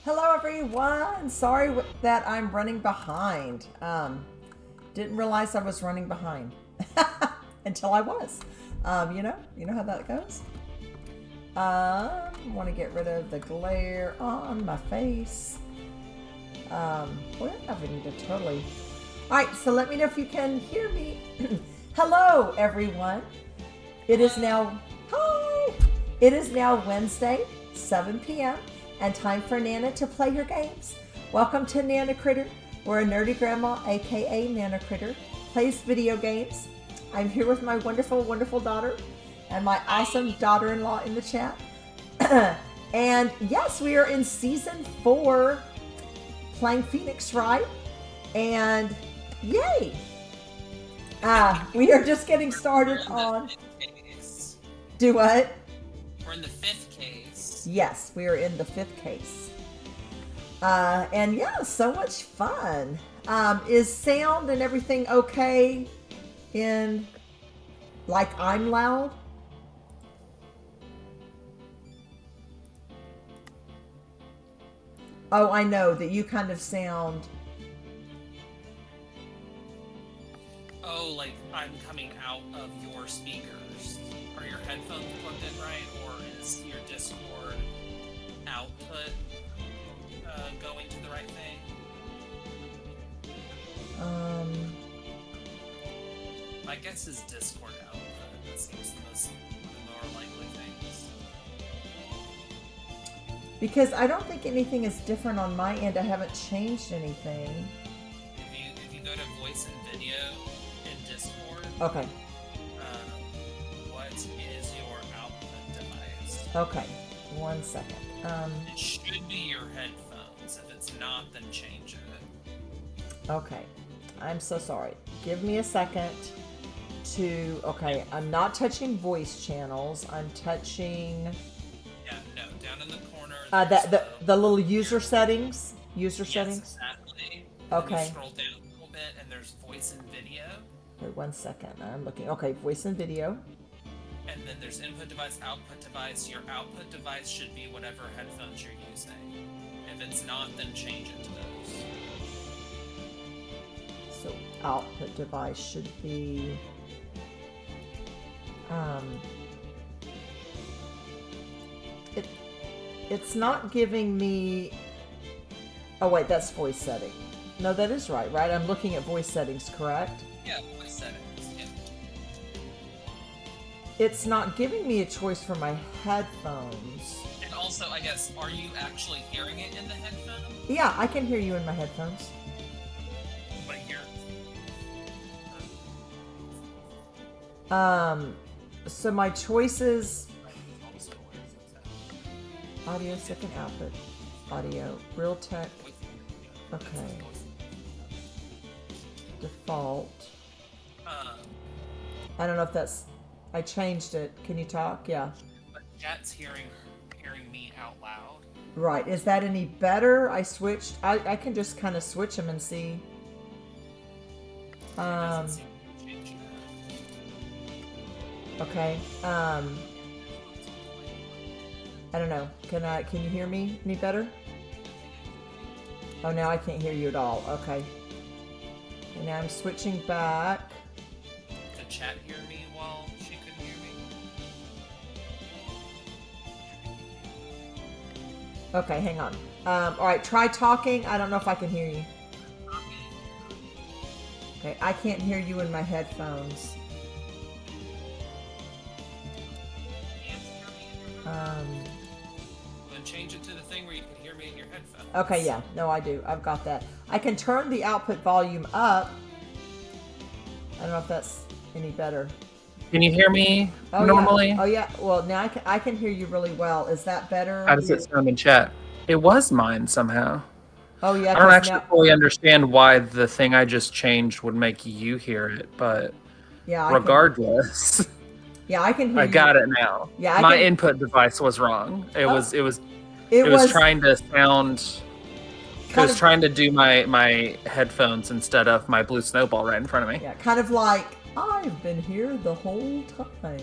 Hello everyone! Sorry that I'm running behind. Didn't realize I was running behind until I was. You know how that goes. Want to get rid of the glare on my face. We're having to totally. All right, so let me know if you can hear me. Hello everyone. It is now Wednesday, 7 p.m. and time for Nana to play her games. Welcome to NanaCritter, where a nerdy grandma, aka NanaCritter, plays video games. I'm here with my wonderful, wonderful daughter and my awesome daughter-in-law in the chat. And yes, we are in season 4 playing Phoenix Wright, and yay! We are just getting started on. Do what? We're in the 5th case. Yes, we are in the 5th case. And yeah, so much fun. Is sound and everything okay in, like, I'm loud? Oh, I know that you kind of sound. Oh, like I'm coming out of your speakers. Are your headphones plugged in right, or is your Discord output going to the right thing? My guess is Discord output. That seems the more likely things. Because I don't think anything is different on my end. I haven't changed anything. If you go to voice and video in Discord, Okay. what is your output device? Okay. 1 second. It should be your headphones. If it's not, then change it. Okay. I'm so sorry. Give me a second to. Okay. I'm not touching voice channels. I'm touching. Yeah, no, down in the corner. The little user settings. User yes, settings. Exactly. Okay. You scroll down a little bit, and there's voice and video. Wait 1 second. I'm looking. Okay, voice and video. And then there's input device, output device. Your output device should be whatever headphones you're using. If it's not, then change it to those. So output device should be. It's not giving me. Oh wait, that's voice setting. No, that is right. I'm looking at voice settings, correct? Yeah, voice settings. Yeah. It's not giving me a choice for my headphones. And also, I guess, are you actually hearing it in the headphones? Yeah, I can hear you in my headphones. But you're. So my choices. Audio, second output. Audio, real tech. Okay. Default. I don't know if that's. I changed it. Can you talk? Yeah. But chat's hearing me out loud. Right. Is that any better? I switched. I can just kind of switch them and see. Okay. I don't know. Can you hear me any better? Oh, now I can't hear you at all. Okay. And now I'm switching back. Could chat hear me while she couldn't hear me? Okay, hang on. All right, try talking. I don't know if I can hear you. Okay, I can't hear you in my headphones. Then change it to the thing where you can hear me in your headphones. Okay, yeah. No, I do. I've got that. I can turn the output volume up. I don't know if that's any better. Can you hear me normally? Yeah. Oh, yeah. Well, now I can hear you really well. Is that better? How does it sound in chat? It was mine somehow. Oh, yeah. I don't actually fully understand why the thing I just changed would make you hear it, but yeah, regardless. Yeah, I can hear you. I got it now. Yeah, my input device was wrong. It was trying to sound. It was trying to do my headphones instead of my blue snowball right in front of me. Yeah, kind of like I've been here the whole time.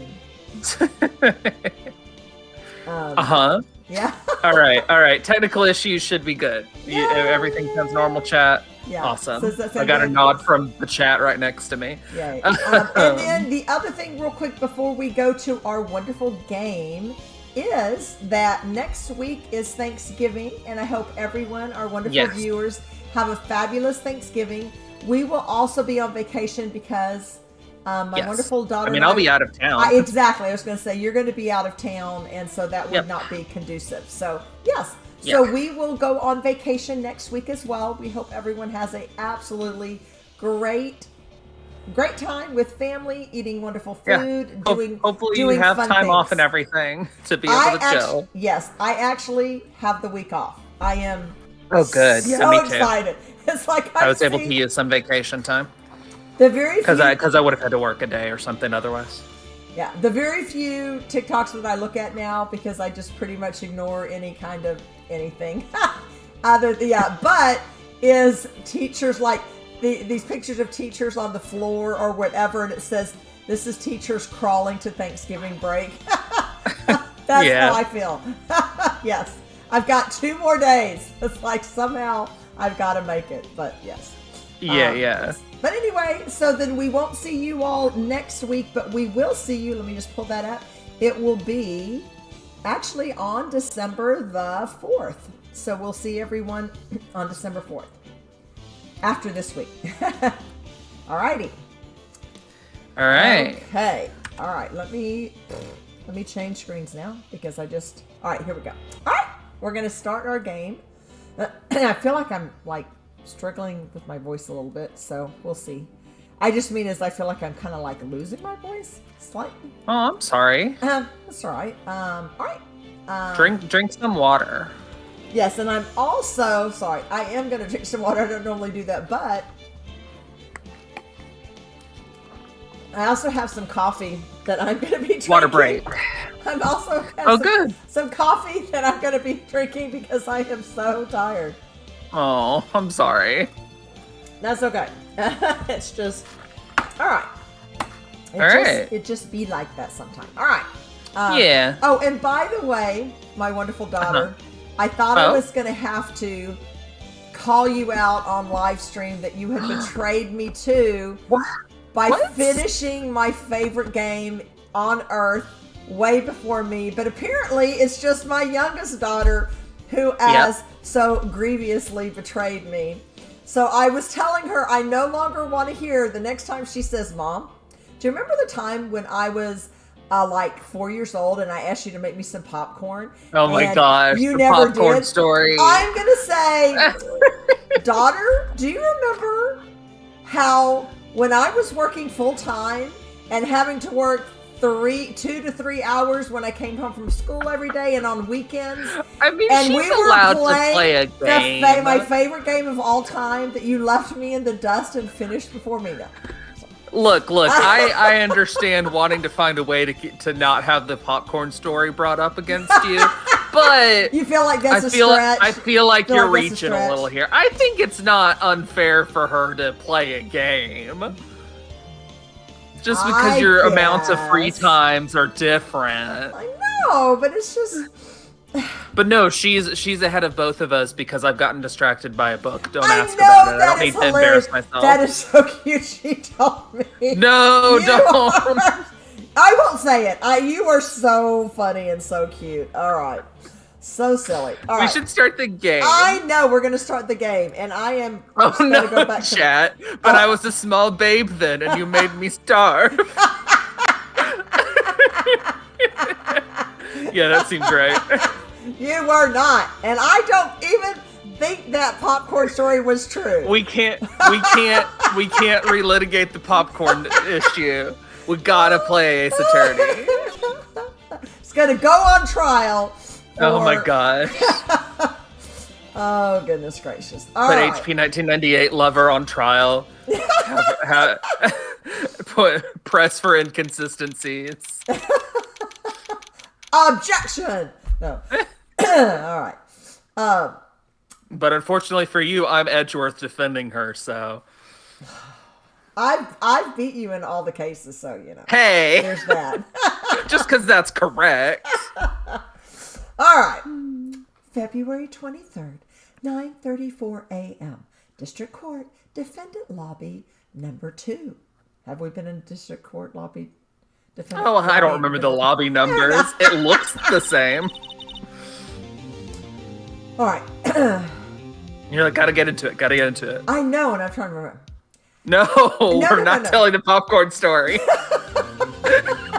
Yeah. All right. Technical issues should be good. Everything sounds normal, chat. Yeah. Awesome. So I got a nod from the chat right next to me. Yay. And then the other thing real quick before we go to our wonderful game is that next week is Thanksgiving, and I hope everyone, our wonderful viewers, have a fabulous Thanksgiving. We will also be on vacation because my wonderful daughter. I mean, I'll be out of town. Exactly. I was going to say you're going to be out of town, and so that would not be conducive. So yes. So we will go on vacation next week as well. We hope everyone has a absolutely great time with family, eating wonderful food, hopefully doing you have fun time things. off and everything to be able to chill. Yes, I actually have the week off. I am good. so me too. Excited. It's like I was able to use some vacation time. The very because I would have had to work a day or something otherwise. Yeah, the very few TikToks that I look at now, because I just pretty much ignore any kind of anything but is teachers like these pictures of teachers on the floor or whatever, and it says this is teachers crawling to Thanksgiving break. That's how I feel. Yes, I've got 2 more days. It's like somehow I've got to make it, but yes. But anyway, so then we won't see you all next week, but we will see you. Let me just pull that up. It will be actually on December the 4th. So we'll see everyone on December 4th after this week. All righty. All right. Okay. All right. Let me change screens now because all right, here we go. All right. We're going to start our game. I feel like I'm like struggling with my voice a little bit, so we'll see. I just mean I feel like I'm kind of like losing my voice slightly. Oh, I'm sorry. That's all right. All right. Drink some water. Yes, and I'm also sorry. I am going to drink some water. I don't normally do that, but I also have some coffee that I'm going to be drinking. Water break. I'm also some coffee that I'm going to be drinking because I am so tired. Oh, I'm sorry. That's okay. It's just all right. It just be like that sometimes. All right. Oh, and by the way, my wonderful daughter, I thought I was going to have to call you out on live stream that you had betrayed me too by finishing my favorite game on Earth way before me. But apparently, it's just my youngest daughter who has so grievously betrayed me. So I was telling her I no longer want to hear the next time she says, "Mom, do you remember the time when I was like 4 years old and I asked you to make me some popcorn?" Oh my gosh, you the never popcorn did. Story. I'm gonna say, daughter, do you remember how when I was working full time and having to work 2 to 3 hours when I came home from school every day and on weekends? I mean, and she's allowed to play a game. My favorite game of all time that you left me in the dust and finished before me. No. Look, I understand wanting to find a way to not have the popcorn story brought up against you, but you feel like that's a stretch? I feel like you're reaching a little here. I think it's not unfair for her to play a game. Just because your amounts of free times are different. I know, but it's just... But no, she's ahead of both of us because I've gotten distracted by a book. Don't ask about it. I don't need to embarrass myself. That is so cute. She told me. No, don't. I won't say it. You are so funny and so cute. All right. So silly. All right. We should start the game. I know we're going to start the game, and I am. Oh no, go back chat! But I was a small babe then, and you made me starve. Yeah, that seems right. You were not, and I don't even think that popcorn story was true. We can't relitigate the popcorn issue. We gotta play Ace Attorney. It's gonna go on trial. Oh my gosh. Oh goodness gracious. Put HP 1998 lover on trial. Press for inconsistencies. Objection. No. All right. But unfortunately for you, I'm Edgeworth defending her, so I've beat you in all the cases, so you know. Hey, there's that. Just because that's correct. All right. February 23rd, 9:34 a.m. District Court, Defendant Lobby, number 2. Have we been in District Court Lobby? Oh, I don't remember the lobby numbers. It looks the same. All right. You're like, gotta get into it. I know, and I'm trying to remember. No, we're not telling the popcorn story.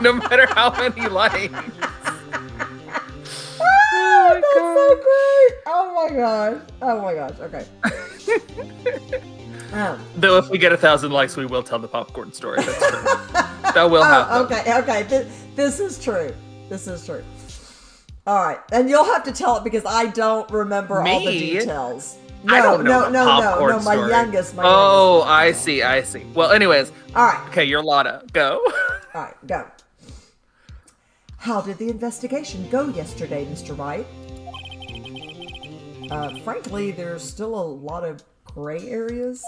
No matter how many likes. Oh, that's so great. Oh my gosh. Okay. Though if we get 1,000 likes, we will tell the popcorn story. That's true. That will happen. Okay. This is true. All right, and you'll have to tell it because I don't remember all the details. No, I don't know no. My story. youngest. I see. Well, anyways. All right. Okay, you're Lotta. Go. All right, go. How did the investigation go yesterday, Mr. Wright? Frankly, there's still a lot of gray areas.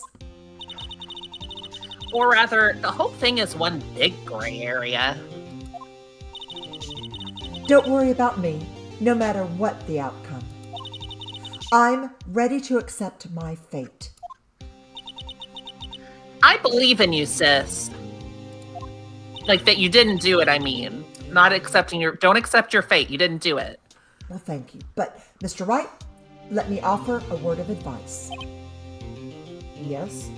Or rather, the whole thing is one big gray area. Don't worry about me, no matter what the outcome. I'm ready to accept my fate. I believe in you, sis. Like, that you didn't do it, I mean. Not accepting don't accept your fate. You didn't do it. Well, thank you. But, Mr. Wright, let me offer a word of advice. Yes?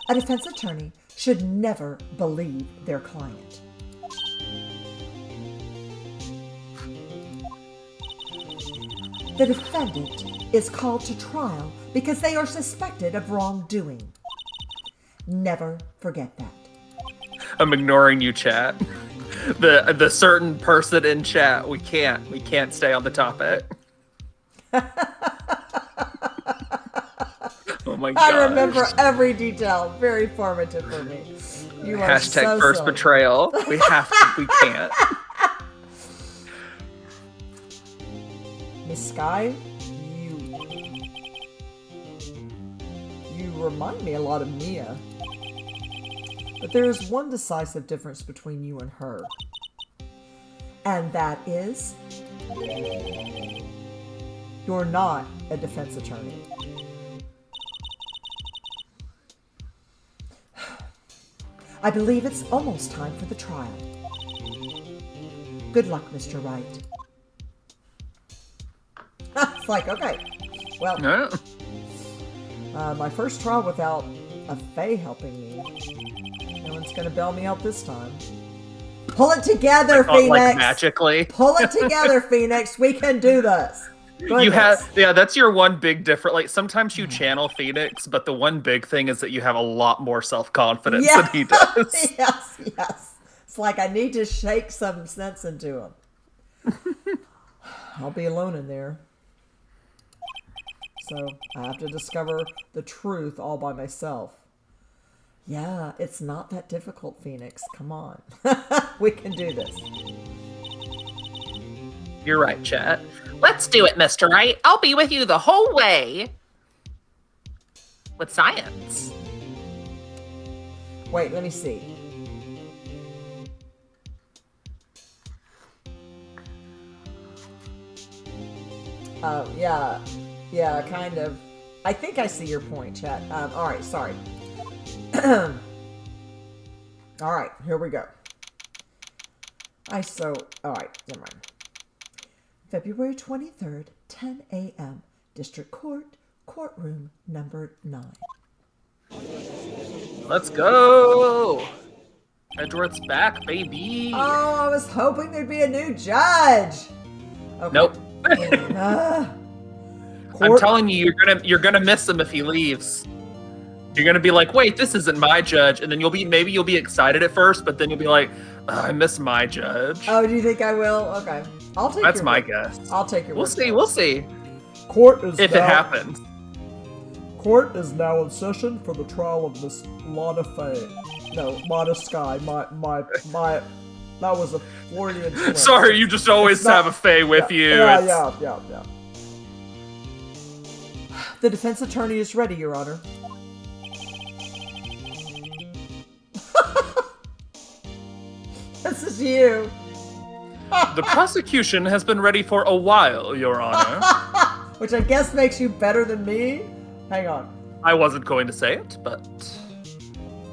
A defense attorney should never believe their client. The defendant is called to trial because they are suspected of wrongdoing. Never forget that. I'm ignoring you, chat. The certain person in chat, we can't stay on the topic. Oh my god. I remember every detail. Very formative for me. You are Hashtag first silly. betrayal. We can't. Miss Sky, you remind me a lot of Mia. But there is one decisive difference between you and her. And that is, you're not a defense attorney. I believe it's almost time for the trial. Good luck, Mr. Wright. It's like, okay, well, my first trial without a Fae helping me. No one's gonna bail me out this time. Pull it together, Phoenix! Like magically. Pull it together, Phoenix! We can do this! Goodness. That's your one big difference. Like, sometimes you channel Phoenix, but the one big thing is that you have a lot more self-confidence than he does. Yes. It's like I need to shake some sense into him. I'll be alone in there. So I have to discover the truth all by myself. Yeah, it's not that difficult, Phoenix. Come on. We can do this. You're right, chat. Let's do it, Mr. Wright. I'll be with you the whole way. With science. Wait, let me see. Yeah, kind of. I think I see your point, chat. All right, sorry. All right, here we go. All right, never mind. February 23rd, 10 a.m., District Court, courtroom number 9. Let's go! Edgeworth's back, baby! Oh, I was hoping there'd be a new judge! Okay. Nope. I'm telling you, you're gonna miss him if he leaves. You're gonna be like, wait, this isn't my judge, and then maybe you'll be excited at first, but then you'll be like, I miss my judge. Oh, do you think I will? Okay, I'll take. That's my guess. I'll take your. We'll see. Court is if it happens. Court is now in session for the trial of Miss Lotta Faye. No, Lotta Sky. My. That was a Floridian slip. Sorry, you just always have a Faye with you. Yeah. The defense attorney is ready, Your Honor. This is you. The prosecution has been ready for a while, Your Honor. Which I guess makes you better than me. Hang on. I wasn't going to say it, but...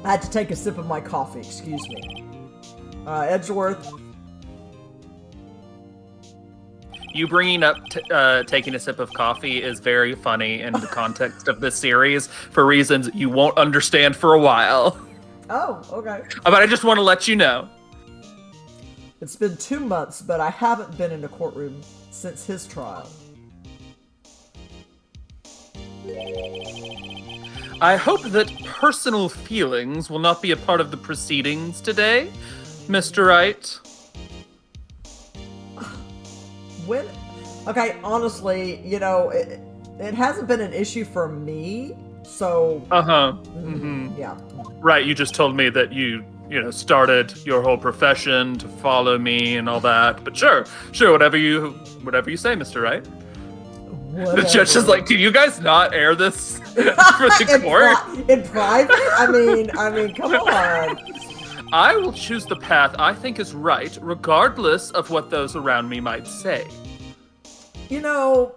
I had to take a sip of my coffee, excuse me. Edgeworth. You bringing up taking a sip of coffee is very funny in the context of this series for reasons you won't understand for a while. Oh, okay. But I just want to let you know. It's been 2 months, but I haven't been in a courtroom since his trial. I hope that personal feelings will not be a part of the proceedings today, Mr. Wright. When? Okay, honestly, you know, it hasn't been an issue for me, so... Yeah. Right, you just told me that you started your whole profession to follow me and all that. But sure, whatever you say, Mr. Wright. Whatever. The judge is like, can you guys not air this for the court? In private? I mean, come on. I will choose the path I think is right, regardless of what those around me might say. You know,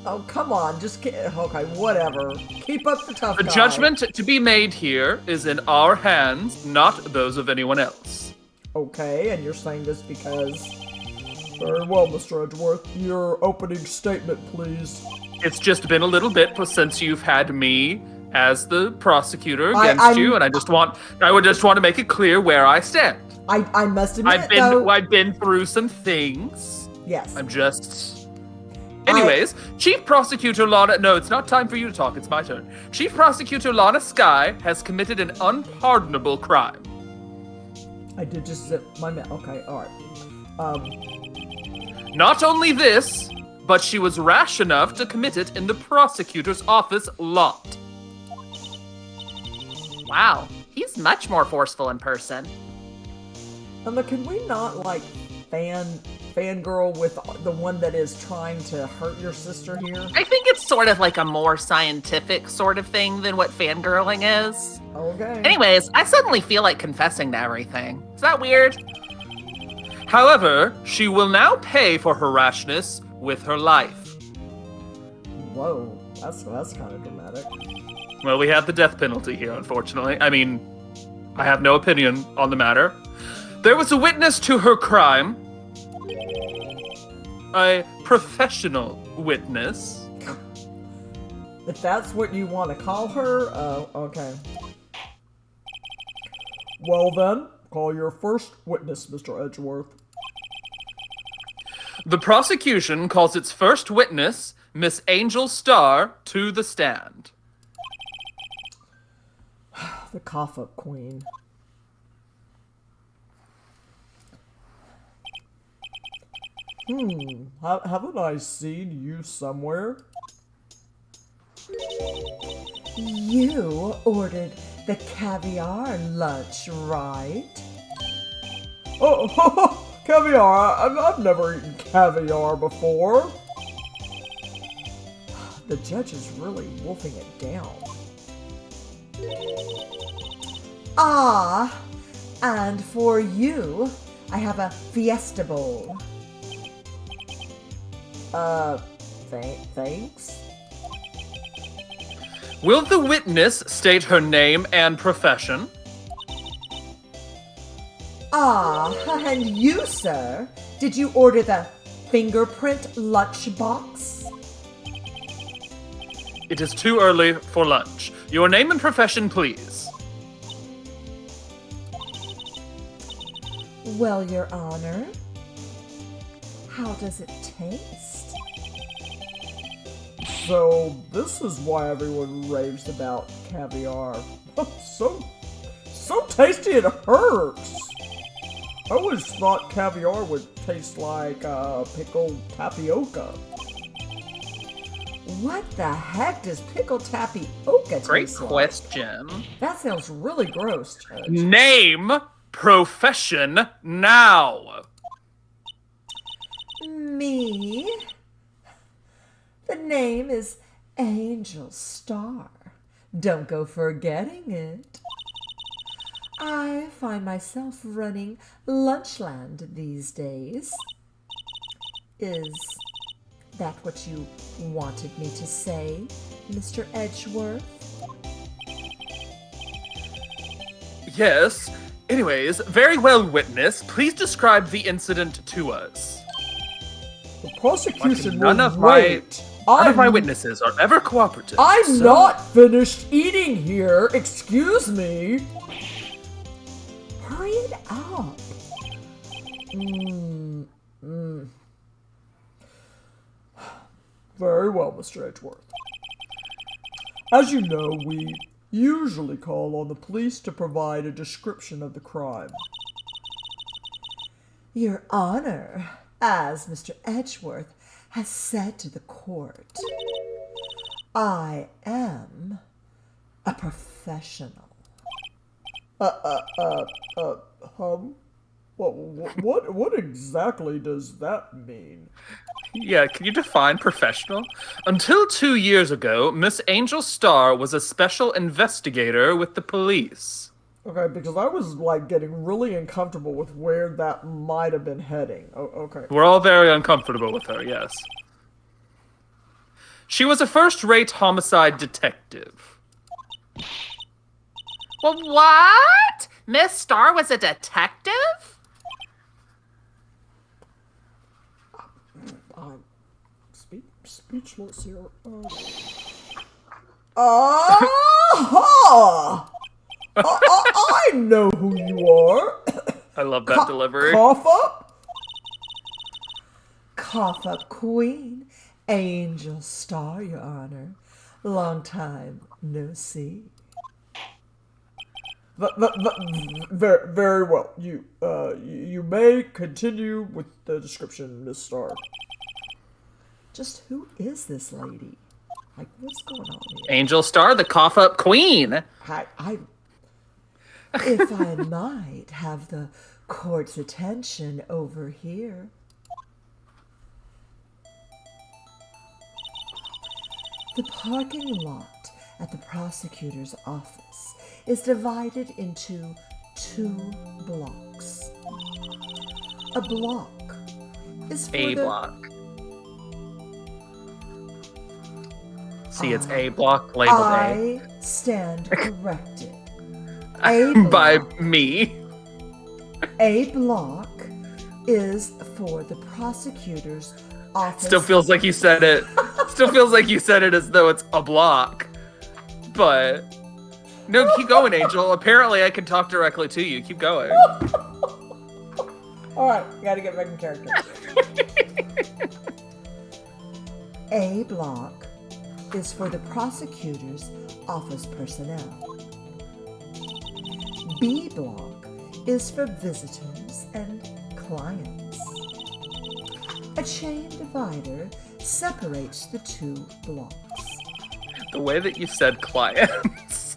oh, come on, okay, whatever. Keep up the tough The guy. judgment to be made here is in our hands, not those of anyone else. Okay, and you're saying this because... Very well, Mr. Edgeworth. Your opening statement, please. It's just been a little bit since you've had me as the prosecutor against you, and I would just want to make it clear where I stand. I must admit, I've been through some things. Yes. I'm just... Anyways, Chief Prosecutor Lana... No, it's not time for you to talk. It's my turn. Chief Prosecutor Lana Skye has committed an unpardonable crime. I did just zip my mouth. Okay, alright. Not only this, but she was rash enough to commit it in the prosecutor's office lot. Wow, he's much more forceful in person. Emma, can we not, like, fangirl with the one that is trying to hurt your sister here? I think it's sort of like a more scientific sort of thing than what fangirling is. Okay. Anyways, I suddenly feel like confessing to everything. Is that weird? However, she will now pay for her rashness with her life. Whoa, that's kind of dramatic. Well, we have the death penalty here, unfortunately. I mean, I have no opinion on the matter. There was a witness to her crime. A professional witness. If that's what you want to call her, okay. Well then, call your first witness, Mr. Edgeworth. The prosecution calls its first witness, Miss Angel Starr, to the stand. The cough-up queen. Haven't I seen you somewhere? You ordered the caviar lunch, right? Oh, caviar! I've never eaten caviar before. The judge is really wolfing it down. Ah, and for you, I have a fiesta bowl. Thanks? Will the witness state her name and profession? Ah, and you, sir, did you order the fingerprint lunchbox? It is too early for lunch. Your name and profession, please. Well, Your Honor, how does it taste? So, this is why everyone raves about caviar. so tasty it hurts! I always thought caviar would taste like pickled tapioca. What the heck does pickled tapioca taste Great like? question. That sounds really gross, Judge. Name, profession, now. Me? The name is Angel Starr. Don't go forgetting it. I find myself running Lunchland these days. Is that what you wanted me to say, Mr. Edgeworth? Yes. Anyways, very well, witness. Please describe the incident to us. The prosecution None will of my wait. witnesses are ever cooperative. I'm not finished eating here. Excuse me. Hurry it up. Very well, Mr. Edgeworth. As you know, we usually call on the police to provide a description of the crime. Your Honor, as Mr. Edgeworth has said to the court, I am a professional. What exactly does that mean? Yeah, can you define professional? Until 2 years ago, Miss Angel Starr was a special investigator with the police. Okay, because I was, like, getting really uncomfortable with where that might have been heading. Oh, okay. We're all very uncomfortable with her, yes. She was a first-rate homicide detective. Well, what? Miss Starr was a detective? I'm speechless here. I know who you are. I love that delivery. Cough up. Cough up queen. Angel Starr, Your Honor. Long time no see. But very well. You may continue with the description, Miss Starr. Just who is this lady? Like, what's going on here? Angel Starr, the cough-up queen. If I might have the court's attention over here. The parking lot at the prosecutor's office is divided into 2 blocks. A block is for A block. See, it's A block, labeled A. I stand corrected. A block, By me. A block is for the prosecutor's office. Still feels like you said it. Still feels like you said it as though it's a block. But no, keep going, Angel. Apparently I can talk directly to you. Keep going. Alright, gotta get back in character. A block is for the prosecutor's office personnel. B block is for visitors and clients. A chain divider separates the 2 blocks. The way that you said clients.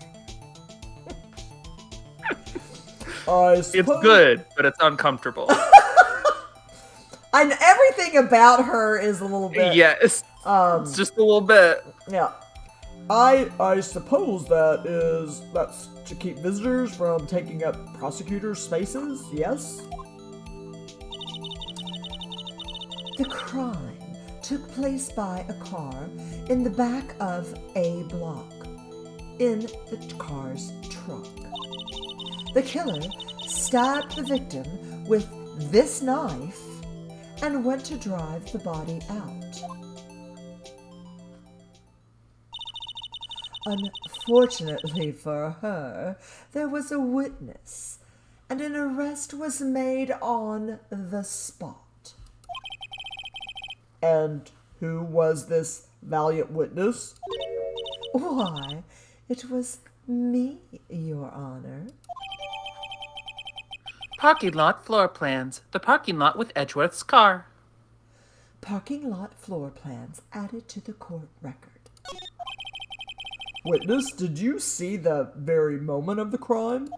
It's good, but it's uncomfortable. And everything about her is a little bit... Yes. It's just a little bit. Yeah. I suppose that's to keep visitors from taking up prosecutor spaces, yes? The crime took place by a car in the back of A block, in the car's trunk. The killer stabbed the victim with this knife and went to drive the body out. Unfortunately for her, there was a witness, and an arrest was made on the spot. And who was this valiant witness? Why, it was me, Your Honor. Parking lot floor plans. The parking lot with Edgeworth's car. Parking lot floor plans added to the court record. Witness, did you see the very moment of the crime?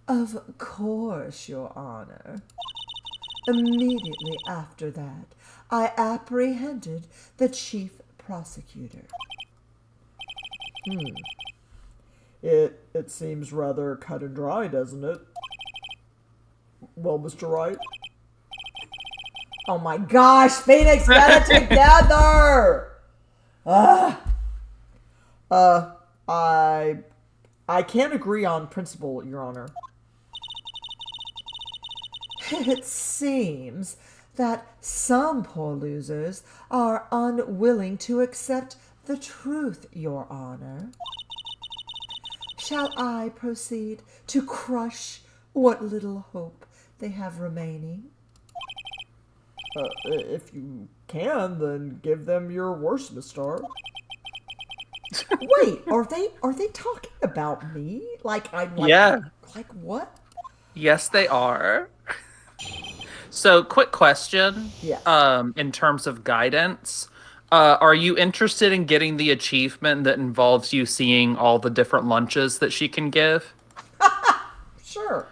Of course, Your Honor. Immediately after that, I apprehended the chief prosecutor. It seems rather cut and dry, doesn't it? Well, Mr. Wright? Oh my gosh, Phoenix, get it together! I can't agree on principle, Your Honor. It seems that some poor losers are unwilling to accept the truth, Your Honor. Shall I proceed to crush what little hope they have remaining? If you can, then give them your worst, Miss Starr. Wait, are they talking about me? Yeah. Like what? Yes, they are. So, quick question. Yeah. In terms of guidance, are you interested in getting the achievement that involves you seeing all the different lunches that she can give? Sure.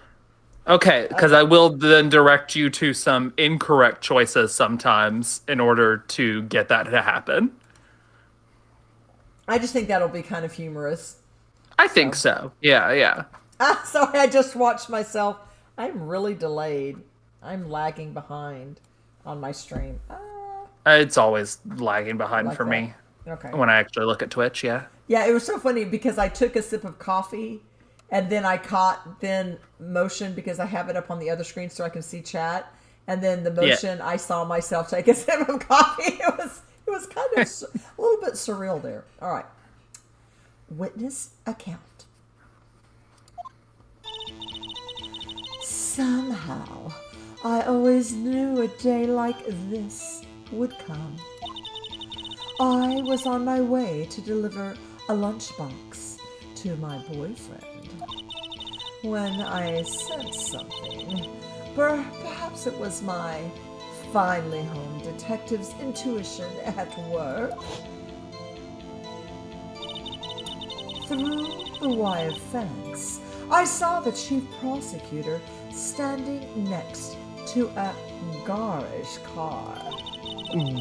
Okay, because I will then direct you to some incorrect choices sometimes in order to get that to happen. I just think that'll be kind of humorous. I think so. Yeah. Sorry, I just watched myself. I'm really delayed. I'm lagging behind on my stream. It's always lagging behind for me. Okay. When I actually look at Twitch, yeah. Yeah, it was so funny because I took a sip of coffee and then I caught motion because I have it up on the other screen so I can see chat. And then the motion, I saw myself take a sip of coffee. It was kind of a little bit surreal there. All right. Witness account. Somehow, I always knew a day like this would come. I was on my way to deliver a lunchbox to my boyfriend when I sensed something. Perhaps it was my finally home detective's intuition at work. Through the wire fence, I saw the chief prosecutor standing next to a garish car.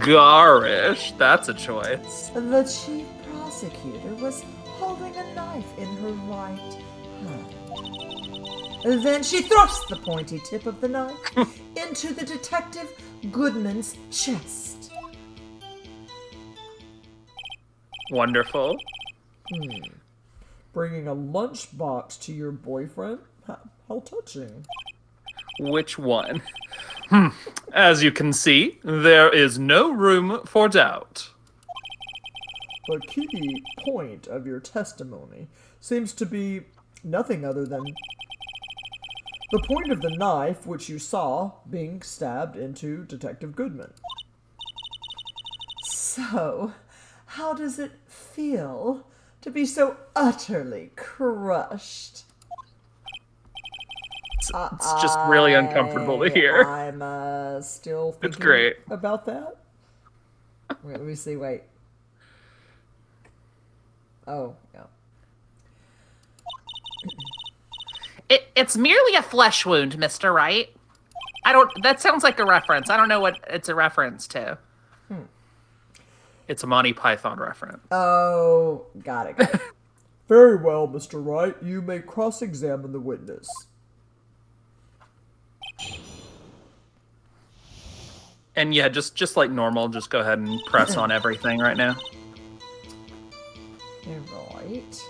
Garish, that's a choice. The chief prosecutor was holding a knife in her right hand. Then she thrust the pointy tip of the knife into the detective Goodman's chest. Wonderful. Bringing a lunchbox to your boyfriend? How touching. Which one? As you can see, there is no room for doubt. The key point of your testimony seems to be nothing other than the point of the knife which you saw being stabbed into Detective Goodman. So, how does it feel to be so utterly crushed? It's just really uncomfortable to hear. I'm still thinking It's great. about that. Wait, let me see. Wait. Oh, yeah. It's merely a flesh wound, Mr. Wright. That sounds like a reference. I don't know what it's a reference to. It's a Monty Python reference. Oh, got it. Very well, Mr. Wright. You may cross-examine the witness. And yeah, just like normal, just go ahead and press on everything right now. Right.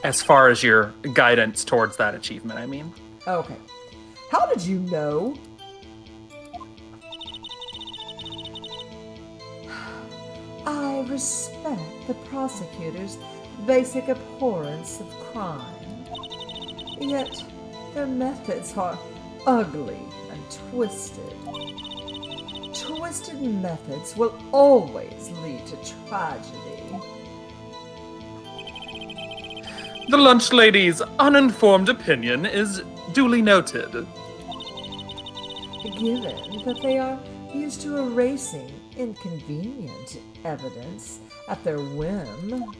As far as your guidance towards that achievement, I mean. Okay. How did you know? I respect the prosecutor's basic abhorrence of crime. Yet, their methods are ugly and twisted. Twisted methods will always lead to tragedy. The lunch lady's uninformed opinion is duly noted. Given that they are used to erasing inconvenient evidence at their whim.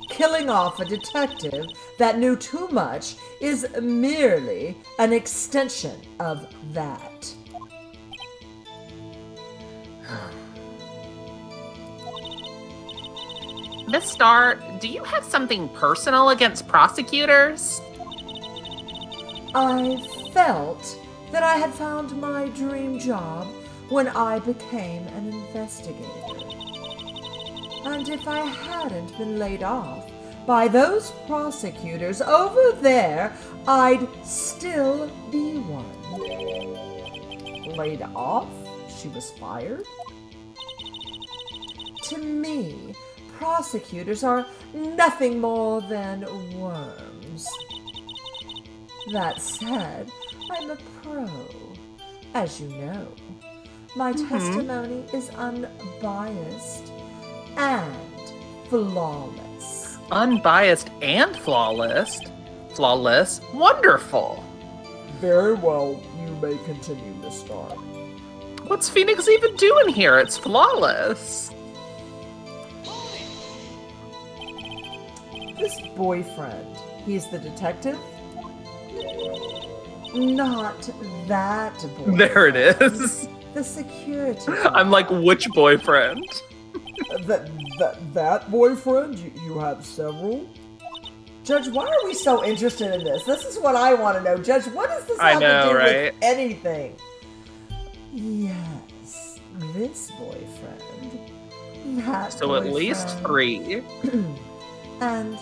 Killing off a detective that knew too much is merely an extension of that. Miss Starr, do you have something personal against prosecutors? I felt that I had found my dream job when I became an investigator. And if I hadn't been laid off by those prosecutors over there, I'd still be one. Laid off? She was fired? To me, prosecutors are nothing more than worms. That said, I'm a pro, as you know. My testimony is unbiased and flawless. Unbiased and flawless? Flawless? Wonderful! Very well, you may continue, Miss Starr. What's Phoenix even doing here? It's flawless. This boyfriend, he's the detective? Not that boyfriend. There it is. The security. I'm like, which boyfriend? That boyfriend? You have several? Judge, why are we so interested in this? This is what I want to know. Judge, what does this have to do with anything? Yes, this boyfriend. That so boyfriend. At least 3. And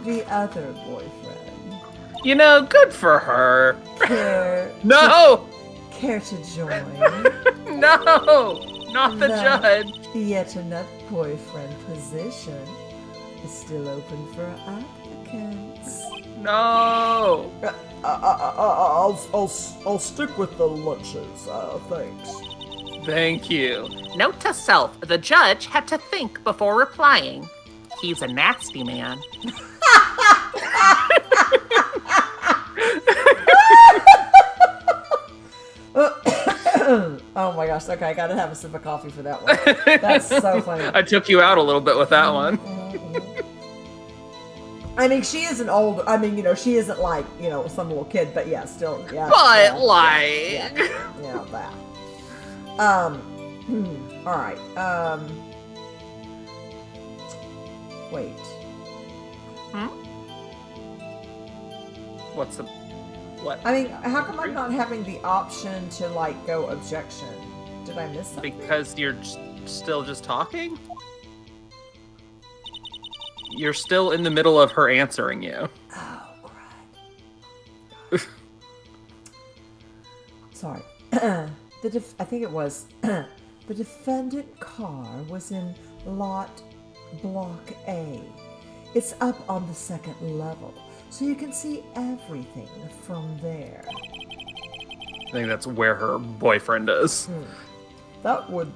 the other boyfriend. You know, good for her. Care to join? No, not the judge. Yet another boyfriend position is still open for applicants. No. I'll stick with the lunches. Thanks. Thank you. Note to self, the judge had to think before replying. He's a nasty man. Oh my gosh, okay, I gotta have a sip of coffee for that one. That's so funny. I took you out a little bit with that one. I mean, she isn't old. I mean, she isn't like, some little kid, but yeah, still, yeah. But yeah, that. All right. Wait. What's the what? I mean, how come I'm not having the option to go objection? Did I miss something? Because you're still just talking? You're still in the middle of her answering you. Oh, crud. Sorry. I think it was the defendant car was in lot block A. It's up on the 2nd level, so you can see everything from there. I think that's where her boyfriend is. That would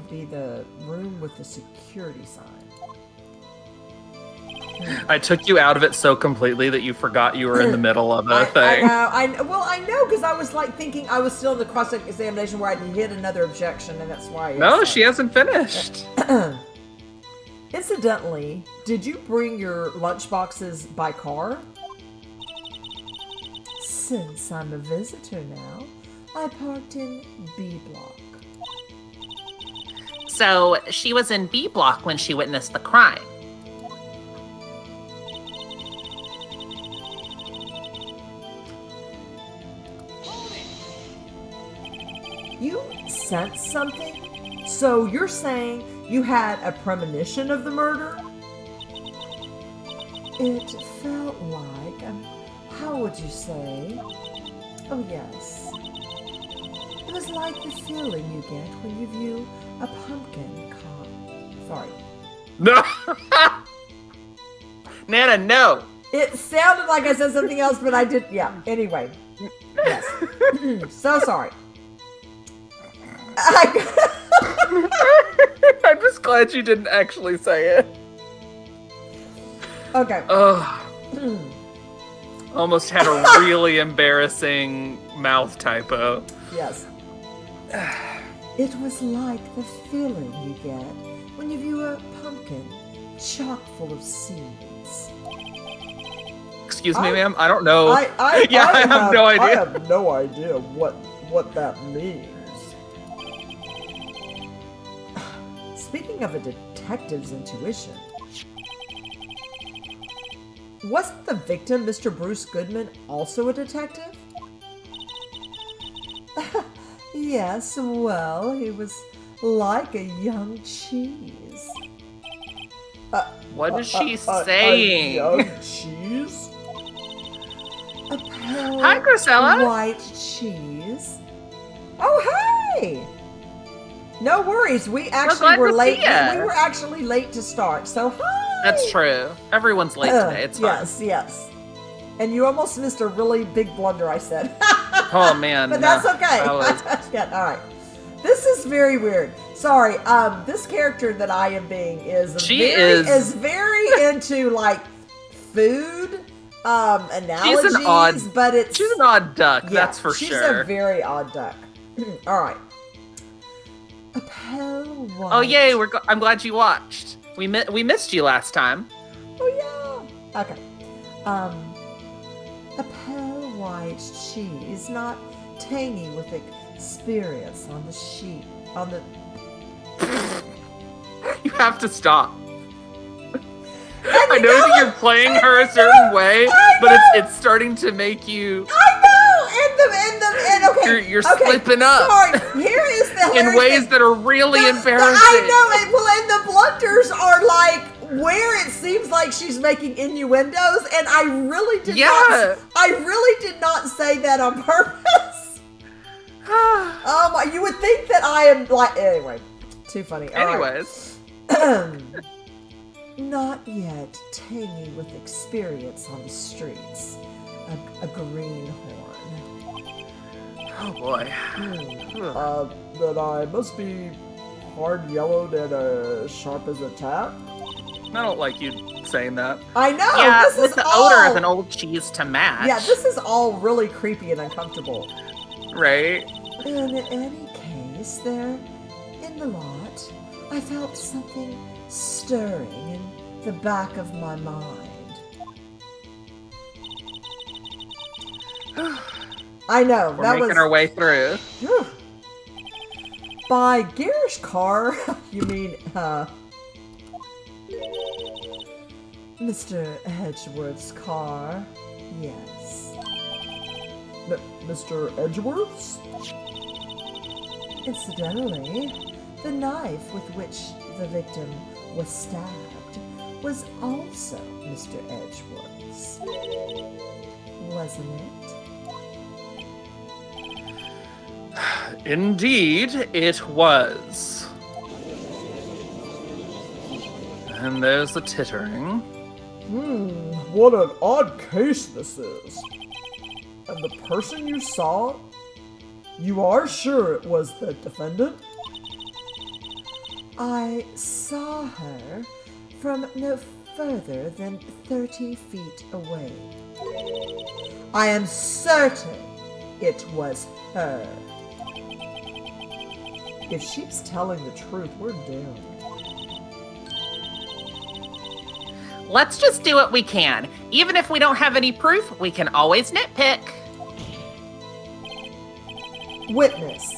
be the room with the security sign. I took you out of it so completely that you forgot you were in the middle of a thing. I know, because I was thinking I was still in the cross-examination where I hit another objection, and that's why. No, she hasn't finished. Incidentally, did you bring your lunch boxes by car? Since I'm a visitor now, I parked in B block. So she was in B block when she witnessed the crime. You sensed something? So you're saying you had a premonition of the murder? It felt like, how would you say? Oh yes. It was like the feeling you get when you view a pumpkin cop. Sorry. No! Nana, no! It sounded like I said something else, but I did, yeah. Anyway. Yes. So sorry. I'm just glad you didn't actually say it. Okay. Almost had a really embarrassing mouth typo. Yes. It was like the feeling you get when you view a pumpkin chock full of seeds. Excuse me, ma'am? I don't know. I have no idea. I have no idea what that means. Speaking of a detective's intuition, wasn't the victim, Mr. Bruce Goodman, also a detective? Yes, well, he was like a young cheese. What is she saying? A young cheese? A pale Hi, Grisella. white cheese. Oh, hey! No worries. We actually were late. We were actually late to start. So hi. That's true. Everyone's late today. It's fine. Yes, yes. And you almost missed a really big blunder. I said. Oh man. But that's okay. Yeah, all right. This is very weird. Sorry. This character that I am being is very into like food analogies, she's an odd duck. That's for sure. She's a very odd duck. All right. A pale white. Oh yay! I'm glad you watched. We missed you last time. Oh yeah. Okay. A pale white cheese, not tangy with experience on the sheet. On the. You have to stop. I know that you're playing her a certain way, but it's starting to make you. I know. Okay. You're slipping up. Sorry. Here is the in ways that are really embarrassing. I know. And the blunders are like where it seems like she's making innuendos, and I really did not say that on purpose. You would think that I am like anyway. Too funny. Anyways. Not yet tangy with experience on the streets. A greenhorn. Oh boy. That I must be hard yellowed and sharp as a tack. I don't like you saying that. I know. Yeah, this with is the all... odor of an old cheese to match. Yeah, this is all really creepy and uncomfortable. Right? In any case, there, in the lot, I felt something stirring in the back of my mind. I know. We're making our way through. Whew. By garish car, you mean, Mr. Edgeworth's car, yes. Mr. Edgeworth's? Incidentally, the knife with which the victim was stabbed was also Mr. Edgeworth's. Wasn't it? Indeed, it was. And there's the tittering. What an odd case this is. And the person you saw, you are sure it was the defendant? I saw her from no further than 30 feet away. I am certain it was her. If she's telling the truth, we're doomed. Let's just do what we can. Even if we don't have any proof, we can always nitpick. Witness,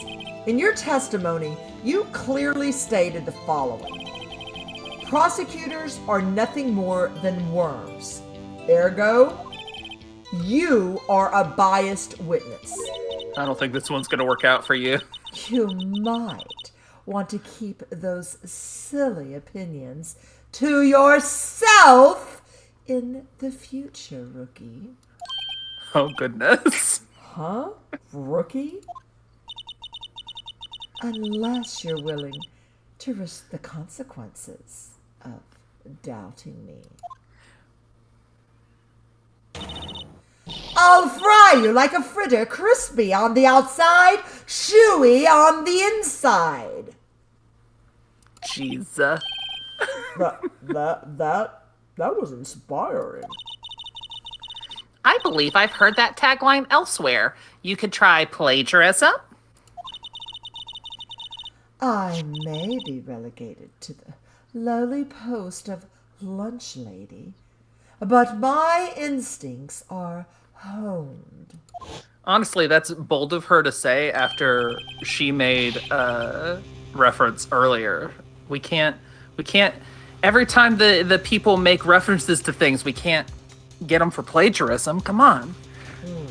in your testimony, you clearly stated the following. Prosecutors are nothing more than worms. Ergo, you are a biased witness. I don't think this one's going to work out for you. You might want to keep those silly opinions to yourself in the future, rookie. Oh, goodness. Huh? Rookie? Unless you're willing to risk the consequences of doubting me. I'll fry you like a fritter, crispy on the outside, chewy on the inside. Jeez. That was inspiring. I believe I've heard that tagline elsewhere. You could try plagiarism. I may be relegated to the lowly post of lunch lady, but my instincts are honed. Honestly, that's bold of her to say after she made a reference earlier. We can't, every time the people make references to things, we can't get them for plagiarism. Come on.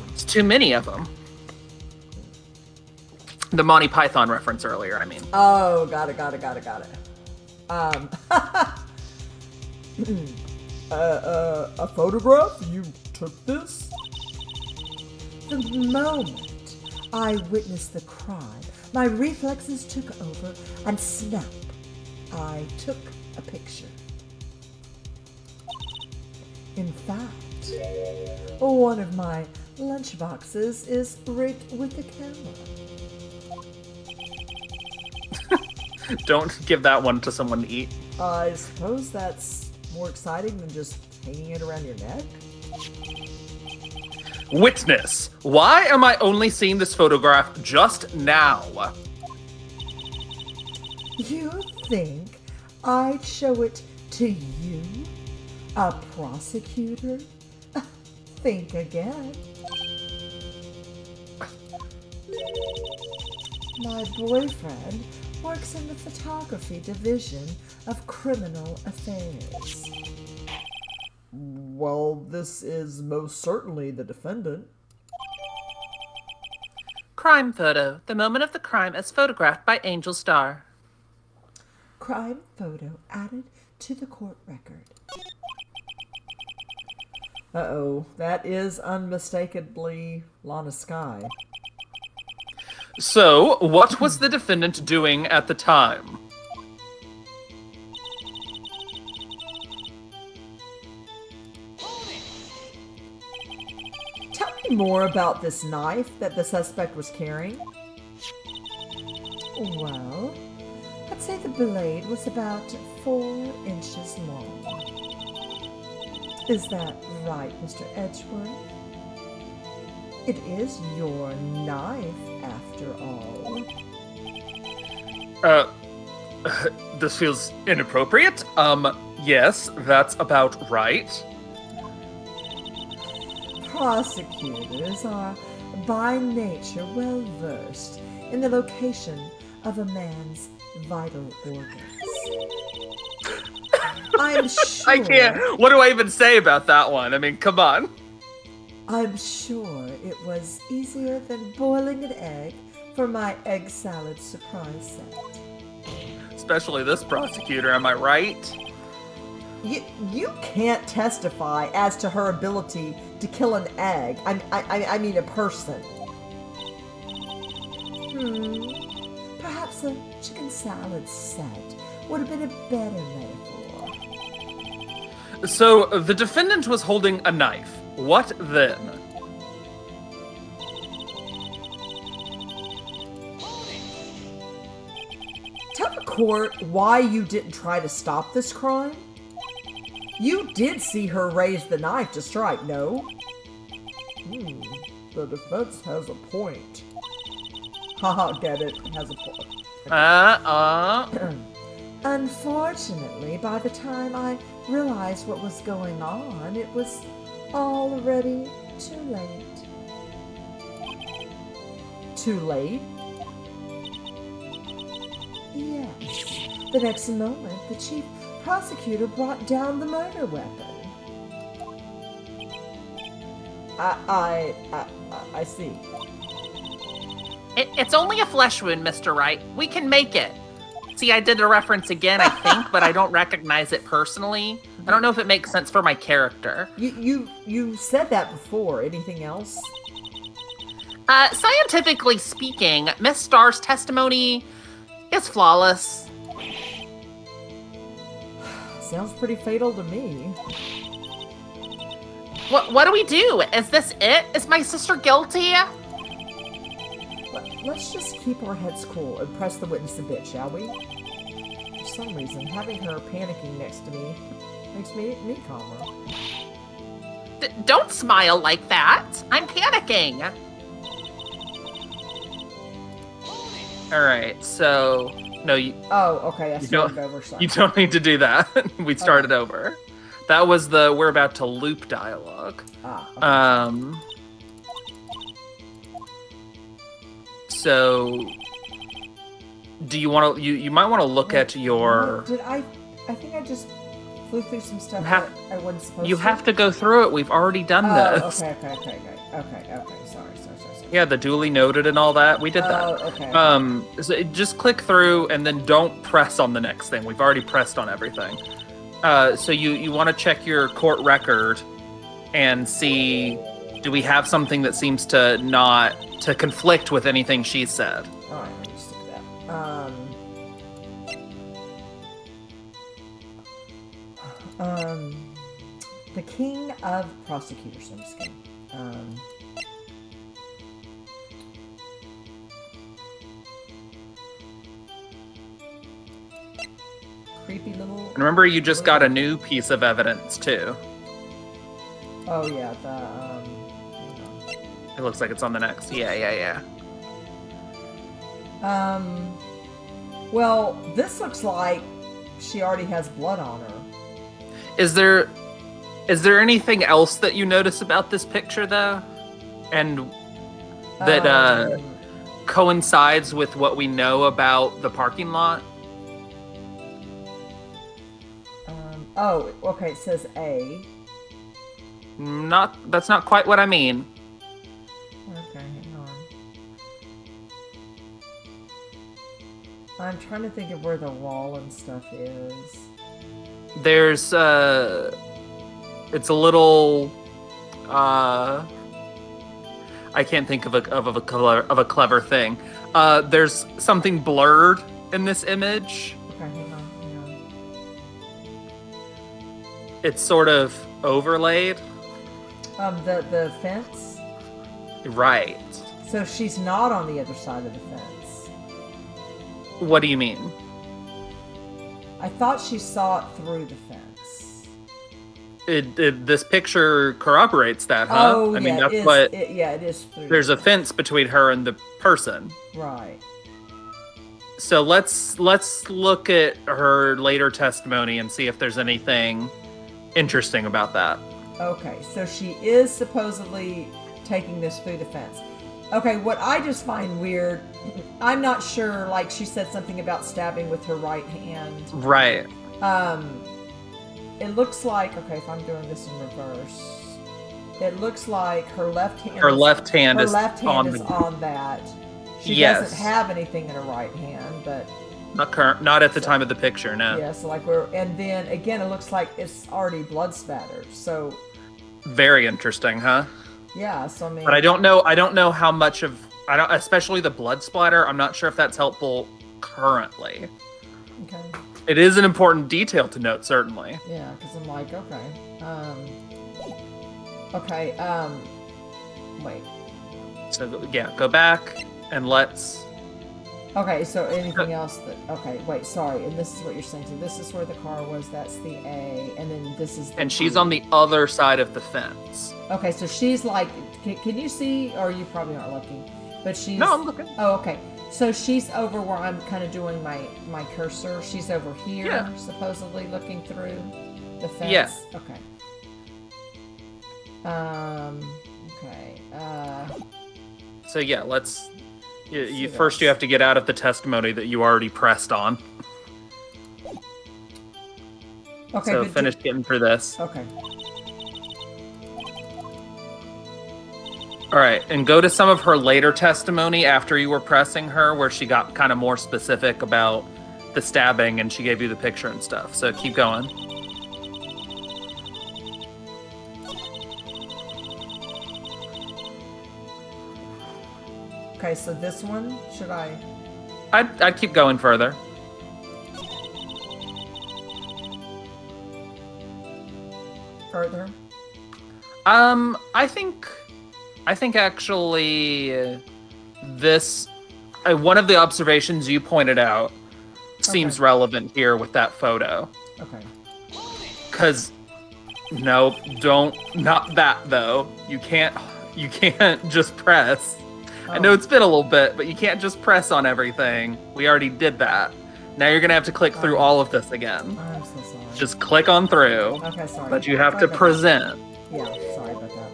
It's too many of them. The Monty Python reference earlier, I mean. Oh, got it. A photograph? You took this? The moment I witnessed the crime, my reflexes took over and snap, I took a picture. In fact, one of my lunchboxes is rigged with the camera. Don't give that one to someone to eat. I suppose that's more exciting than just hanging it around your neck? Witness, why am I only seeing this photograph just now? You think I'd show it to you? A prosecutor? Think again. My boyfriend works in the photography division of criminal affairs. Well, this is most certainly the defendant. Crime photo. The moment of the crime as photographed by Angel Starr. Crime photo added to the court record. Uh-oh, that is unmistakably Lana Skye. So, what was the defendant doing at the time? Tell me more about this knife that the suspect was carrying. Well, I'd say the blade was about 4 inches long. Is that right, Mr. Edgeworth? It is your knife, after all. This feels inappropriate. Yes, that's about right. Prosecutors are by nature well versed in the location of a man's vital organs. I'm sure. I can't. What do I even say about that one? I mean, come on. I'm sure it was easier than boiling an egg for my egg salad surprise set. Especially this prosecutor, am I right? You can't testify as to her ability to kill an egg. I mean a person. Perhaps a chicken salad set would have been a better metaphor. So, the defendant was holding a knife. What then? Tell the court why you didn't try to stop this crime. You did see her raise the knife to strike, no? The defense has a point. Haha, get it? Has a point. Unfortunately, by the time I realized what was going on, it was already too late. Too late? Yes. The next moment, the chief prosecutor brought down the murder weapon. I see. It's only a flesh wound, Mr. Wright. We can make it. See, I did a reference again, I think, but I don't recognize it personally. I don't know if it makes sense for my character. You said that before. Anything else? Scientifically speaking, Miss Starr's testimony is flawless. Sounds pretty fatal to me. What do we do? Is this it? Is my sister guilty? Let's just keep our heads cool and press the witness a bit, shall we? For some reason, having her panicking next to me makes me calmer. Don't smile like that. I'm panicking. All right, so no, you. Oh, okay. I started over. Sorry. You don't need to do that. We started over. That was the we're about to loop dialogue. Okay. So, do you want to? You might want to look at your. Did I think I just flew through some stuff have- that I wasn't supposed to. You have to go through it. We've already done this. Okay. Sorry. Yeah, the duly noted and all that. We did that. Okay. So just click through and then don't press on the next thing. We've already pressed on everything. So you want to check your court record and see, do we have something that seems to conflict with anything she said? All right, let me stick that. The king of prosecutors. I'm just kidding. Creepy little. And remember, you just got a new piece of evidence too. Oh yeah, hang on. It looks like it's on the next. Yeah. Well, this looks like she already has blood on her. Is there anything else that you notice about this picture though, and that coincides with what we know about the parking lot? Oh, okay. It says A. That's not quite what I mean. Okay, hang on. I'm trying to think of where the wall and stuff is. There's it's a little I can't think of a clever thing. There's something blurred in this image. Okay, hang on. It's sort of overlaid. The fence. Right. So she's not on the other side of the fence. What do you mean? I thought she saw it through the fence. This picture corroborates that, huh? Oh, I mean, yeah, that's it is through. There's a fence between her and the person. Right. So let's look at her later testimony and see if there's anything interesting about that. Okay, so she is supposedly taking this through the fence. Okay, what I just find weird, I'm not sure, like she said something about stabbing with her right hand. Right. It looks like, okay, if I'm doing this in reverse, it looks like her left hand is on that. She doesn't have anything in her right hand, but not at the time of the picture, no. yeah, so like and then again it looks like it's already blood spattered. So very interesting, huh? yeah, so I mean, but I don't know how much of especially the blood splatter. I'm not sure if that's helpful currently. Okay. It is an important detail to note, certainly. Yeah, because I'm like, wait. So yeah, go back and let's. Okay, so anything else that? Okay, wait, sorry, and this is what you're saying. So this is where the car was. That's the A, and then this is. And she's on the other side of the fence. Okay, so she's like, can you see? Or you probably aren't looking, but she's. No, I'm looking. Oh, okay. So she's over where I'm kind of doing my cursor. She's over here, supposedly looking through the fence. Yeah. Okay. Okay. So yeah, let's. You first you have to get out of the testimony that you already pressed on. Okay. So finish getting through this. Okay. All right, and go to some of her later testimony after you were pressing her, where she got kind of more specific about the stabbing and she gave you the picture and stuff. So keep going. Okay, so this one, should I? I'd keep going further. Further? I think actually this one of the observations you pointed out seems relevant here with that photo. Okay. Cause no, not that though. You can't just press. I know it's been a little bit, but you can't just press on everything. We already did that. Now you're gonna have to click through all of this again. I'm so sorry. Just click on through. Okay, sorry. But you have to present. Yeah, sorry about that.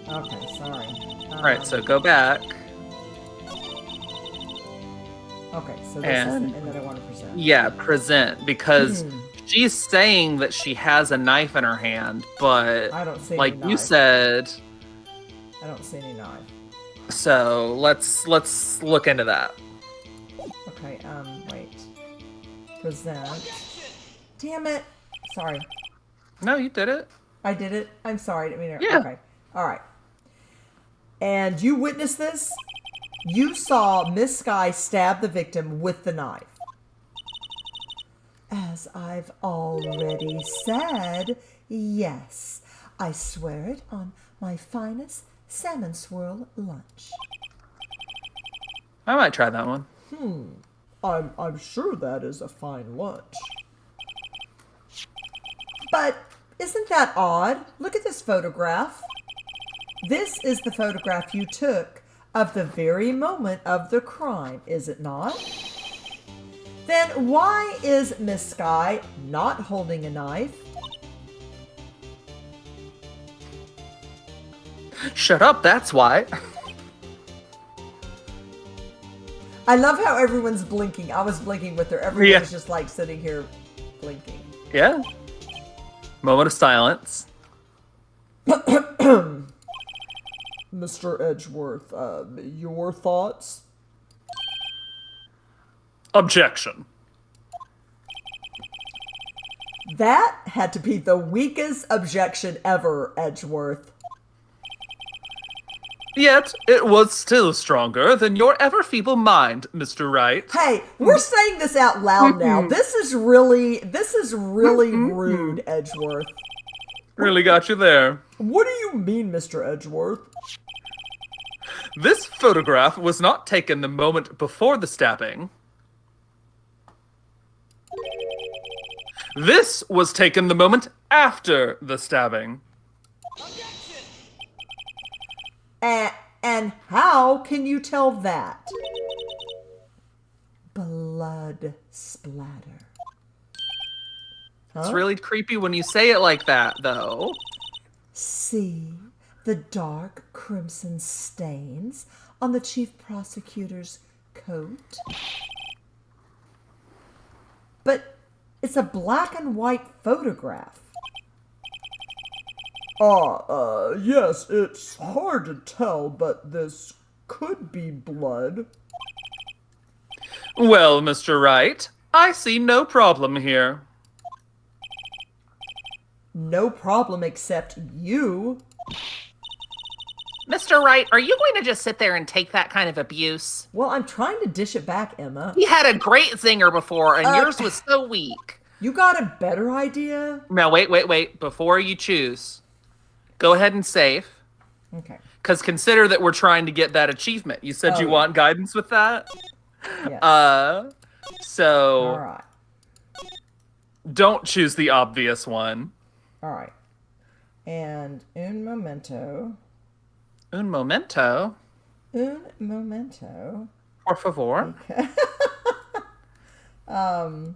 Okay, sorry. Alright, so go back. Okay, so this is and then I want to present. Yeah, present, because she's saying that she has a knife in her hand, but I don't see like any you knife. said. I don't see any knife. So let's look into that. Okay, wait. Present. Damn it. Sorry. No, you did it. I did it. I'm sorry. I mean, Yeah. Okay. All right. And you witnessed this? You saw Miss Sky stab the victim with the knife. As I've already said, yes. I swear it on my finest salmon swirl lunch. I might try that one. I'm sure that is a fine lunch. But isn't that odd? Look at this photograph. This is the photograph you took of the very moment of the crime, is it not? Then why is Miss Sky not holding a knife? Shut up, that's why. I love how everyone's blinking. I was blinking with her. Everyone's just like sitting here blinking. Yeah. Moment of silence. Mr. Edgeworth, your thoughts? Objection. That had to be the weakest objection ever, Edgeworth. Yet, it was still stronger than your ever-feeble mind, Mr. Wright. Hey, we're saying this out loud now. This is really rude, Edgeworth. Really got you there. What do you mean, Mr. Edgeworth? This photograph was not taken the moment before the stabbing. This was taken the moment after the stabbing. And how can you tell that? Blood splatter. Huh? It's really creepy when you say it like that, though. See the dark crimson stains on the chief prosecutor's coat? But it's a black and white photograph. Yes, it's hard to tell, but this could be blood. Well, Mr. Wright, I see no problem here. No problem except you. Mr. Wright, are you going to just sit there and take that kind of abuse? Well, I'm trying to dish it back, Emma. He had a great zinger before, and yours was so weak. You got a better idea? Now, wait. Before you choose, go ahead and save. Okay. Because consider that we're trying to get that achievement. You said you want guidance with that? Yes. So... All right. Don't choose the obvious one. All right. And un momento. Un momento. Un momento. Por favor. Okay. All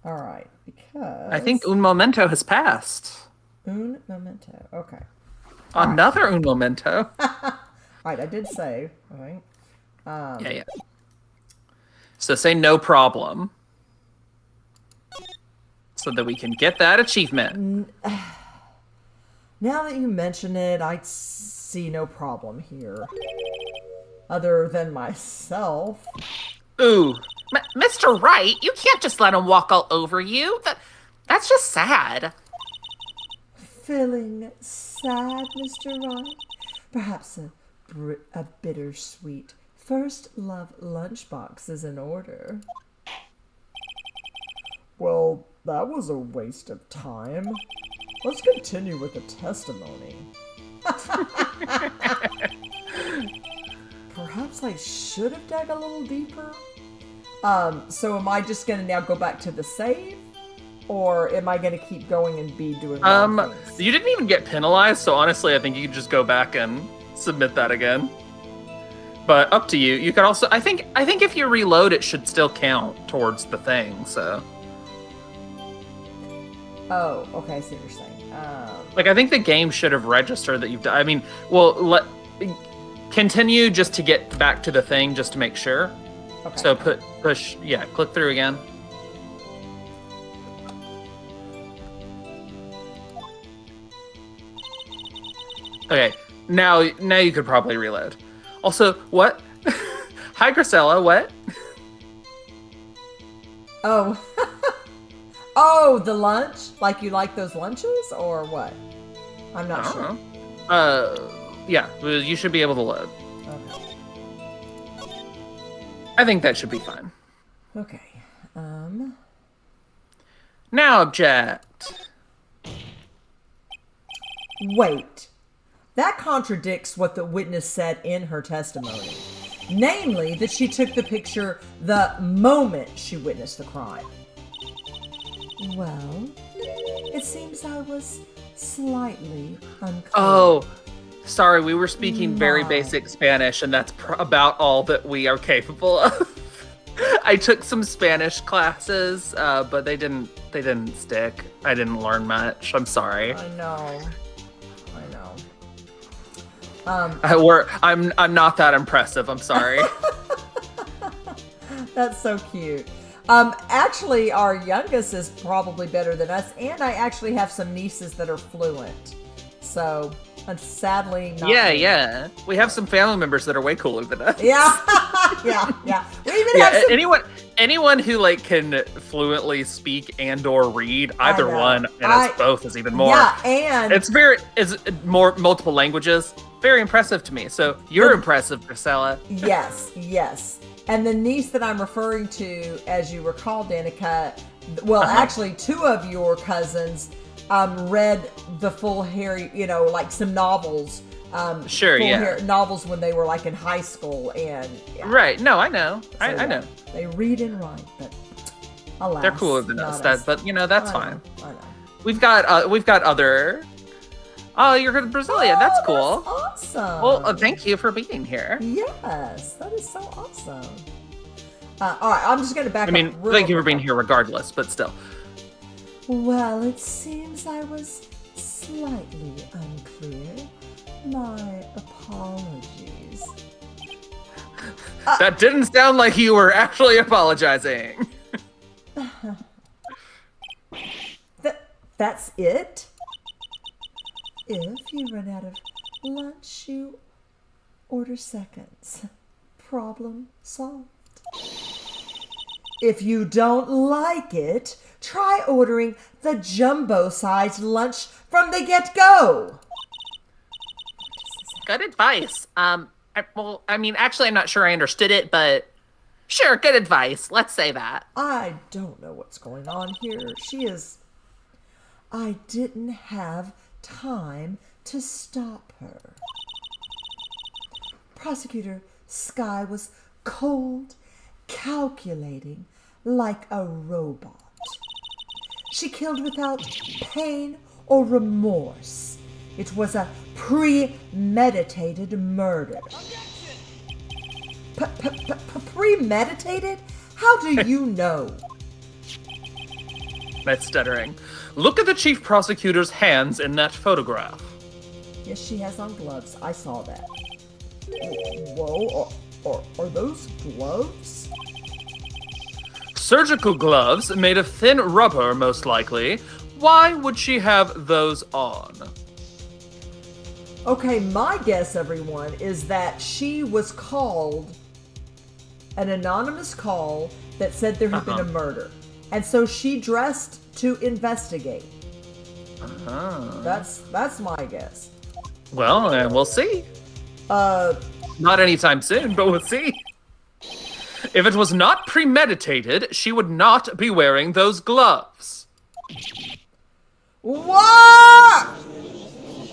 right, because I think un momento has passed. Un momento. Okay. Another un momento. Right, I did say. All right. Yeah. So say no problem. So that we can get that achievement. Now that you mention it, I see no problem here. Other than myself. Ooh. Mr. Wright, you can't just let him walk all over you. That's just sad. Feeling sad, Mr. Wright? Perhaps a bittersweet first love lunchbox is in order. Well, that was a waste of time. Let's continue with the testimony. Perhaps I should have dug a little deeper? So am I just going to now go back to the save? Or am I going to keep going and be doing more things? You didn't even get penalized, so honestly, I think you could just go back and submit that again. But up to you. You could also, I think if you reload, it should still count towards the thing, so. Oh, okay, I see what you're saying. Like, I think the game should have registered that you've done. I mean, continue just to get back to the thing, just to make sure. Okay. So click through again. Okay, now you could probably reload. Also, what? Hi, Grisella, what? Oh. Oh, the lunch? Like you like those lunches or what? I'm not sure. Yeah, you should be able to load. Okay. I think that should be fine. Okay. Now object. Wait. That contradicts what the witness said in her testimony. Namely, that she took the picture the moment she witnessed the crime. Well, it seems I was slightly unclear. Oh, sorry, we were speaking very basic Spanish, and that's about all that we are capable of. I took some Spanish classes, but they didn't stick. I didn't learn much. I'm sorry. I know. I'm not that impressive. I'm sorry. That's so cute. Actually, our youngest is probably better than us, and I actually have some nieces that are fluent. So, sadly, not me. Yeah. We have some family members that are way cooler than us. Yeah. We even have some... anyone who like can fluently speak and/or read either one, and us both is even more. Yeah, and it's more multiple languages. Very impressive to me. So you're impressive, Priscilla. Yes. And the niece that I'm referring to, as you recall, Danica, well, actually, two of your cousins read the full Harry, like some novels. Novels when they were like in high school and. Yeah. Right. No, I know. So, I know. They read and write, but alas, they're cooler than us. But that's fine. I know. We've got other. Oh, you're good, Brazilian. That's cool. That's awesome. Well, thank you for being here. Yes, that is so awesome. All right, I'm just going to back up. Thank you for being here regardless, but still. Well, it seems I was slightly unclear. My apologies. That didn't sound like you were actually apologizing. That's it? If you run out of lunch, you order seconds. Problem solved. If you don't like it, try ordering the jumbo-sized lunch from the get-go. Good advice. Actually, I'm not sure I understood it, but sure, good advice. Let's say that. I don't know what's going on here. I didn't have time to stop her. Prosecutor Skye was cold, calculating like a robot. She killed without pain or remorse. It was a premeditated murder. Premeditated? How do you know? That's stuttering. Look at the chief prosecutor's hands in that photograph. Yes, she has on gloves. I saw that. Whoa, are those gloves? Surgical gloves made of thin rubber, most likely. Why would she have those on? Okay, my guess, everyone, is that she was called an anonymous call that said there had been a murder. And so she dressed to investigate. That's my guess. Well, and we'll see. Not anytime soon, but we'll see. If it was not premeditated, she would not be wearing those gloves. What?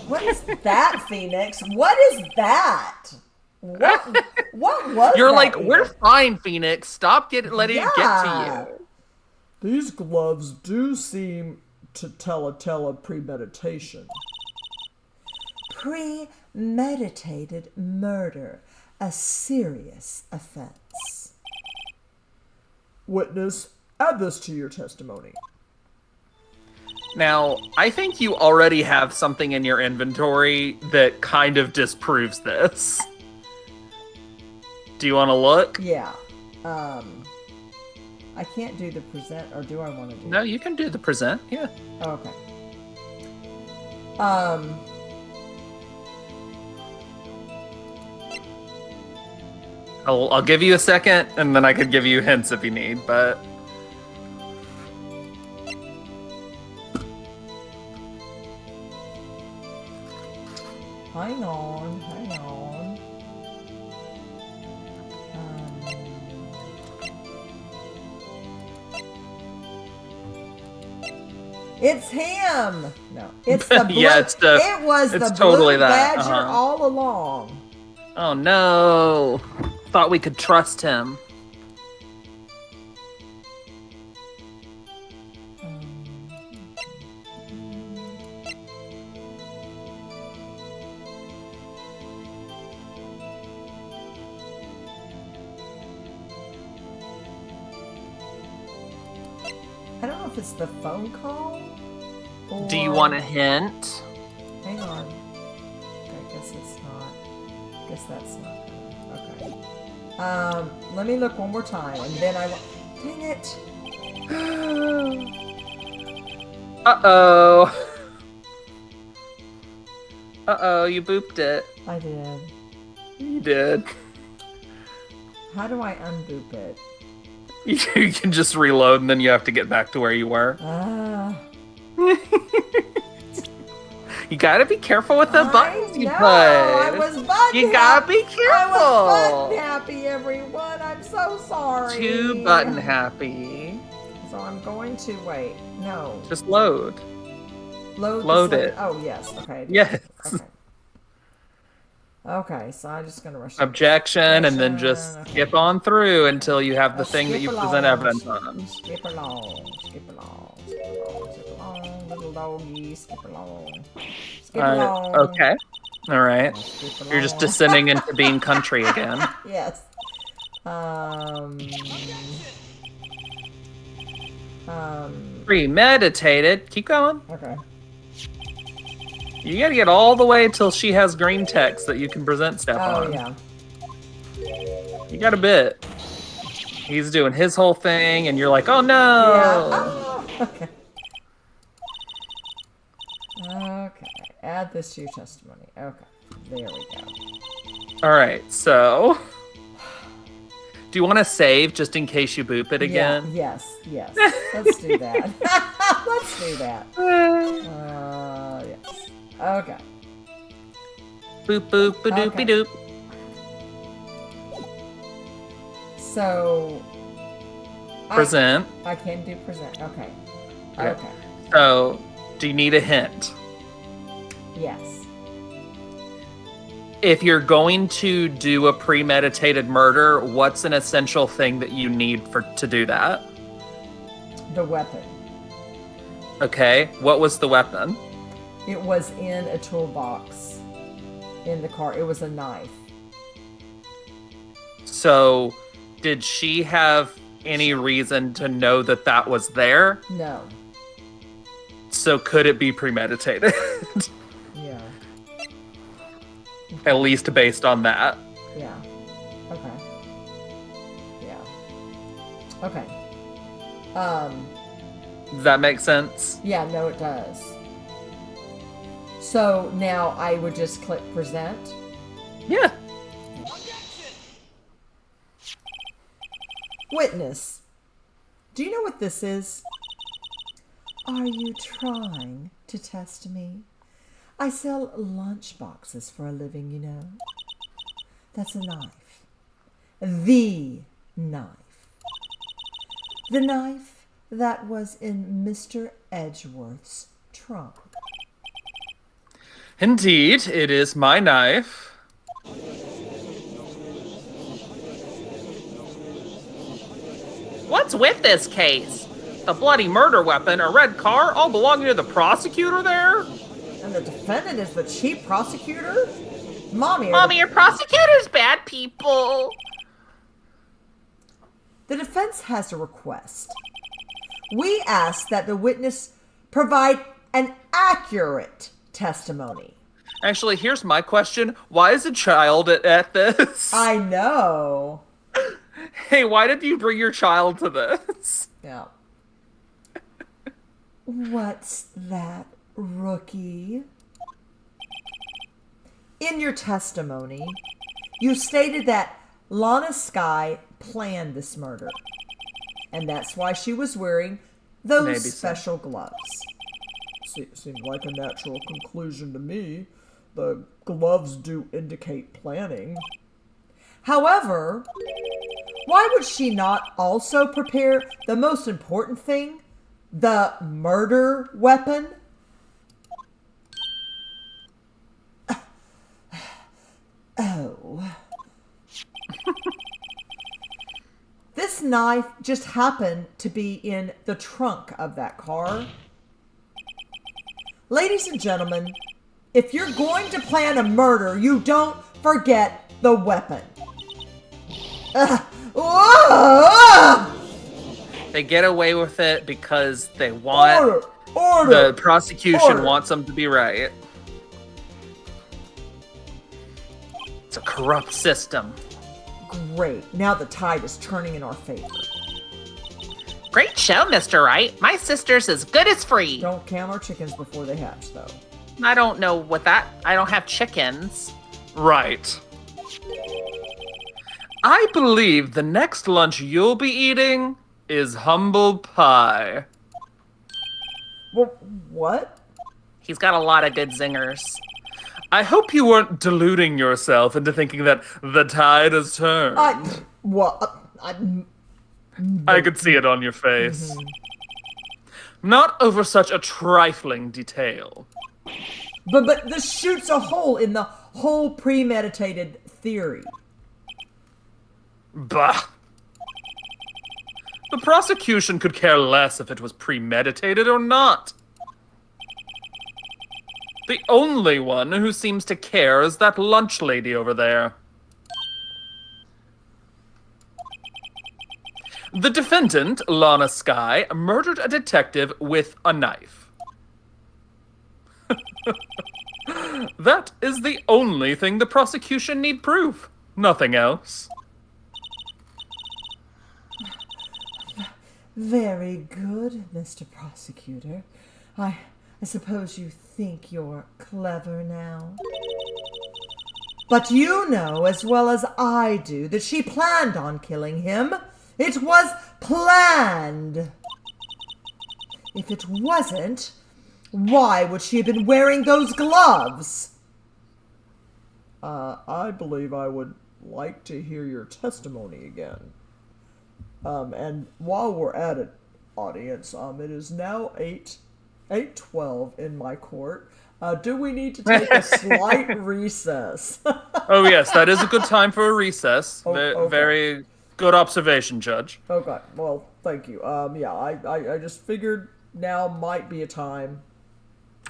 What is that, Phoenix? What is that? What was You're that like, even? We're fine, Phoenix. Stop letting it get to you. These gloves do seem to tell a tale of premeditation. Premeditated murder, a serious offense. Witness, add this to your testimony. Now, I think you already have something in your inventory that kind of disproves this. Do you want to look? Yeah. I can't do the present, or do I want to do? No, you can do the present. Yeah. Oh, okay. I'll give you a second, and then I could give you hints if you need, but... Hang on. It's him. No, it's the blue. Yeah, it was the totally blue that. badger all along. Oh no! Thought we could trust him. I don't know if it's the phone call. Or... Do you want a hint? Hang on. I guess it's not. I guess that's not. Okay. Let me look one more time, and then I will. Dang it! Uh-oh. Uh-oh, you booped it. I did. You did. How do I unboop it? You can just reload, and then you have to get back to where you were. You gotta be careful with the buttons you put. I was button You gotta be careful. I was button happy, everyone. I'm so sorry. Too button happy. So I'm going to wait. No. Just load. Load it. Oh yes. Okay. Yes. Okay. Okay, so I'm just gonna rush. Objection, and then just skip on through until you have the thing that you present evidence on. Skip along, little doggy, skip along. Skip along. Okay. All right. You're just descending into being country again. Yes. Premeditated. Keep going. Okay. You gotta get all the way till she has green text that you can present stuff on. Oh, yeah. You got a bit. He's doing his whole thing, and you're like, oh no! Yeah. Okay. Okay. Add this to your testimony. Okay. There we go. Alright, so... Do you want to save just in case you boop it again? Yeah, yes. Let's do that. Let's do that. Yes. Okay. Boop, boop, ba-doopy doop. So... Present. I can do present. Okay. Okay. So, do you need a hint? Yes. If you're going to do a premeditated murder, what's an essential thing that you need to do that? The weapon. Okay. What was the weapon? It was in a toolbox in the car. It was a knife. So, did she have any reason to know that that was there? No. So, could it be premeditated? Yeah. At least based on that. Yeah. Okay. Yeah. Okay. Does that make sense? Yeah, no, it does. So now I would just click present. Yeah. Witness. Do you know what this is? Are you trying to test me? I sell lunch boxes for a living, you know. That's a knife. The knife. The knife that was in Mr. Edgeworth's trunk. Indeed, it is my knife. What's with this case? The bloody murder weapon, a red car, all belonging to the prosecutor there? And the defendant is the chief prosecutor? Mommy, your prosecutor's bad people. The defense has a request. We ask that the witness provide an accurate testimony. Actually, here's my question. Why is a child at this? I know. Hey, why did you bring your child to this? Yeah. What's that, rookie? In your testimony, you stated that Lana Skye planned this murder. And that's why she was wearing those Maybe so. special gloves. Seemed like a natural conclusion to me. The gloves do indicate planning. However, why would she not also prepare the most important thing? The murder weapon? Oh. This knife just happened to be in the trunk of that car. Ladies and gentlemen, if you're going to plan a murder, you don't forget the weapon. They get away with it because they want... Order! The prosecution wants them to be right. It's a corrupt system. Great. Now the tide is turning in our favor. Great show, Mr. Wright. My sister's as good as free. Don't count our chickens before they hatch, though. I don't know what that... I don't have chickens. Right. I believe the next lunch you'll be eating is humble pie. Well, what? He's got a lot of good zingers. I hope you weren't deluding yourself into thinking that the tide has turned. I could see it on your face. Not over such a trifling detail. But this shoots a hole in the whole premeditated theory. Bah. The prosecution could care less if it was premeditated or not. The only one who seems to care is that lunch lady over there. The defendant, Lana Skye, murdered a detective with a knife. That is the only thing the prosecution need prove. Nothing else. Very good, Mr. Prosecutor. I suppose you think you're clever now. But you know as well as I do that she planned on killing him. It was planned. If it wasn't, why would she have been wearing those gloves? I believe I would like to hear your testimony again. And while we're at it, audience, it is now 8:12 in my court. Do we need to take a slight recess? Oh yes, that is a good time for a recess. Okay. Very good observation, Judge. Okay, well, thank you. Yeah, I just figured now might be a time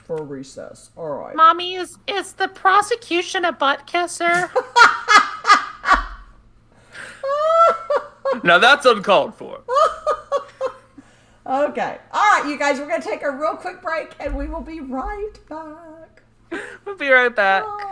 for a recess. All right. Mommy, is the prosecution a butt kisser? Now that's uncalled for. Okay. All right, you guys, we're going to take a real quick break, and we will be right back. We'll be right back. Bye.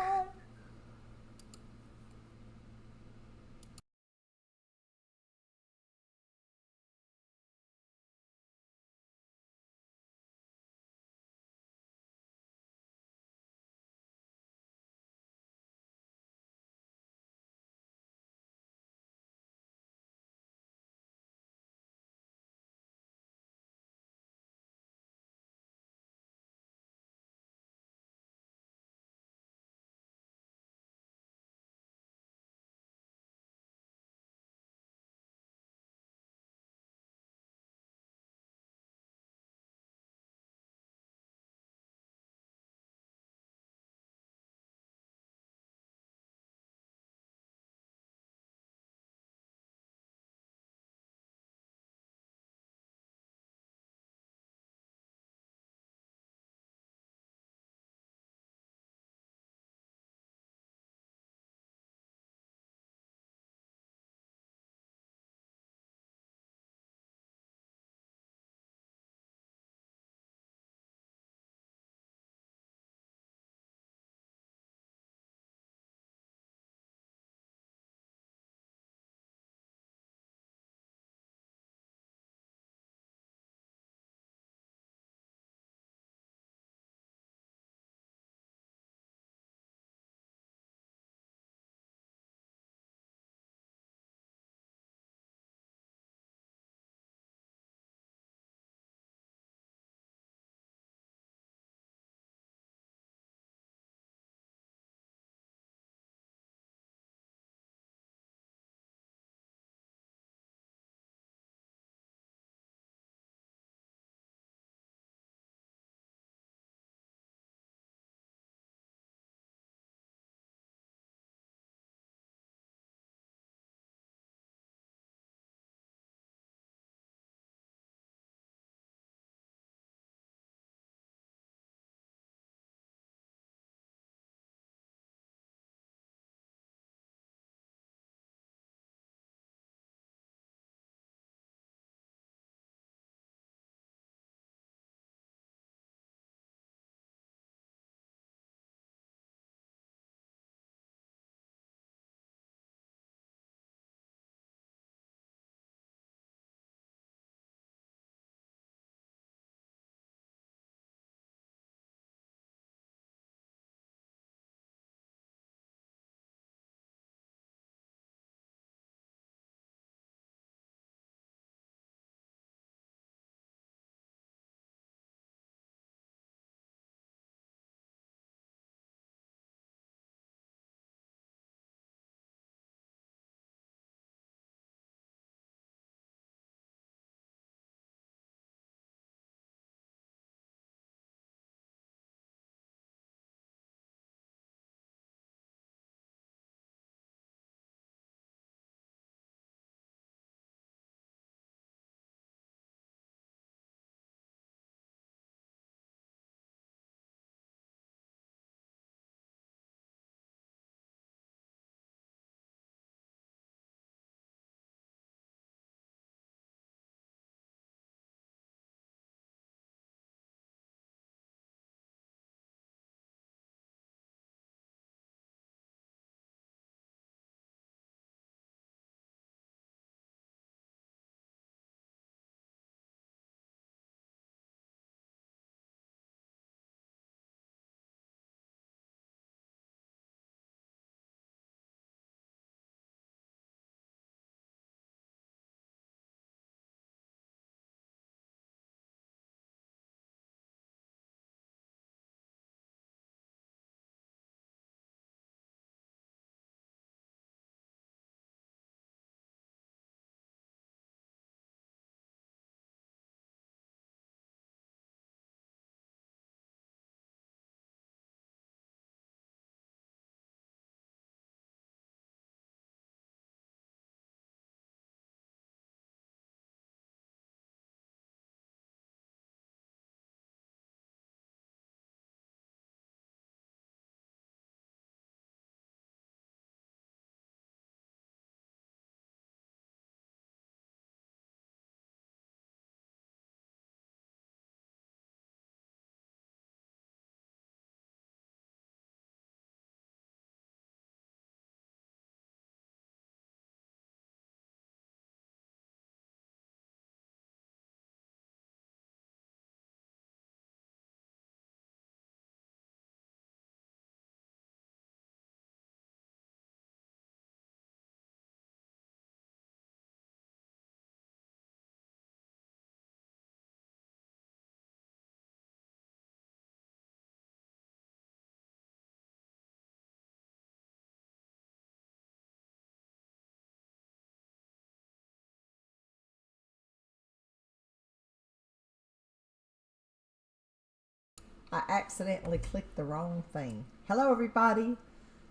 I accidentally clicked the wrong thing. Hello, everybody.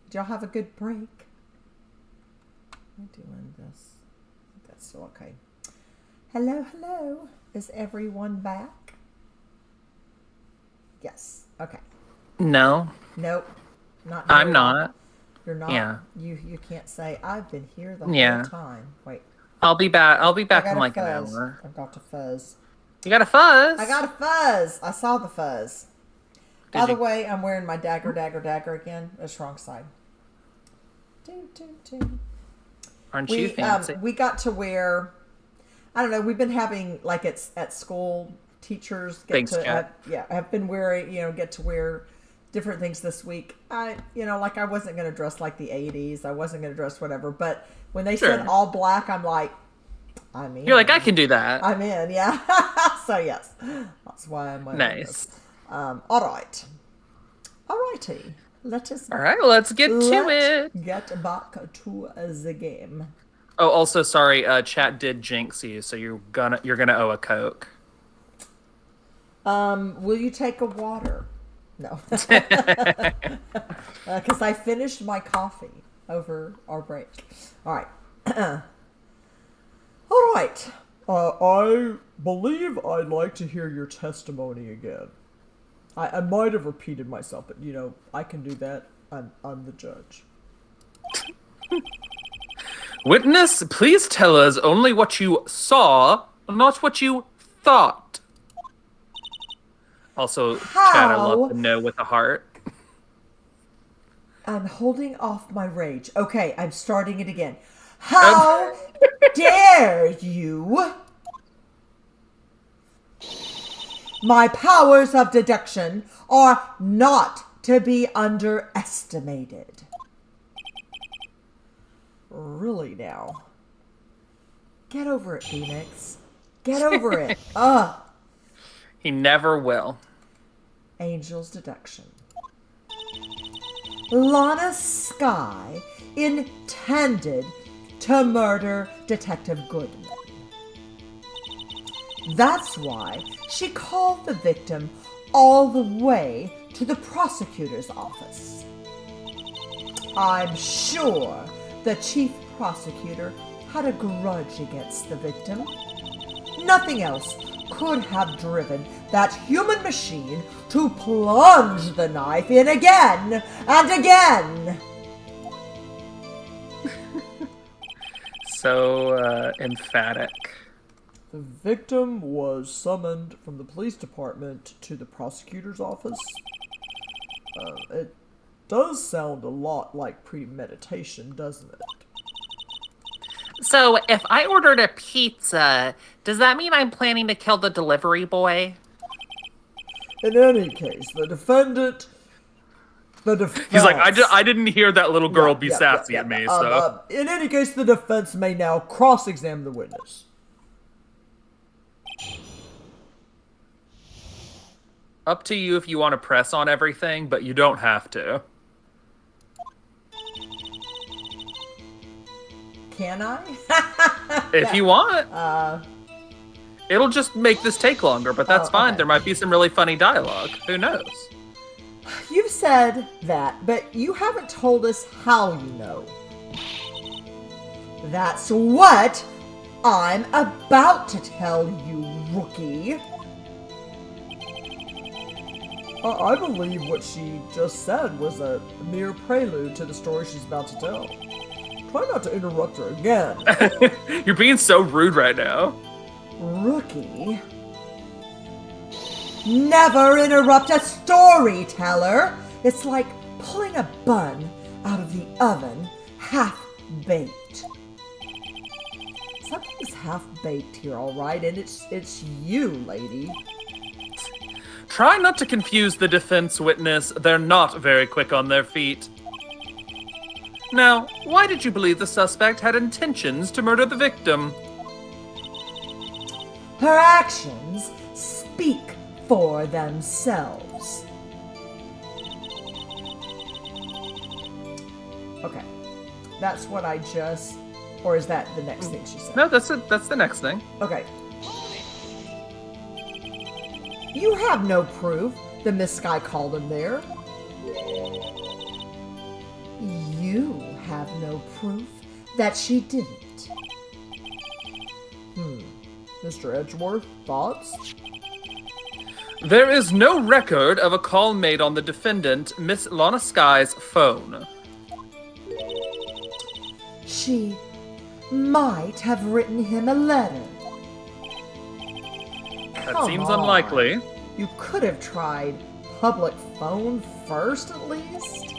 Did y'all have a good break? I'm doing this. That's still okay. Hello, hello. Is everyone back? Yes. Okay. No. Nope. Not. I'm not. You're not. Yeah. You can't say I've been here the whole time. Wait. I'll be back. I'll be back in like fuzz. an hour. I've got to fuzz. You got a fuzz? I got a fuzz. I saw the fuzz. By the way, I'm wearing my dagger again. It's wrong side. Aren't you fancy? We got to wear. I don't know. We've been having like it's at school. Teachers have been wearing. Get to wear different things this week. I wasn't going to dress like the 80s. I wasn't going to dress whatever. But when they said all black, I'm like, I'm in. You're like, I can do that. I'm in, yeah. So yes, that's why I'm wearing nice. This. All right. All righty. All right, let's get to it. Get back to the game. Oh, also, sorry, chat did jinx you, so you're gonna owe a Coke. Will you take a water? No. Because I finished my coffee over our break. All right. All right. I believe I'd like to hear your testimony again. I might have repeated myself, but I can do that. I'm the judge. Witness, please tell us only what you saw, not what you thought. Also, Chad, I love to know with a heart. I'm holding off my rage. Okay, I'm starting it again. How dare you? My powers of deduction are not to be underestimated. Really now? Get over it, Phoenix. Get over it. He never will. Angel's deduction. Lana Skye intended to murder Detective Goodman. That's why she called the victim all the way to the prosecutor's office. I'm sure the chief prosecutor had a grudge against the victim. Nothing else could have driven that human machine to plunge the knife in again and again. So emphatic. The victim was summoned from the police department to the prosecutor's office. It does sound a lot like premeditation, doesn't it? So, if I ordered a pizza, does that mean I'm planning to kill the delivery boy? In any case, the defendant... He's like, I didn't hear that little girl be sassy at me, so... in any case, the defense may now cross-examine the witness. Up to you if you want to press on everything, but you don't have to. Can I? If you want. It'll just make this take longer, but that's fine. Okay. There might be some really funny dialogue. Who knows? You've said that, but you haven't told us how you know. That's what I'm about to tell you, rookie. I believe what she just said was a mere prelude to the story she's about to tell. Try not to interrupt her again. You're being so rude right now. Rookie. Never interrupt a storyteller. It's like pulling a bun out of the oven, half-baked. Something's half-baked here, all right, and it's you, lady. Try not to confuse the defense witness. They're not very quick on their feet. Now, why did you believe the suspect had intentions to murder the victim? Her actions speak for themselves. Okay. That's what I just... Or is that the next thing she said? No, that's the next thing. Okay. You have no proof the Miss Sky called him there. You have no proof that she didn't. Mr. Edgeworth, thoughts? There is no record of a call made on the defendant, Miss Lana Sky's phone. She might have written him a letter. That seems unlikely. You could have tried public phone first, at least?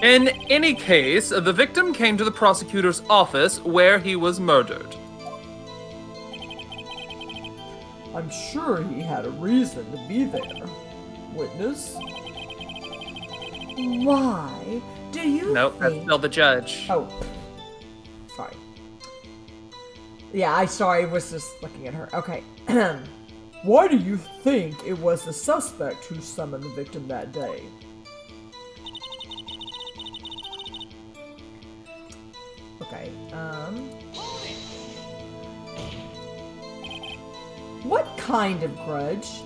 In any case, the victim came to the prosecutor's office where he was murdered. I'm sure he had a reason to be there. Witness? Why do you Nope, think... that's still the judge. Oh. Sorry. Yeah, I was just looking at her. Okay. Why do you think it was the suspect who summoned the victim that day? Okay, what kind of grudge?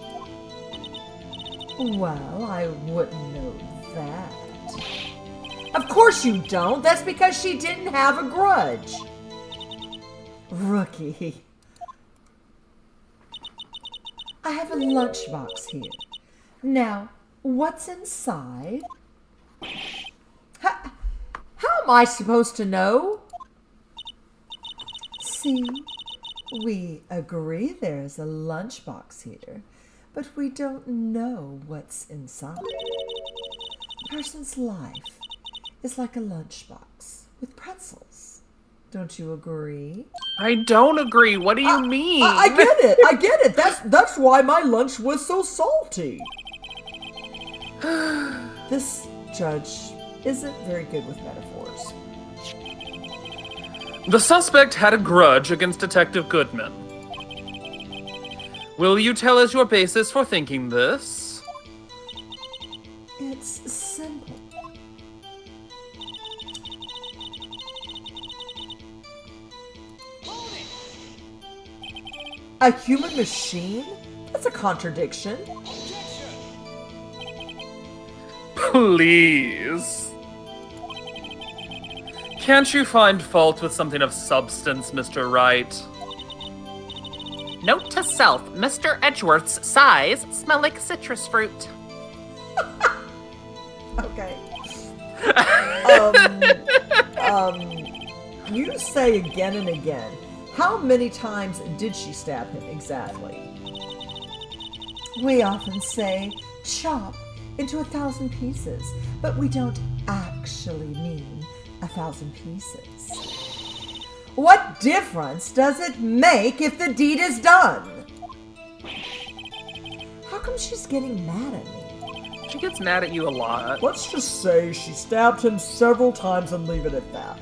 Well, I wouldn't know that. Of course you don't. That's because she didn't have a grudge. Rookie. I have a lunchbox here. Now, what's inside? How am I supposed to know? See, we agree there's a lunchbox here, but we don't know what's inside. A person's life is like a lunchbox with pretzels. Don't you agree? I don't agree. What do you mean? I get it. I get it. That's why my lunch was so salty. This judge isn't very good with metaphors. The suspect had a grudge against Detective Goodman. Will you tell us your basis for thinking this? It's simple. A human machine? That's a contradiction. Please. Can't you find fault with something of substance, Mr. Wright? Note to self, Mr. Edgeworth's sighs smell like citrus fruit. Okay. You say again and again. How many times did she stab him exactly? We often say chop into 1,000 pieces, but we don't actually mean 1,000 pieces. What difference does it make if the deed is done? How come she's getting mad at me? She gets mad at you a lot. Let's just say she stabbed him several times and leave it at that.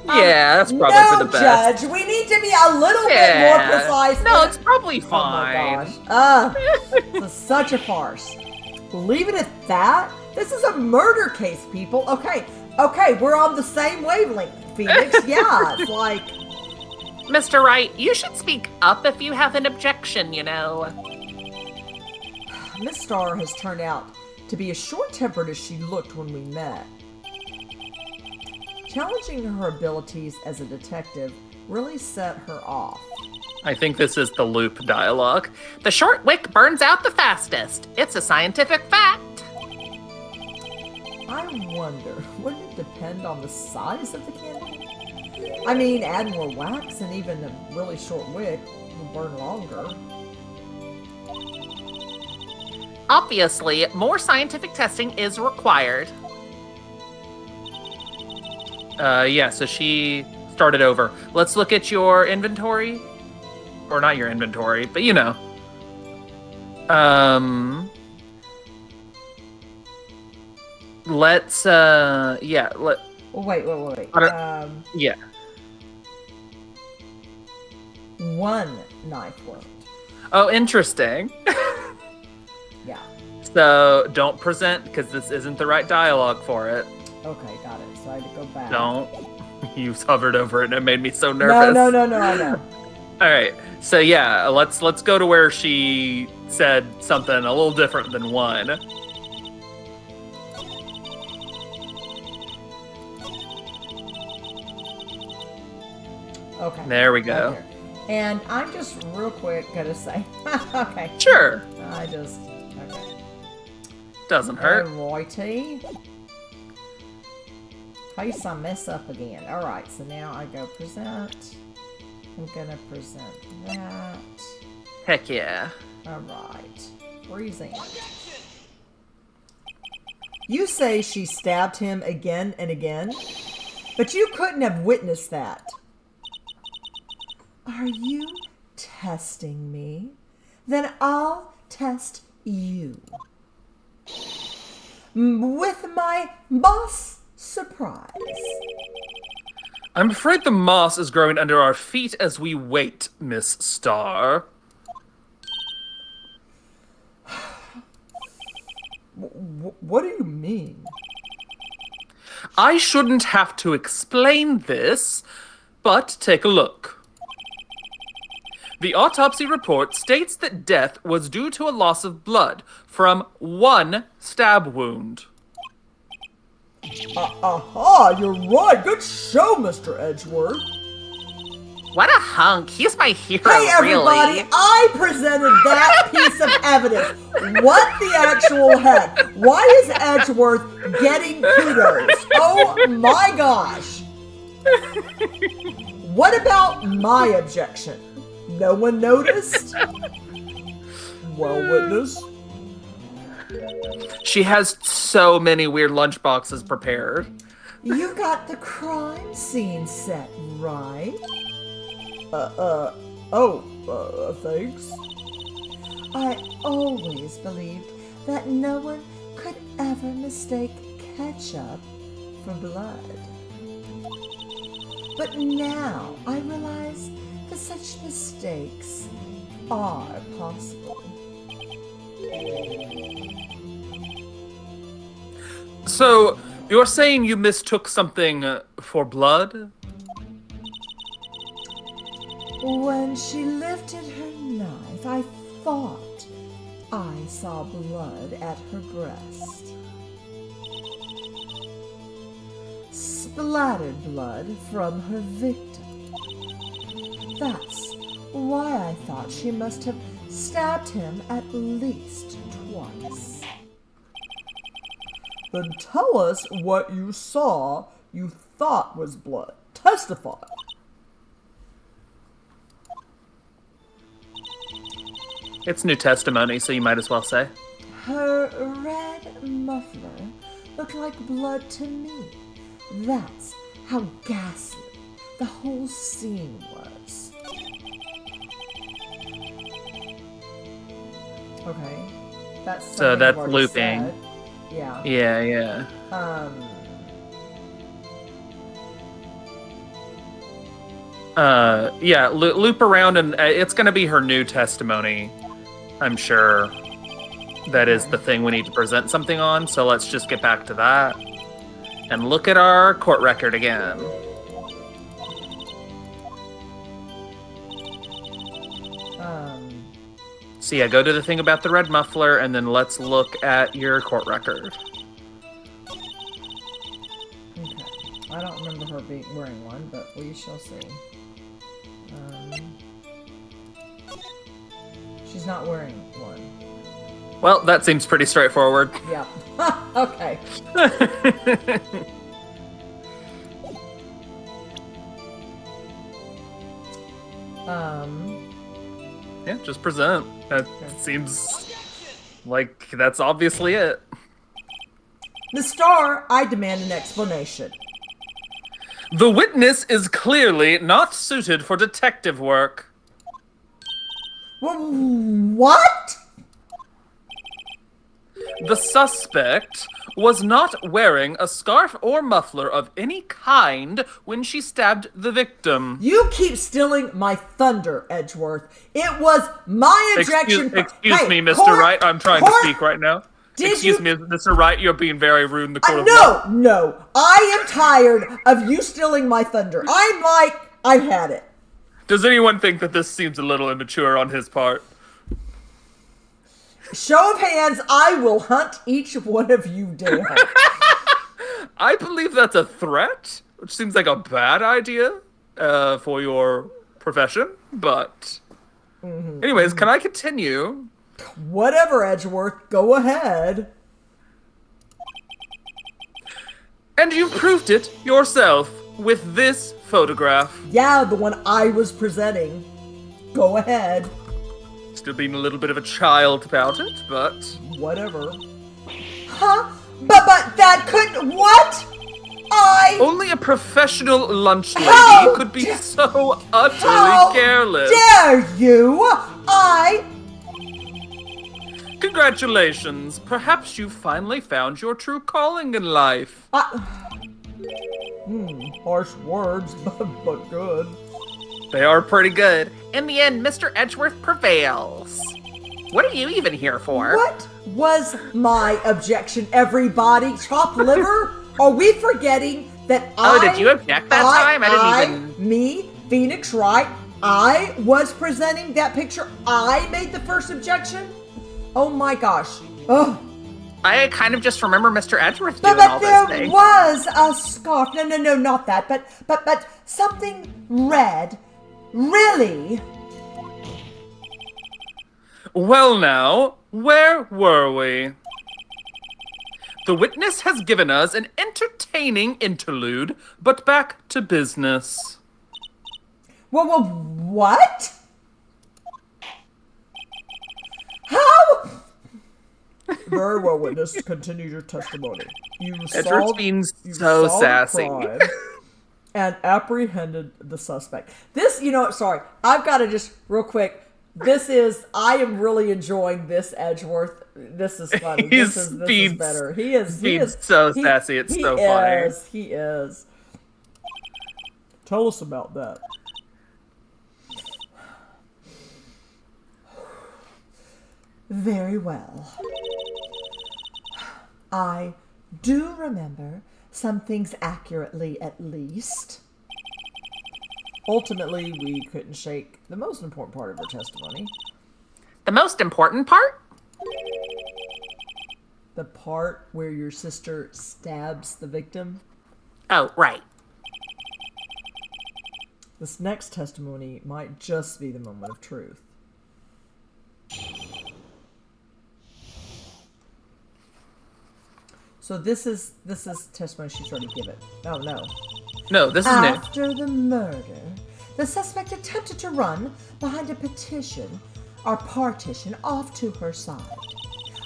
Yeah, that's probably no, for the best. Judge, we need to be a little bit more precise. No, it's probably fine. Oh my gosh. This is such a farce. Leave it at that? This is a murder case, people. Okay, we're on the same wavelength, Phoenix. Yeah, it's like... Mr. Wright, you should speak up if you have an objection, you know. Miss Starr has turned out to be as short-tempered as she looked when we met. Challenging her abilities as a detective really set her off. I think this is the loop dialogue. The short wick burns out the fastest. It's a scientific fact. I wonder, wouldn't it depend on the size of the candle? I mean, add more wax and even a really short wick will burn longer. Obviously, more scientific testing is required. Yeah, so she started over. Let's look at your inventory. Or not your inventory, but you know. Let's, yeah, Wait. yeah. One knife wound. Oh, interesting. Yeah. So, don't present, because this isn't the right dialogue for it. Okay, got it. So I had to go back. Don't. You hovered over it and it made me so nervous. No, I know. All right. So yeah, let's go to where she said something a little different than one. Okay. There we go. Right there. And I'm just real quick gonna say, okay. Sure. Okay. Doesn't hurt. Alrighty. In case I mess up again. Alright, so now I go present. I'm gonna present that. Heck yeah. Alright. Freezing. You say she stabbed him again and again, but you couldn't have witnessed that. Are you testing me? Then I'll test you. With my boss surprise. I'm afraid the moss is growing under our feet as we wait, Miss Starr. What do you mean? I shouldn't have to explain this, but take a look. The autopsy report states that death was due to a loss of blood from one stab wound. Aha, you're right. Good show, Mr. Edgeworth. What a hunk. He's my hero, Hey, everybody, really. I presented that piece of evidence. What the actual heck? Why is Edgeworth getting kudos? Oh my gosh. What about my objection? No one noticed? Well, witness. She has so many weird lunchboxes prepared. You got the crime scene set, right? Thanks. I always believed that no one could ever mistake ketchup for blood. But now I realize that such mistakes are possible. So, you're saying you mistook something for blood? When she lifted her knife, I thought I saw blood at her breast. Splattered blood from her victim. That's why I thought she must have stabbed him at least twice. Then tell us what you saw you thought was blood. Testify. It's new testimony, so you might as well say. Her red muffler looked like blood to me. That's how ghastly the whole scene was. Okay. That's So that's looping. said. Yeah. Yeah. Loop around, and it's going to be her new testimony. I'm sure that is the thing we need to present something on, so let's just get back to that. And look at our court record again. So yeah, go to the thing about the red muffler, and then let's look at your court record. Okay. I don't remember her wearing one, but we shall see. She's not wearing one. Well, that seems pretty straightforward. Yeah. Okay. Yeah, just present. That seems like that's obviously it. Miss Starr, I demand an explanation. The witness is clearly not suited for detective work. What? The suspect was not wearing a scarf or muffler of any kind when she stabbed the victim. You keep stealing my thunder, Edgeworth. It was my objection. Excuse me, Mr. Wright. I'm trying to speak right now. Excuse me, Mr. Wright. You're being very rude in the court of law. No. I am tired of you stealing my thunder. I've had it. Does anyone think that this seems a little immature on his part? Show of hands, I will hunt each one of you down. I believe that's a threat, which seems like a bad idea for your profession, but... Anyways, can I continue? Whatever, Edgeworth. Go ahead. And you've proved it yourself with this photograph. Yeah, the one I was presenting. Go ahead. Still being a little bit of a child about it, but... Whatever. Huh? But that couldn't... What? Only a professional lunch lady How could be so utterly careless. Dare you? Congratulations. Perhaps you finally found your true calling in life. Harsh words, but good. They are pretty good. In the end, Mr. Edgeworth prevails. What are you even here for? What was my objection, everybody? Chopped liver? Are we forgetting that did you object that time? I didn't even... Me, Phoenix Wright, I was presenting that picture. I made the first objection? Oh my gosh. Ugh. I kind of just remember Mr. Edgeworth doing all this But thing. there was a scarf. No, not that. But something red. Really? Well now, where were we? The witness has given us an entertaining interlude, but back to business. Well, what? How? Very well, witness. Continue your testimony. Edgeworth's being so sassy. And apprehended the suspect. This, sorry, I've got to just real quick. I am really enjoying this Edgeworth. This is funny. This is better. He is so sassy. It's so funny. He is. Tell us about that. Very well. I do remember some things accurately, at least. Ultimately, we couldn't shake the most important part of her testimony. The most important part? The part where your sister stabs the victim. Oh, right. This next testimony might just be the moment of truth. So this is testimony she's already given. Oh no. No, this is new. After the murder, the suspect attempted to run behind a partition off to her side.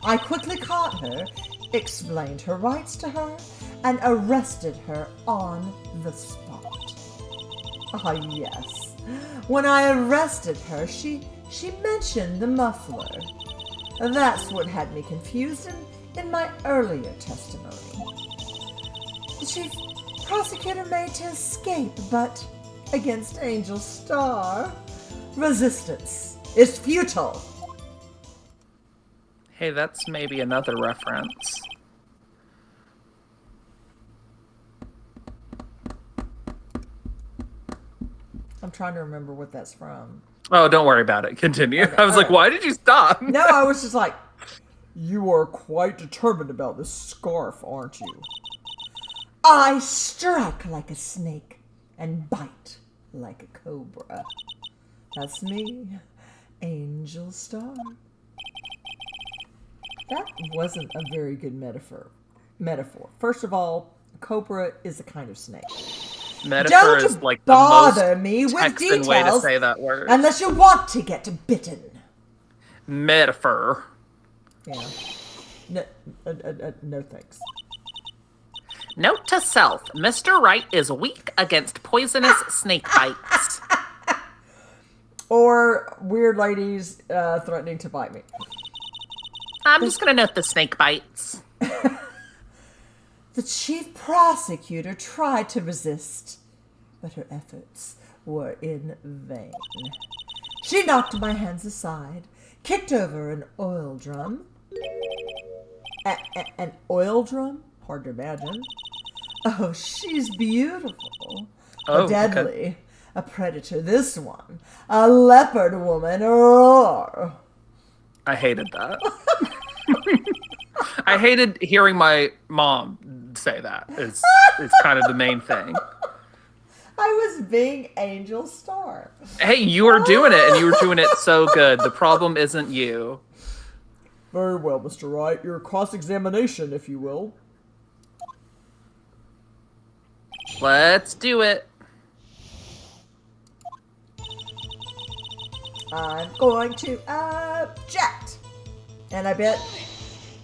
I quickly caught her, explained her rights to her, and arrested her on the spot. Ah, yes. When I arrested her, she mentioned the muffler. That's what had me confused in my earlier testimony. The chief prosecutor made to escape, but against Angel Starr, resistance is futile. Hey, that's maybe another reference. I'm trying to remember what that's from. Oh, don't worry about it. Continue. Okay, I was like, right. why did you stop? No, I was just like, you are quite determined about this scarf, aren't you? I strike like a snake and bite like a cobra. That's me, Angel Starr. That wasn't a very good metaphor. First of all, a cobra is a kind of snake. Metaphor Don't is like bother the most me with Texan way to details say that word. unless you want to get bitten. Metaphor. Yeah. No thanks. Note to self, Mr. Wright is weak against poisonous snake bites. Or weird ladies threatening to bite me. I'm just going to note the snake bites. The chief prosecutor tried to resist, but her efforts were in vain. She knocked my hands aside, kicked over an oil drum. An oil drum? Hard to imagine. Oh, she's beautiful. Deadly. Okay. A predator, this one. A leopard woman. Roar. I hated that. I hated hearing my mom say that. It's kind of the main thing. I was being Angel Starr. Hey, you were doing it, and you were doing it so good. The problem isn't you. Very well, Mr. Wright. Your cross-examination, if you will. Let's do it. I'm going to object. And I bet...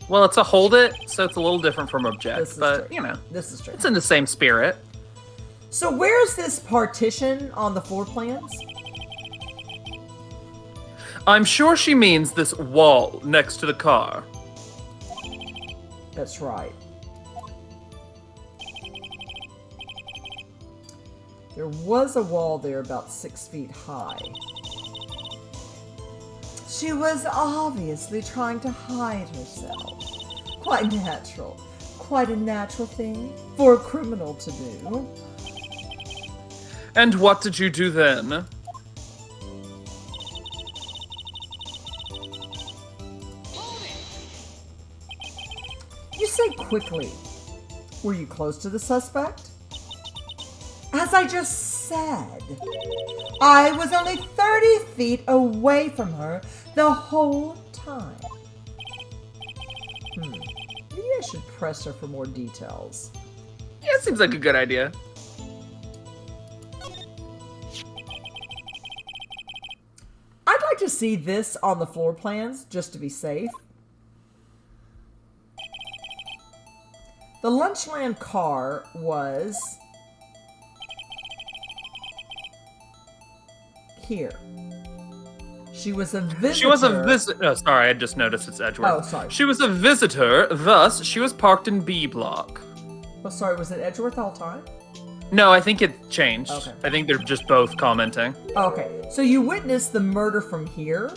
Well, it's a hold it, so it's a little different from object, but, true. you know. This is true. It's in the same spirit. So where's this partition on the floor plans? I'm sure she means this wall next to the car. That's right. There was a wall there about 6 feet high. She was obviously trying to hide herself. Quite natural. Quite a natural thing for a criminal to do. And what did you do then? You say quickly. Were you close to the suspect? As I just said, I was only 30 feet away from her the whole time. Maybe I should press her for more details. Yeah, it seems like a good idea. I'd like to see this on the floor plans, just to be safe. The Lunchland car was here. She was a visitor. She was a visitor. Oh, sorry, I just noticed it's Edgeworth. Oh, sorry. She was a visitor, thus she was parked in B block. Oh, sorry, was it Edgeworth all time? No, I think it changed. Okay. I think they're just both commenting. Okay, so you witnessed the murder from here?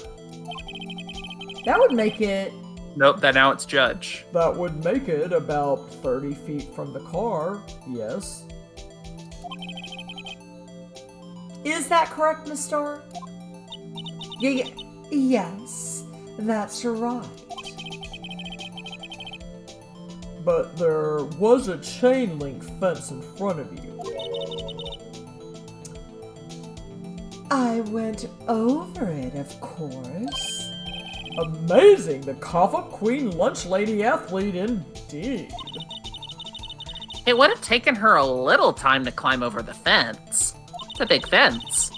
That would make it... Nope, now it's Judge. That would make it about 30 feet from the car, yes. Is that correct, Miss Starr? Yes, that's right. But there was a chain link fence in front of you. I went over it, of course. Amazing! The cough-up queen lunch lady athlete indeed. It would have taken her a little time to climb over the fence. It's a big fence.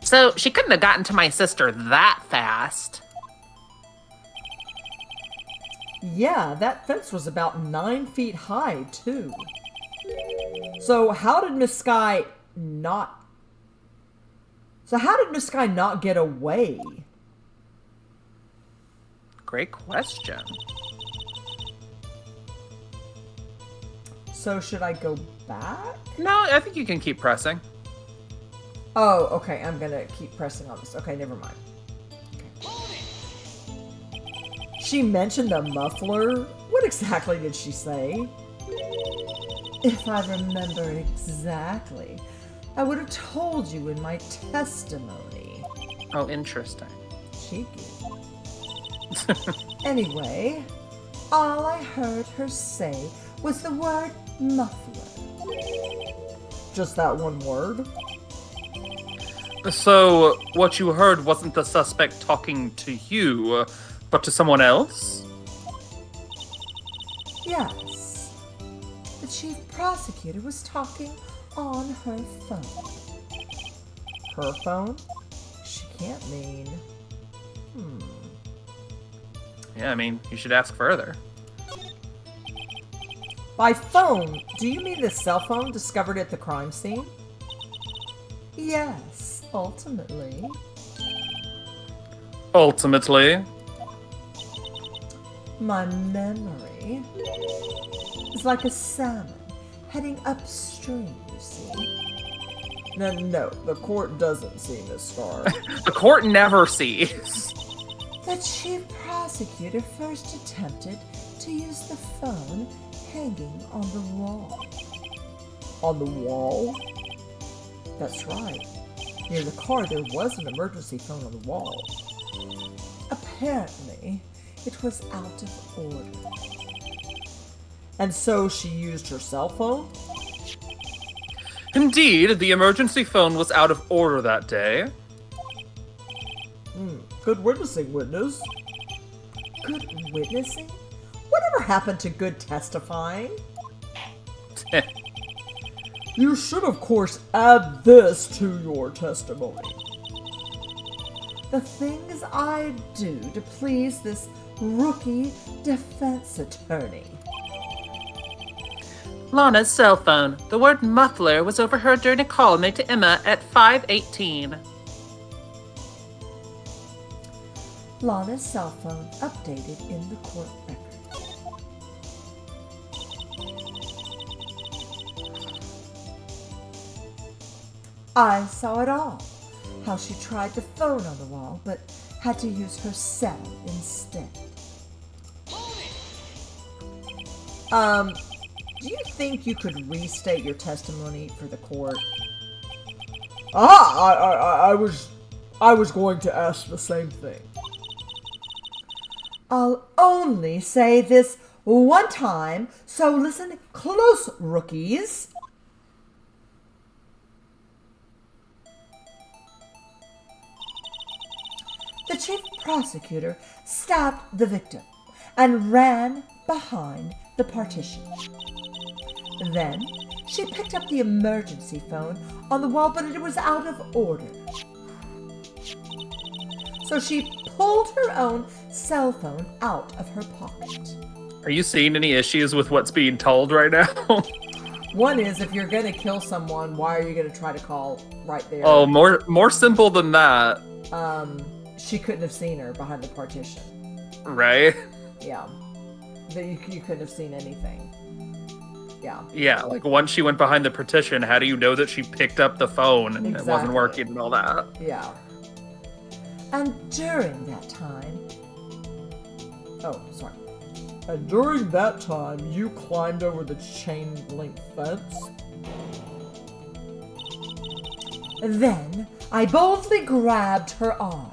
So she couldn't have gotten to my sister that fast. Yeah, that fence was about 9 feet high, too. So how did Miss Sky not get away? Great question. So should I go back? No, I think you can keep pressing. Oh, okay, I'm gonna keep pressing on this. Okay, never mind. Okay. She mentioned the muffler? What exactly did she say? If I remember exactly, I would have told you in my testimony. Oh, interesting. Cheeky. Anyway, all I heard her say was the word muffler. Just that one word? So, what you heard wasn't the suspect talking to you, but to someone else? Yes. The chief prosecutor was talking on her phone. Her phone? She can't mean... Yeah, I mean, you should ask further. By phone, do you mean the cell phone discovered at the crime scene? Yes, ultimately. Ultimately? My memory is like a salmon heading upstream, you see. No, the court doesn't see, Miss Starr. The court never sees. The chief prosecutor first attempted to use the phone hanging on the wall. On the wall? That's right. Near the car, there was an emergency phone on the wall. Apparently, it was out of order. And so she used her cell phone? Indeed, the emergency phone was out of order that day. Good witnessing, witness. Good witnessing? Whatever happened to good testifying? You should, of course, add this to your testimony. The things I do to please this rookie defense attorney. Lana's cell phone. The word muffler was overheard during a call made to Emma at 5:18. Lana's cell phone updated in the court record. I saw it all. How she tried the phone on the wall, but had to use her cell instead. Do you think you could restate your testimony for the court? I was going to ask the same thing. I'll only say this one time, so listen close, rookies. The chief prosecutor stabbed the victim and ran behind the partition. Then, she picked up the emergency phone on the wall, but it was out of order. So she pulled her own cell phone out of her pocket. Are you seeing any issues with what's being told right now? One is, if you're going to kill someone, why are you going to try to call right there? Oh, more simple than that. She couldn't have seen her behind the partition. Right? Yeah. You couldn't have seen anything. Yeah. Yeah, like once she went behind the partition, how do you know that she picked up the phone and Exactly. it wasn't working and all that? Yeah. And during that time... Oh, sorry. And during that time, you climbed over the chain link fence? Then, I boldly grabbed her arm.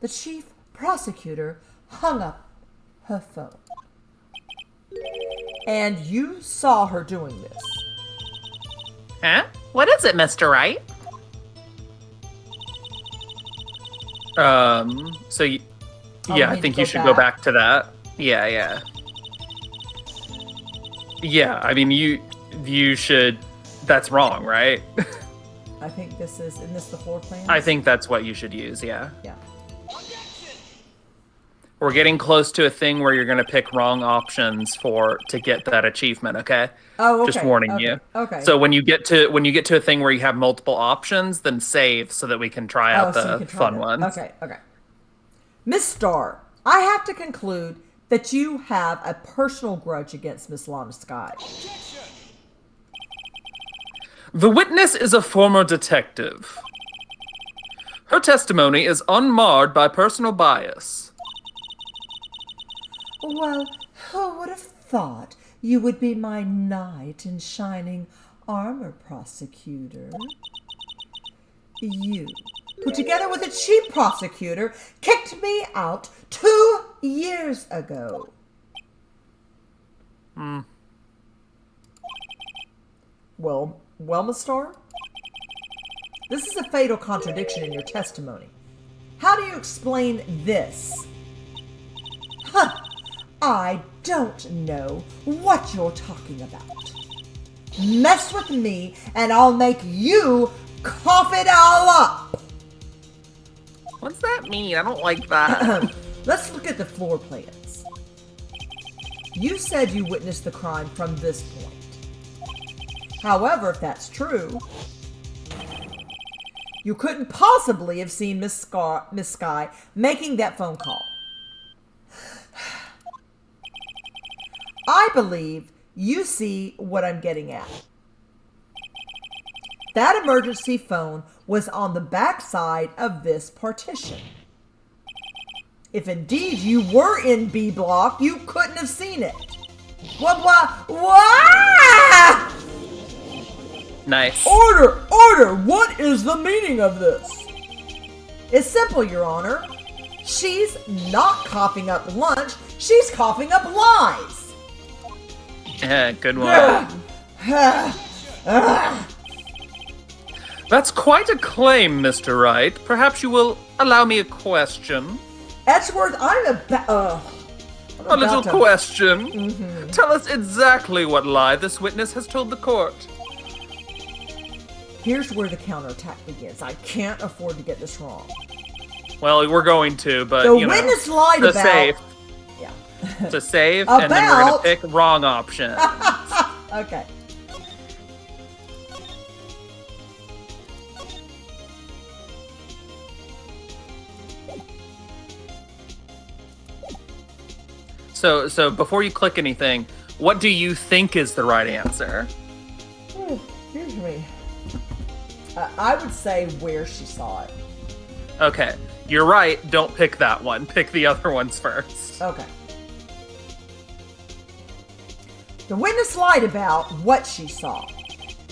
The chief prosecutor hung up her phone. And you saw her doing this. Huh? What is it, Mr. Wright? Yeah, I think you should go back to that. Yeah. Yeah, I mean, you should... That's wrong, right? I think isn't this the floor plan? I think that's what you should use, yeah. Yeah. We're getting close to a thing where you're going to pick wrong options to get that achievement, okay? Oh, okay. Just warning you. Okay. So when you get to a thing where you have multiple options, then save so that we can try out the fun ones. Okay. Miss Starr, I have to conclude that you have a personal grudge against Miss Lana Sky. The witness is a former detective. Her testimony is unmarred by personal bias. Well, who would have thought you would be my knight in shining armor, prosecutor? You, who together with a chief prosecutor, kicked me out 2 years ago. Well, Miss Starr? This is a fatal contradiction in your testimony. How do you explain this? I don't know what you're talking about. Mess with me and I'll make you cough it all up. What's that mean? I don't like that. Let's look at the floor plans. You said you witnessed the crime from this point. However, if that's true, you couldn't possibly have seen Miss Sky making that phone call. I believe you see what I'm getting at. That emergency phone was on the back side of this partition. If indeed you were in B block, you couldn't have seen it. What? Nice. Order! What is the meaning of this? It's simple, Your Honor. She's not coughing up lunch. She's coughing up lies. Yeah, good one. That's quite a claim, Mr. Wright. Perhaps you will allow me a question. Edgeworth, A little question. Mm-hmm. Tell us exactly what lie this witness has told the court. Here's where the counterattack begins. I can't afford to get this wrong. Well, we're going to, but The witness lied to about... save. Yeah. To save, and then we're going to pick wrong option. Okay. So before you click anything, what do you think is the right answer? Excuse me. I would say where she saw it. Okay, you're right. Don't pick that one. Pick the other ones first. Okay. The witness lied about what she saw.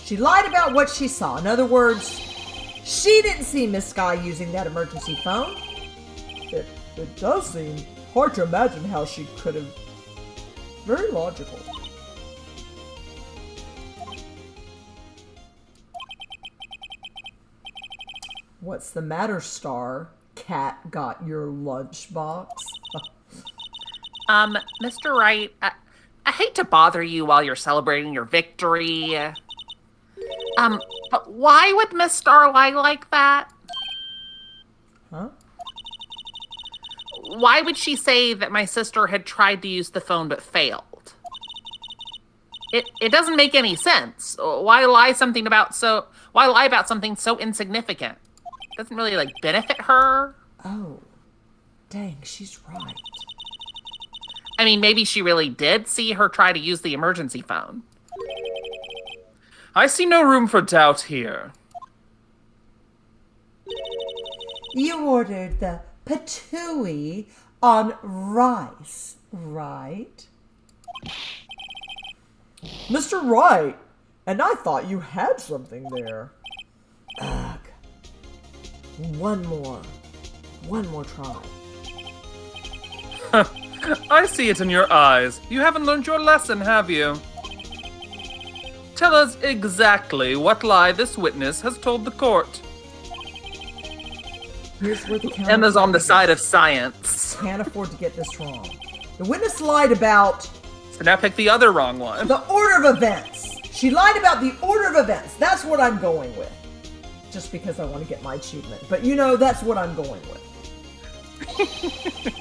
She lied about what she saw. In other words, she didn't see Miss Sky using that emergency phone. It does seem hard to imagine how she could have. Very logical. What's the matter, Starr? Cat got your lunchbox? Mr. Wright, I hate to bother you while you're celebrating your victory. But why would Miss Starr lie like that? Huh? Why would she say that my sister had tried to use the phone but failed? It doesn't make any sense. Why lie about something so insignificant? Doesn't really benefit her. Oh, dang, she's right. I mean, maybe she really did see her try to use the emergency phone. I see no room for doubt here. You ordered the patooey on rice, right? Mr. Wright, and I thought you had something there. Ugh. One more try. I see it in your eyes. You haven't learned your lesson, have you? Tell us exactly what lie this witness has told the court. Here's where the Emma's on the side of science. Can't afford to get this wrong. The witness lied about... So now pick the other wrong one. The order of events. She lied about the order of events. That's what I'm going with. Just because I want to get my achievement. But that's what I'm going with.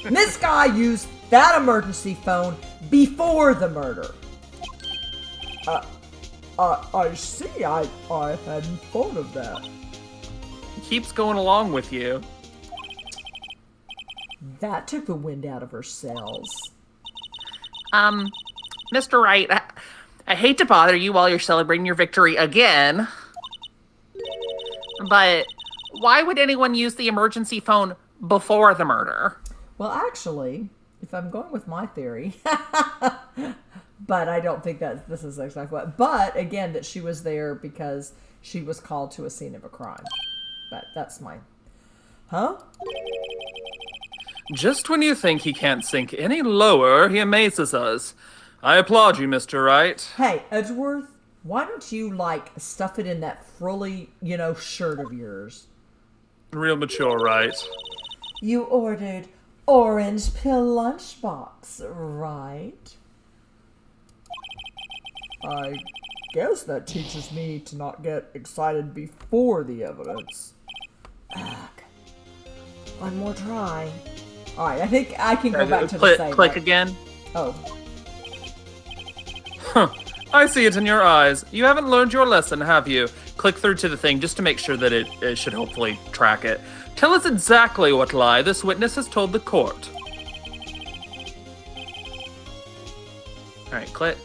This guy used that emergency phone before the murder. I see. I hadn't thought of that. He keeps going along with you. That took the wind out of her sails. Mr. Wright, I hate to bother you while you're celebrating your victory again. But why would anyone use the emergency phone before the murder? Well, actually, if I'm going with my theory, but I don't think that this is exactly what. But again, that she was there because she was called to a scene of a crime. But that's mine. Huh? Just when you think he can't sink any lower, he amazes us. I applaud you, Mr. Wright. Hey, Edgeworth, why don't you, stuff it in that frilly, shirt of yours? Real mature, right? You ordered orange pill lunchbox, right? I guess that teaches me to not get excited before the evidence. Ugh. One more try. Alright, I think I can go back to the save. Click again. Oh. Huh. I see it in your eyes. You haven't learned your lesson, have you? Click through to the thing just to make sure that it should hopefully track it. Tell us exactly what lie this witness has told the court. Alright, click.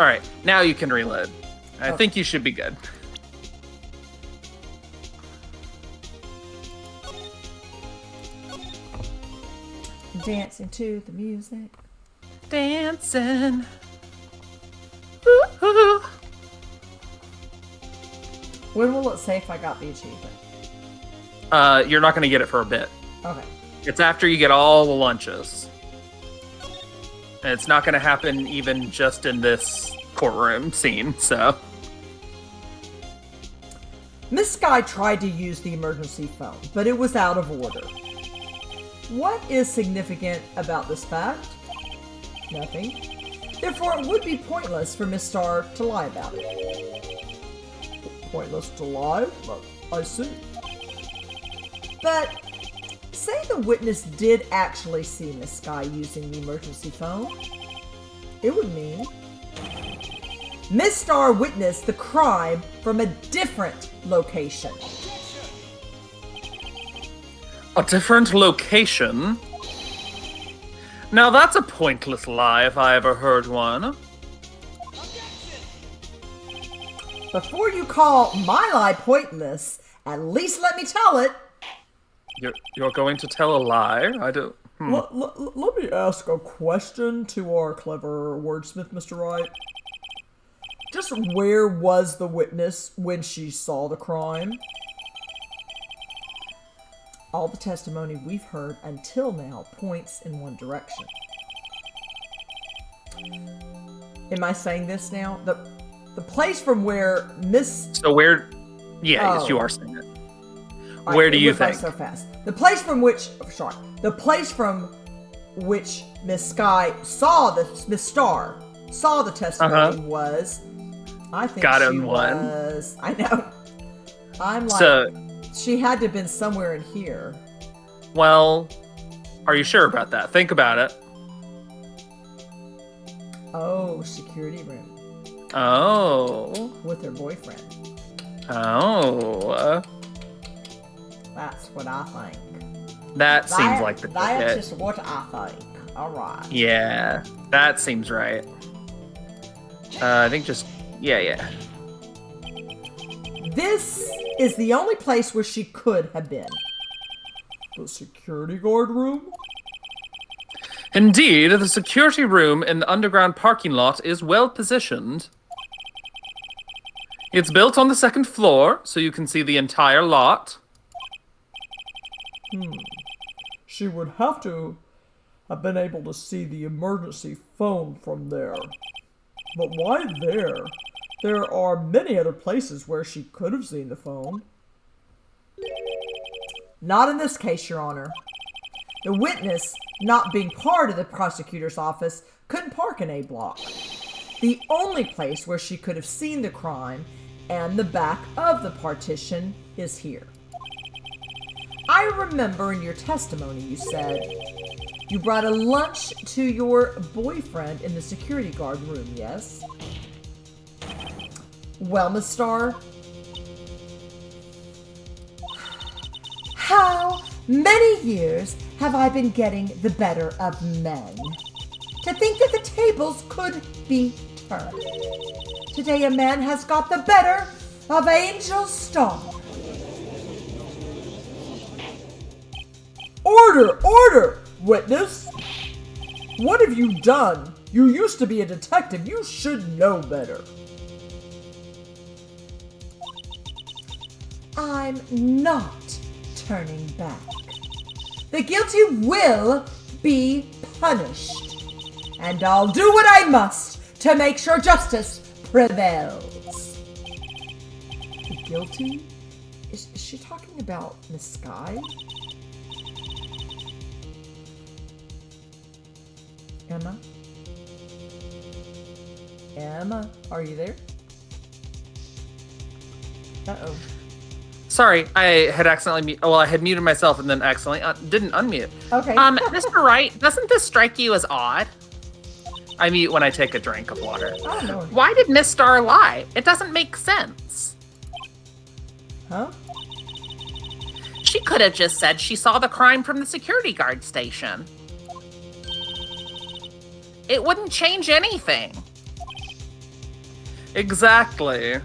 Alright, now you can reload. I think you should be good. Dancing to the music. Dancing. Ooh, ooh. When will it say if I got the achievement? You're not going to get it for a bit. Okay. It's after you get all the lunches. And it's not going to happen even just in this courtroom scene, so... Miss Sky tried to use the emergency phone, but it was out of order. What is significant about this fact? Nothing. Therefore, it would be pointless for Miss Starr to lie about it. Pointless to lie? I see. But, say the witness did actually see Miss Sky using the emergency phone. It would mean Miss Starr witnessed the crime from a different location. A different location? Now that's a pointless lie if I ever heard one. Before you call my lie pointless, at least let me tell it. You're going to tell a lie? I don't... Let me ask a question to our clever wordsmith, Mr. Wright. Just where was the witness when she saw the crime? All the testimony we've heard until now points in one direction. Am I saying this now? The place from where Miss... So where... Yeah, yes, you are saying it. Right, where do you think? So fast. The place from which... Sorry. The place from which Miss Sky saw the... Miss Starr saw the testimony was... I think got she him was... I know. I'm like... So... She had to have been somewhere in here. Well, are you sure about that? Think about it. Oh, security room. Oh. With her boyfriend. Oh. That's what I think. That seems like the That's ticket. just what I think. Alright. Yeah, that seems right. I think just... Yeah. This is the only place where she could have been. The security guard room? Indeed, the security room in the underground parking lot is well positioned. It's built on the second floor, so you can see the entire lot. She would have to have been able to see the emergency phone from there. But why there? There are many other places where she could have seen the phone. Not in this case, Your Honor. The witness, not being part of the prosecutor's office, couldn't park in A block. The only place where she could have seen the crime and the back of the partition is here. I remember in your testimony you said you brought a lunch to your boyfriend in the security guard room, yes? Well, Miss Starr, how many years have I been getting the better of men? To think that the tables could be turned. Today a man has got the better of Angel Starr. Order! Order! Witness! What have you done? You used to be a detective. You should know better. I'm not turning back. The guilty will be punished. And I'll do what I must to make sure justice prevails. The guilty? Is she talking about Miss Sky? Emma? Emma, are you there? Uh-oh. Sorry, I had accidentally... I had muted myself and then accidentally didn't unmute. Okay. Mr. Wright, doesn't this strike you as odd? I mute when I take a drink of water. Oh, no. Why did Miss Starr lie? It doesn't make sense. Huh? She could have just said she saw the crime from the security guard station. It wouldn't change anything. Exactly.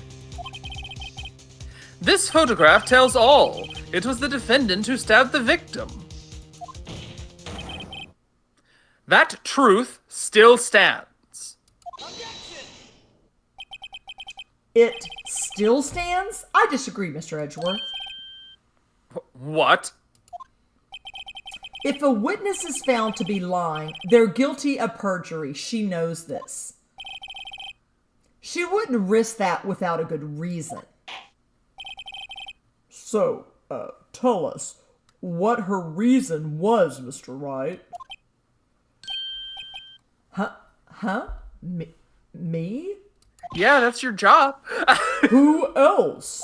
This photograph tells all. It was the defendant who stabbed the victim. That truth still stands. It still stands? I disagree, Mr. Edgeworth. What? If a witness is found to be lying, they're guilty of perjury. She knows this. She wouldn't risk that without a good reason. So, tell us what her reason was, Mr. Wright. Huh? Me? Yeah, that's your job. Who else?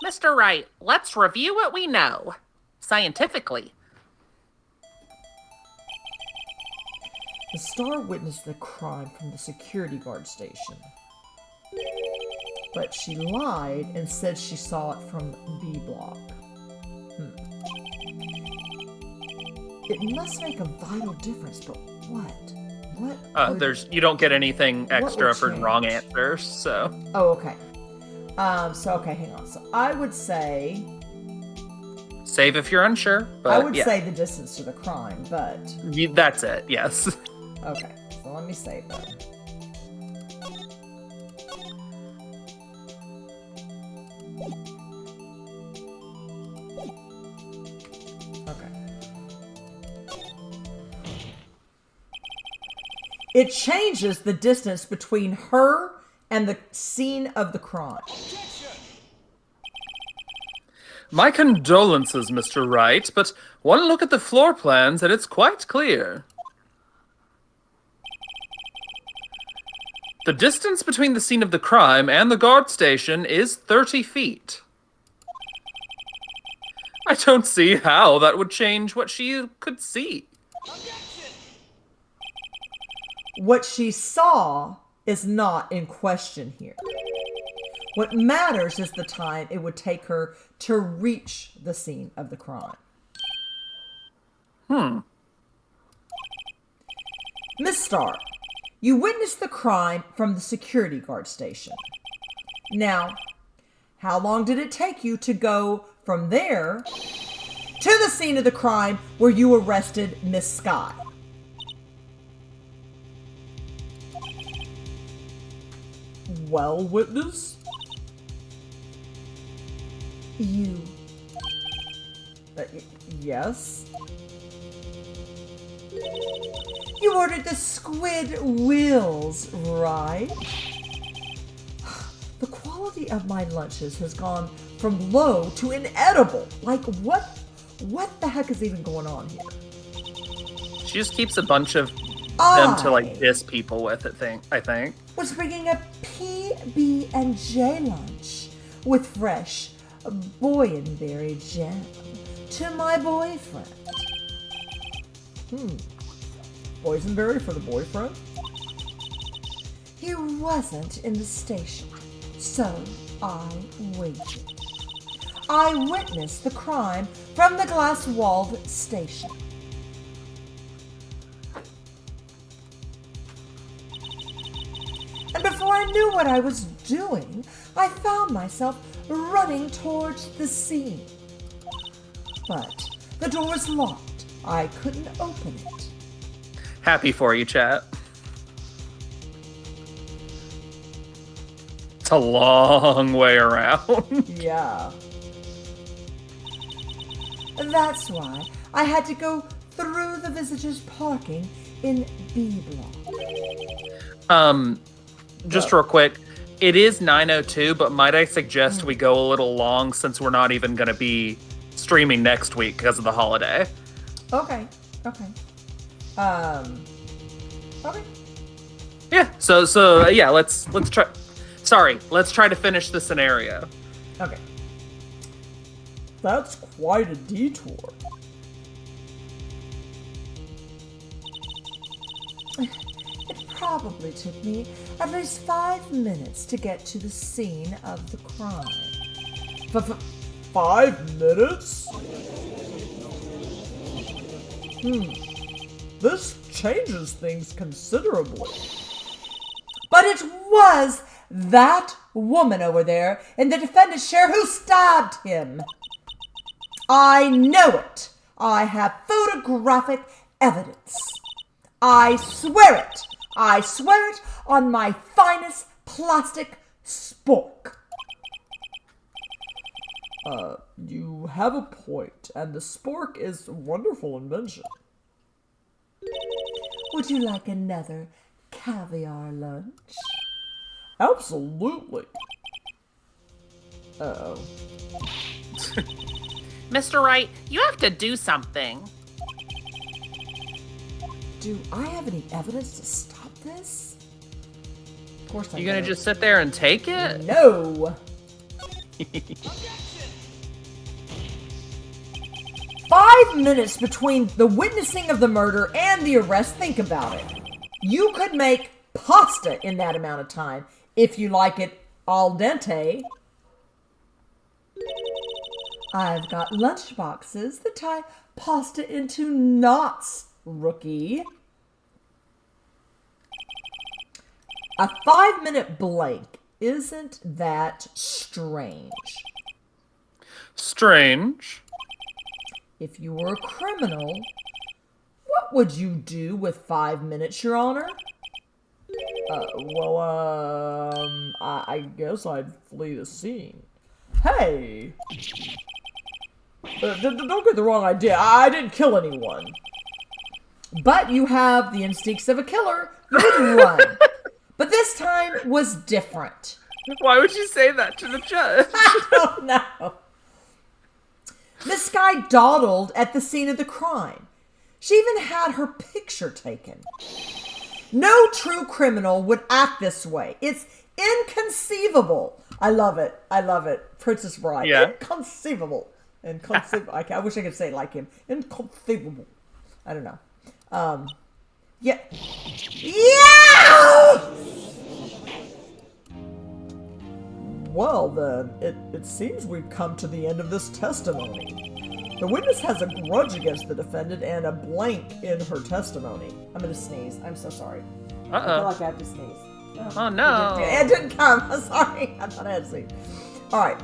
Mr. Wright, let's review what we know. Scientifically. The Starr witnessed the crime from the security guard station. But she lied and said she saw it from B block. It must make a vital difference, but what? You don't get anything extra for change? wrong answers, so. Oh, okay. Okay, hang on. So I would say... Save if you're unsure, but I would yeah. say the distance to the crime, but... That's it, yes. Okay, so let me save that. Okay. It changes the distance between her and the scene of the crime. My condolences, Mr. Wright, but one look at the floor plans and it's quite clear. The distance between the scene of the crime and the guard station is 30 feet. I don't see how that would change what she could see. What she saw is not in question here. What matters is the time it would take her to reach the scene of the crime. Miss Starr, you witnessed the crime from the security guard station. Now, how long did it take you to go from there to the scene of the crime where you arrested Miss Scott? Well, witness? Yes? You ordered the squid wheels, right? The quality of my lunches has gone from low to inedible. Like, what the heck is even going on here? She just keeps a bunch of them to, like, diss people with, I think. Was bringing a PB&J lunch with fresh boysenberry jam to my boyfriend. Boysenberry for the boyfriend? He wasn't in the station, so I waited. I witnessed the crime from the glass-walled station. And before I knew what I was doing, I found myself running towards the scene. But the door was locked. I couldn't open it. Happy for you, chat. It's a long way around. Yeah. That's why I had to go through the visitors' parking in B block. Just real quick, it is 9:02, but might I suggest we go a little long since we're not even going to be streaming next week because of the holiday. Okay. Okay. Yeah. So yeah, let's try. Sorry, let's try to finish the scenario. Okay. That's quite a detour. It probably took me at least 5 minutes to get to the scene of the crime. 5 minutes? This changes things considerably. But it was that woman over there in the defendant's chair who stabbed him. I know it. I have photographic evidence. I swear it. I swear it on my finest plastic Spork. You have a point, and the spork is a wonderful invention. Would you like another caviar lunch? Absolutely. Uh-oh. Mr. Wright, you have to do something. Do I have any evidence to stop this? Of course I do. You gonna just sit there and take it? No. 5 minutes between the witnessing of the murder and the arrest. Think about it. You could make pasta in that amount of time if you like it al dente. I've got lunch boxes that tie pasta into knots, rookie. A 5-minute blank. Isn't that strange? Strange. If you were a criminal, what would you do with 5 minutes, Your Honor? I guess I'd flee the scene. Hey! Don't get the wrong idea. I didn't kill anyone. But you have the instincts of a killer. You would run. But this time was different. Why would you say that to the judge? I don't know. This guy dawdled at the scene of the crime. She even had her picture taken. No true criminal would act this way. It's inconceivable. I love it. I love it. Princess Bride. Yeah. Inconceivable. Inconceivable. I wish I could say it like him. Inconceivable. I don't know. Yeah. Yeah! Well, then, it seems we've come to the end of this testimony. The witness has a grudge against the defendant and a blank in her testimony. I'm going to sneeze. I'm so sorry. I feel like I have to sneeze. Oh, no. It didn't come. I'm sorry. I thought I had to sneeze. All right.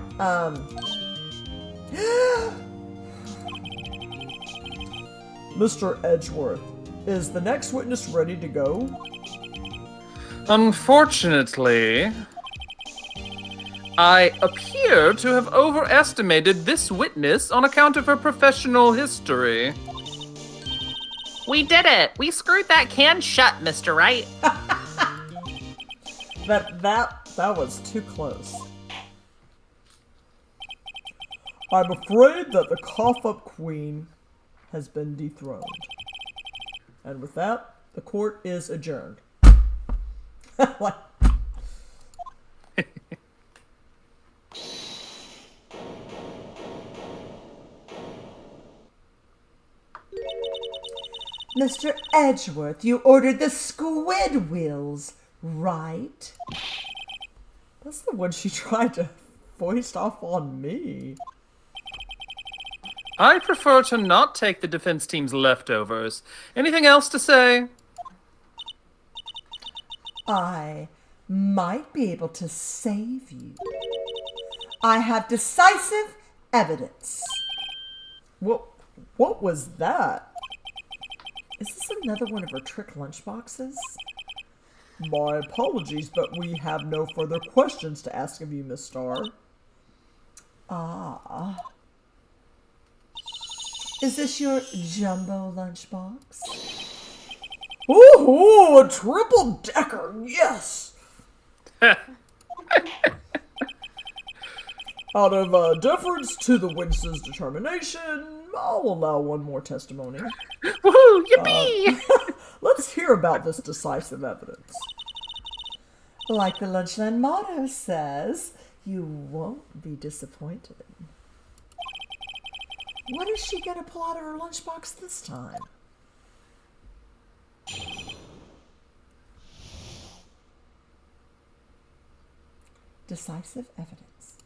Mr. Edgeworth, is the next witness ready to go? Unfortunately, I appear to have overestimated this witness on account of her professional history. We did it. We screwed that can shut, Mr. Wright. That was too close. I'm afraid that the cough-up queen has been dethroned. And with that, the court is adjourned. What? Mr. Edgeworth, you ordered the squid wheels, right? That's the one she tried to foist off on me. I prefer to not take the defense team's leftovers. Anything else to say? I might be able to save you. I have decisive evidence. What was that? Is this another one of her trick lunchboxes? My apologies, but we have no further questions to ask of you, Miss Starr. Ah. Is this your jumbo lunchbox? Ooh, a triple decker, yes! Out of deference to the witness's determination, I'll allow one more testimony. Woohoo! Yippee! Let's hear about this decisive evidence. Like the Lunchland motto says, you won't be disappointed. What is she going to pull out of her lunchbox this time? Decisive evidence.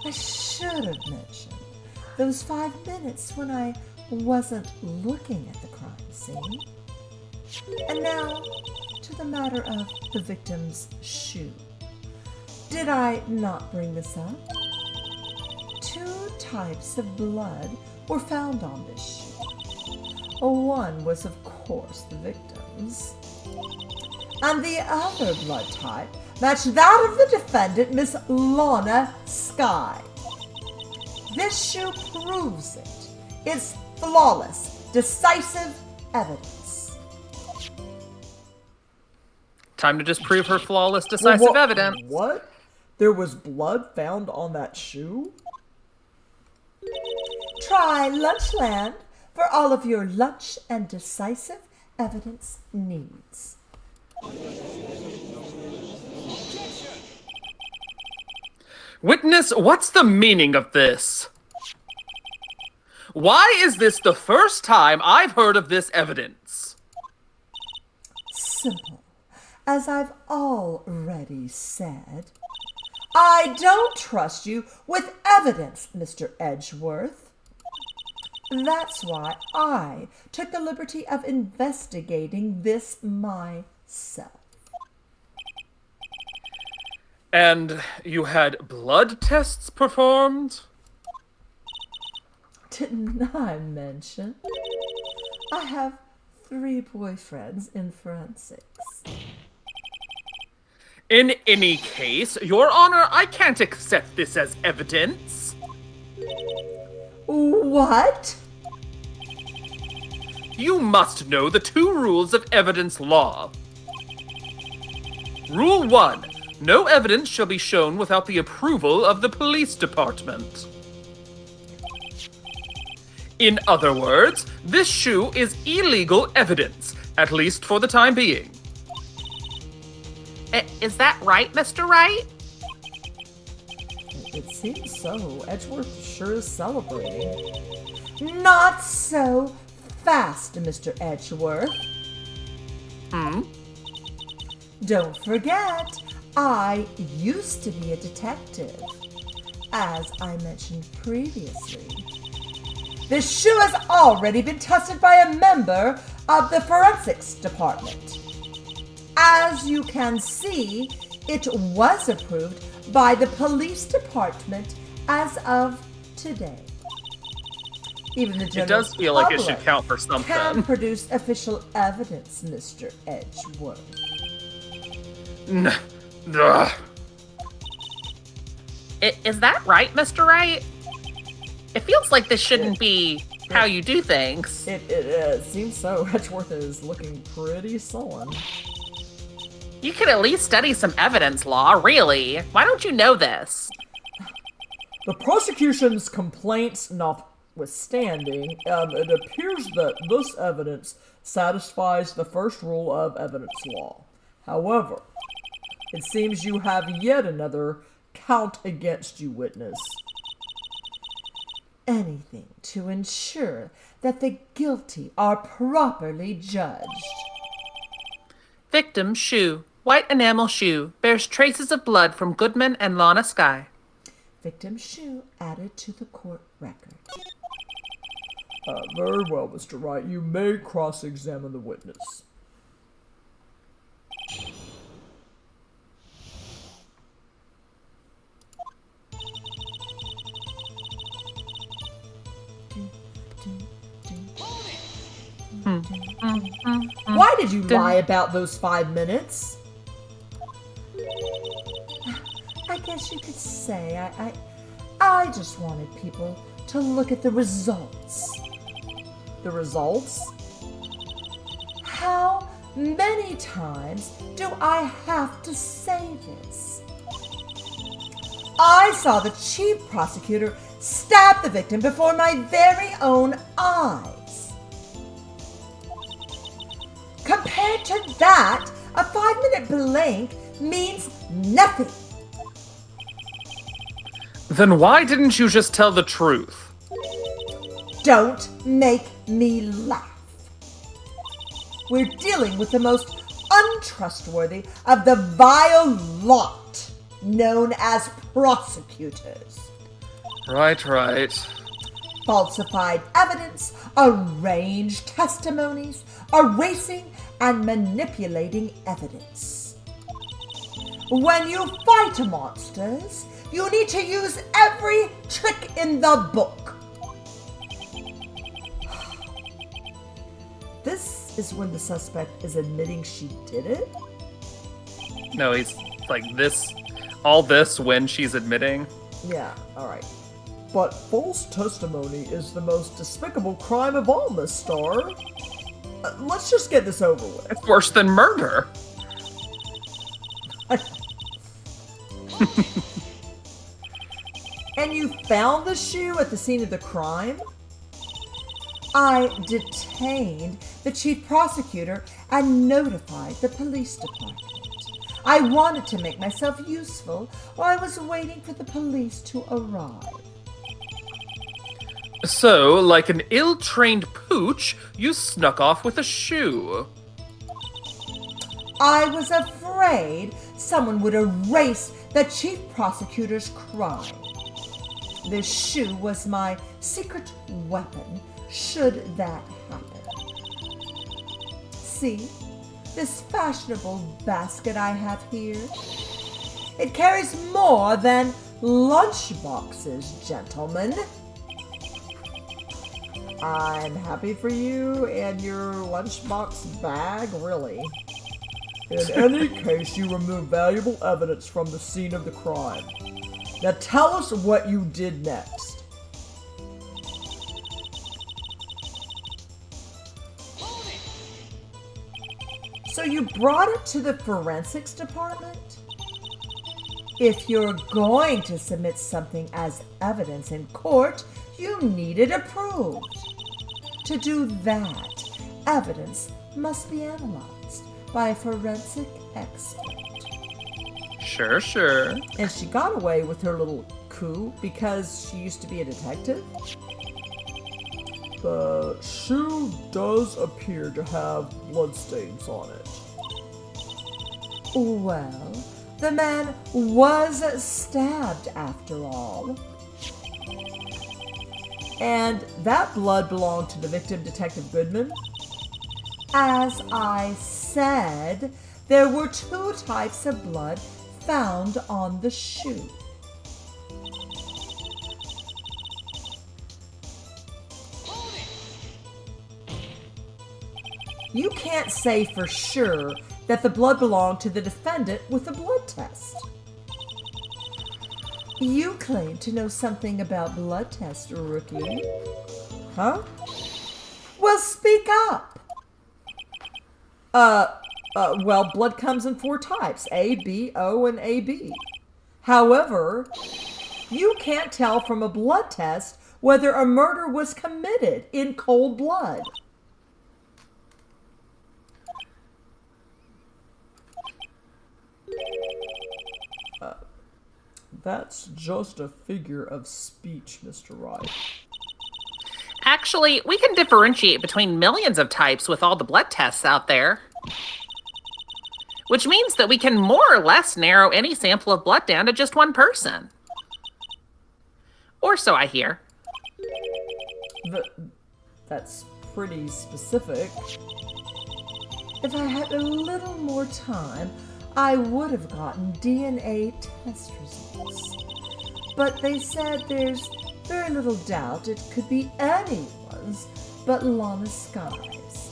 I should have mentioned those 5 minutes when I wasn't looking at the crime scene. And now to the matter of the victim's shoe. Did I not bring this up? 2 types of blood were found on this shoe. One was, of course, the victim's. and the other blood type match that of the defendant, Miss Lana Skye. This shoe proves it. It's flawless, decisive evidence. Time to disprove her flawless, decisive evidence. What? There was blood found on that shoe? Try Lunchland for all of your lunch and decisive evidence needs. Witness, what's the meaning of this? Why is this the first time I've heard of this evidence? Simple. As I've already said, I don't trust you with evidence, Mr. Edgeworth. That's why I took the liberty of investigating this myself. And you had blood tests performed? Didn't I mention? I have 3 boyfriends in forensics. In any case, Your Honor, I can't accept this as evidence. What? You must know the 2 rules of evidence law. Rule 1. No evidence shall be shown without the approval of the police department. In other words, this shoe is illegal evidence, at least for the time being. Is that right, Mr. Wright? It seems so. Edgeworth sure is celebrating. Not so fast, Mr. Edgeworth. Don't forget, I used to be a detective, as I mentioned previously. This shoe has already been tested by a member of the forensics department. As you can see, it was approved by the police department as of today. Even the general It does feel like it should public count for something. can produce official evidence, Mr. Edgeworth. Ugh. Is that right, Mr. Wright? It feels like this shouldn't be how you do things. It seems so. Edgeworth is looking pretty sullen. You could at least study some evidence law, really. Why don't you know this? The prosecution's complaints notwithstanding, it appears that this evidence satisfies the first rule of evidence law. However, it seems you have yet another count against you, witness. Anything to ensure that the guilty are properly judged. Victim shoe. White enamel shoe. Bears traces of blood from Goodman and Lana Skye. Victim shoe added to the court record. Very well, Mr. Wright. You may cross-examine the witness. Why did you lie about those 5 minutes? I guess you could say I just wanted people to look at the results. The results? How many times do I have to say this? I saw the chief prosecutor stab the victim before my very own eyes. Compared to that, a 5-minute blank means nothing. Then why didn't you just tell the truth? Don't make me laugh. We're dealing with the most untrustworthy of the vile lot known as prosecutors. Right. Falsified evidence, arranged testimonies, erasing and manipulating evidence. When you fight monsters, you need to use every trick in the book. This is when the suspect is admitting she did it? No, he's like this. All this when she's admitting. Yeah, alright. But false testimony is the most despicable crime of all, Miss Starr. Let's just get this over with. It's worse than murder. And you found the shoe at the scene of the crime? I detained the chief prosecutor and notified the police department. I wanted to make myself useful while I was waiting for the police to arrive. So, like an ill-trained pooch, you snuck off with a shoe. I was afraid someone would erase the chief prosecutor's crime. This shoe was my secret weapon, should that happen. See, this fashionable basket I have here? It carries more than lunch boxes, gentlemen. I'm happy for you and your lunchbox bag, really. In any case, you remove valuable evidence from the scene of the crime. Now tell us what you did next. So you brought it to the forensics department? If you're going to submit something as evidence in court, you need it approved. To do that, evidence must be analyzed by a forensic expert. Sure. And she got away with her little coup because she used to be a detective? The shoe does appear to have bloodstains on it. Well, the man was stabbed after all. And that blood belonged to the victim, Detective Goodman? As I said, there were 2 types of blood found on the shoe. You can't say for sure that the blood belonged to the defendant with a blood test. You claim to know something about blood tests, rookie. Huh? Well, speak up. Well, blood comes in 4 types, A, B, O, and AB. However, you can't tell from a blood test whether a murder was committed in cold blood. That's just a figure of speech, Mr. Wright. Actually, we can differentiate between millions of types with all the blood tests out there. Which means that we can more or less narrow any sample of blood down to just one person. Or so I hear. That's pretty specific. If I had a little more time, I would have gotten DNA test results. But they said there's very little doubt it could be anyone's but Lana Sky's.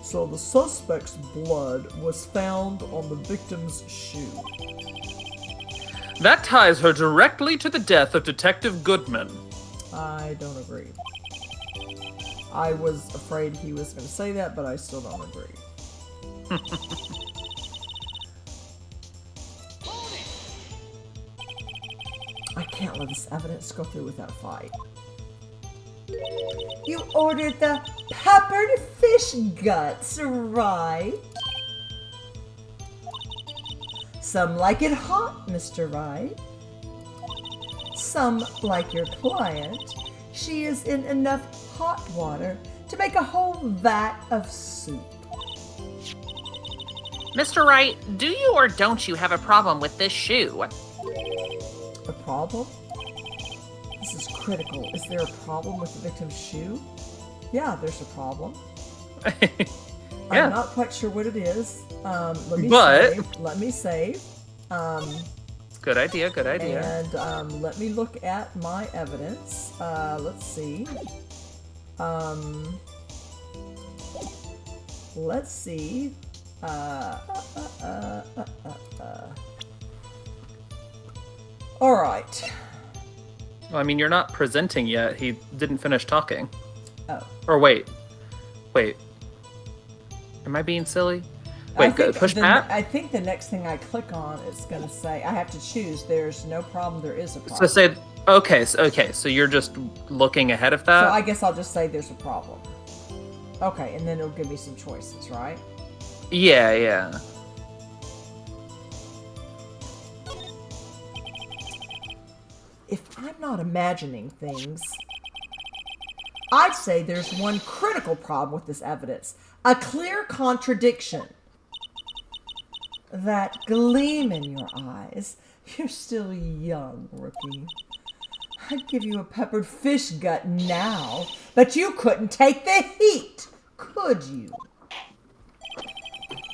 So the suspect's blood was found on the victim's shoe. That ties her directly to the death of Detective Goodman. I don't agree. I was afraid he was going to say that, but I still don't agree. I can't let this evidence go through without a fight. You ordered the peppered fish guts, right? Some like it hot, Mr. Wright. Some, like your client, she is in enough hot water to make a whole vat of soup. Mr. Wright, do you or don't you have a problem with this shoe? A problem? This is critical. Is there a problem with the victim's shoe? Yeah, there's a problem. Yeah. I'm not quite sure what it is. Let me save. Good idea. And let me look at my evidence. Let's see. let's see. All right. Well, I mean, you're not presenting yet. He didn't finish talking. Oh. Or wait. Am I being silly? Wait, go push back. I think the next thing I click on is going to say I have to choose. There's no problem. There is a problem. So say okay. So you're just looking ahead of that. So I guess I'll just say there's a problem. Okay, and then it'll give me some choices, right? Yeah. If I'm not imagining things, I'd say there's one critical problem with this evidence. A clear contradiction. That gleam in your eyes. You're still young, rookie. I'd give you a peppered fish gut now, but you couldn't take the heat, could you?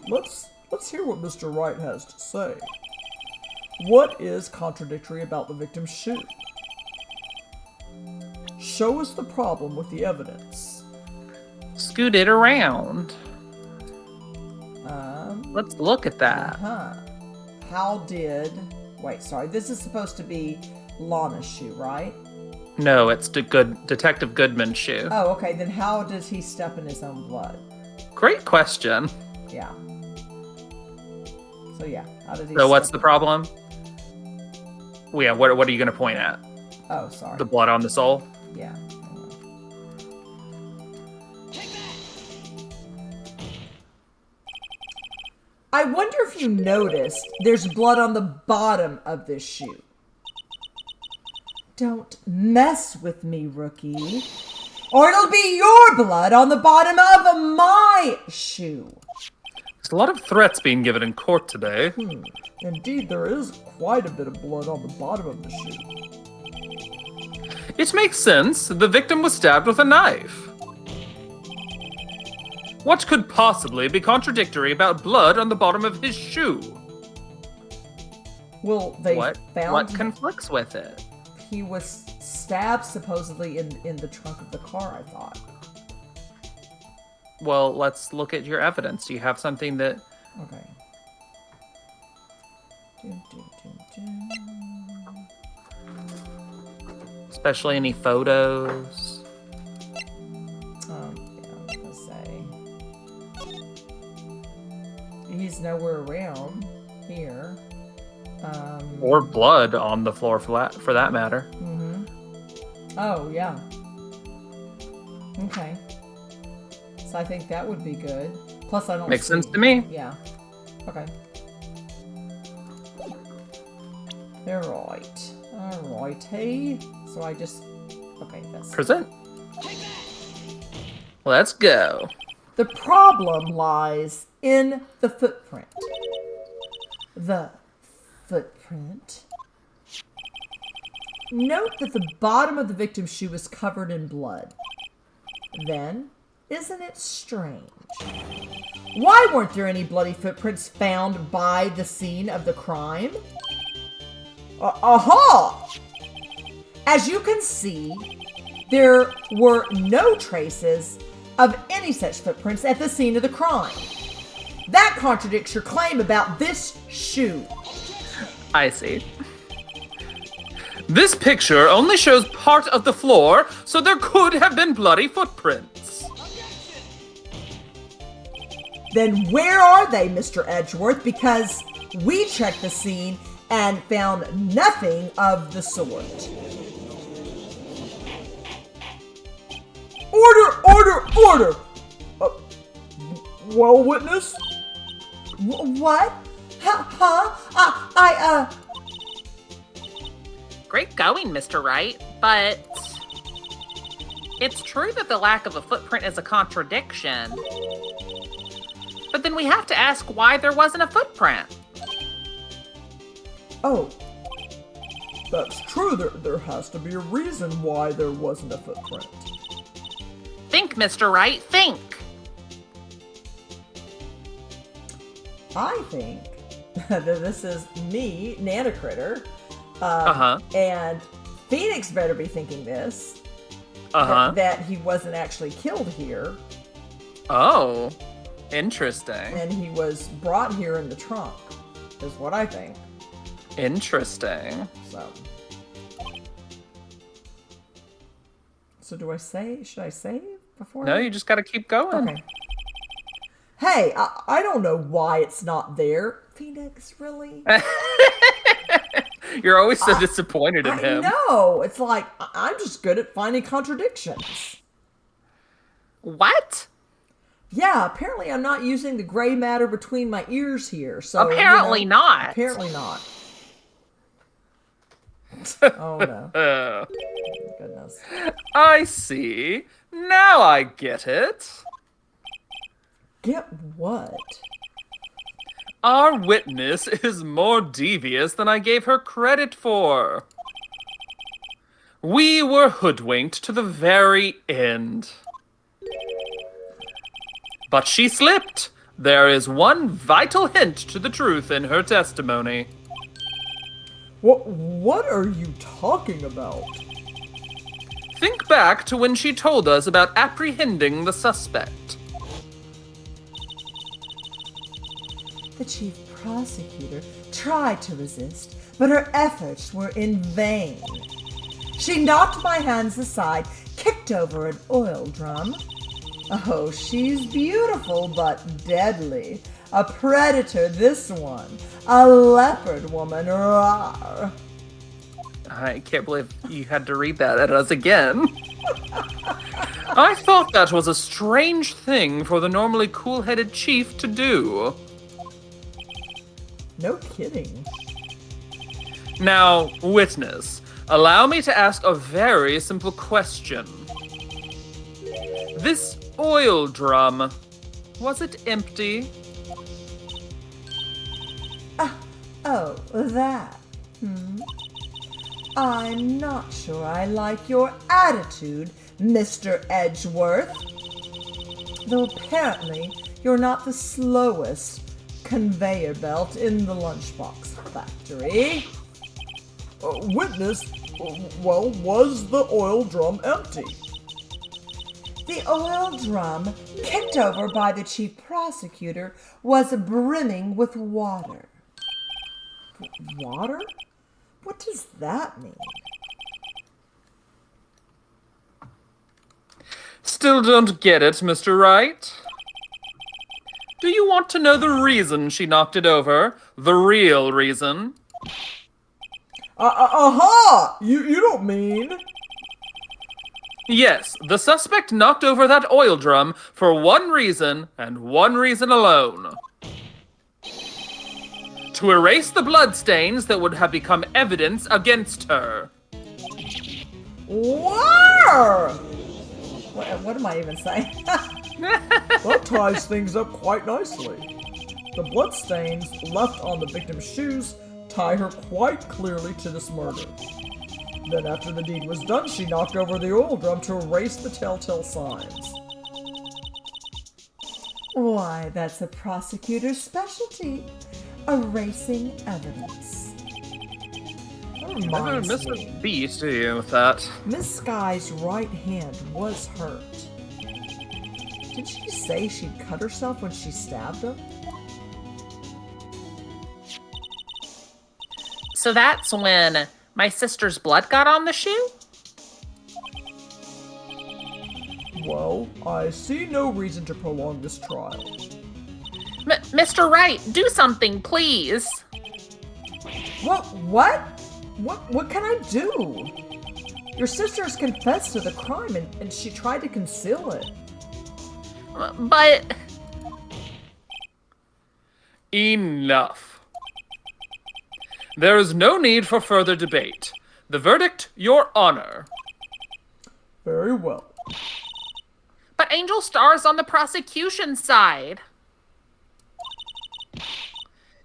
Let's hear what Mr. Wright has to say. What is contradictory about the victim's shoe? Show us the problem with the evidence. Scoot it around. Let's look at that. How did... Wait, sorry. This is supposed to be Lana's shoe, right? No, it's Detective Goodman's shoe. Oh, okay. Then how does he step in his own blood? Great question. Yeah. So yeah, how did he? So what's the problem? Well, yeah. What are you going to point at? Oh, sorry. The blood on the sole. Yeah. I wonder if you noticed there's blood on the bottom of this shoe. Don't mess with me, rookie. Or it'll be your blood on the bottom of my shoe. There's a lot of threats being given in court today. Indeed, there is quite a bit of blood on the bottom of the shoe. It makes sense. The victim was stabbed with a knife. What could possibly be contradictory about blood on the bottom of his shoe? Well, they found... What conflicts with it? He was stabbed, supposedly, in the trunk of the car, I thought. Well, let's look at your evidence. Do you have something that... Okay. Especially any photos? He's nowhere around here. Or blood on the floor for that matter. Mm-hmm. Oh, yeah. Okay. So I think that would be good. Plus, I don't Makes sense to me. Yeah. Okay. All righty. So I just... Okay, that's... Present. Let's go. The problem lies in the footprint. The footprint. Note that the bottom of the victim's shoe is covered in blood. Then, isn't it strange? Why weren't there any bloody footprints found by the scene of the crime? Aha! As you can see, there were no traces of any such footprints at the scene of the crime. That contradicts your claim about this shoe. I see. This picture only shows part of the floor, so there could have been bloody footprints. Then where are they, Mr. Edgeworth? Because we checked the scene and found nothing of the sort. Order! Well, witness? What? Great going, Mr. Wright, but it's true that the lack of a footprint is a contradiction. But then we have to ask why there wasn't a footprint. Oh, that's true. There has to be a reason why there wasn't a footprint. Think, Mr. Wright, think. I think that this is me, NanaCritter, and Phoenix better be thinking this, that he wasn't actually killed here. Oh. Interesting. And he was brought here in the trunk, is what I think. Interesting. So do I say? Should I save before? No, you just gotta keep going. Okay. Hey, I don't know why it's not there. Phoenix, really? You're always so disappointed in him. No, it's like, I'm just good at finding contradictions. What? Yeah, apparently I'm not using the gray matter between my ears here. So Apparently not. Apparently not. Oh no. Goodness. I see. Now I get it. Get what? Our witness is more devious than I gave her credit for. We were hoodwinked to the very end. But she slipped. There is one vital hint to the truth in her testimony. What are you talking about? Think back to when she told us about apprehending the suspect. The chief prosecutor tried to resist, but her efforts were in vain. She knocked my hands aside, kicked over an oil drum. Oh, she's beautiful, but deadly. A predator, this one. A leopard woman, rawr. I can't believe you had to read that at us again. I thought that was a strange thing for the normally cool-headed chief to do. No kidding. Now, witness, allow me to ask a very simple question. This oil drum, was it empty? Oh, that. I'm not sure I like your attitude, Mr. Edgeworth. Though apparently you're not the slowest conveyor belt in the lunchbox factory. Witness, well, was the oil drum empty? The oil drum, kicked over by the chief prosecutor, was brimming with water. Water? What does that mean? Still don't get it, Mr. Wright? Do you want to know the reason she knocked it over? The real reason? Aha! You don't mean... Yes, the suspect knocked over that oil drum for one reason, and one reason alone. To erase the bloodstains that would have become evidence against her. War! What am I even saying? That ties things up quite nicely. The bloodstains left on the victim's shoes tie her quite clearly to this murder. Then after the deed was done, she knocked over the oil drum to erase the telltale signs. Why, that's a prosecutor's specialty. Erasing evidence. That You never reminds miss me. a beat, do you, with that? Miss Sky's right hand was hurt. Did she say she'd cut herself when she stabbed him? So that's when my sister's blood got on the shoe? Well, I see no reason to prolong this trial. Mr. Wright, do something, please. What can I do? Your sister's confessed to the crime and she tried to conceal it. But... Enough. There is no need for further debate. The verdict, your honor. Very well. But Angel Starr's on the prosecution side.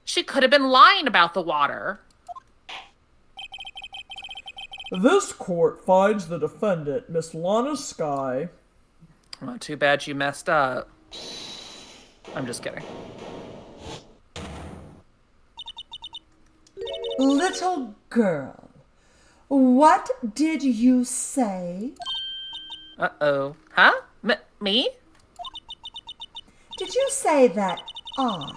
She could have been lying about the water. This court finds the defendant, Miss Lana Sky. Well, too bad you messed up. I'm just kidding. Little girl, what did you say? Uh-oh. Huh? Me? Did Did you say that I,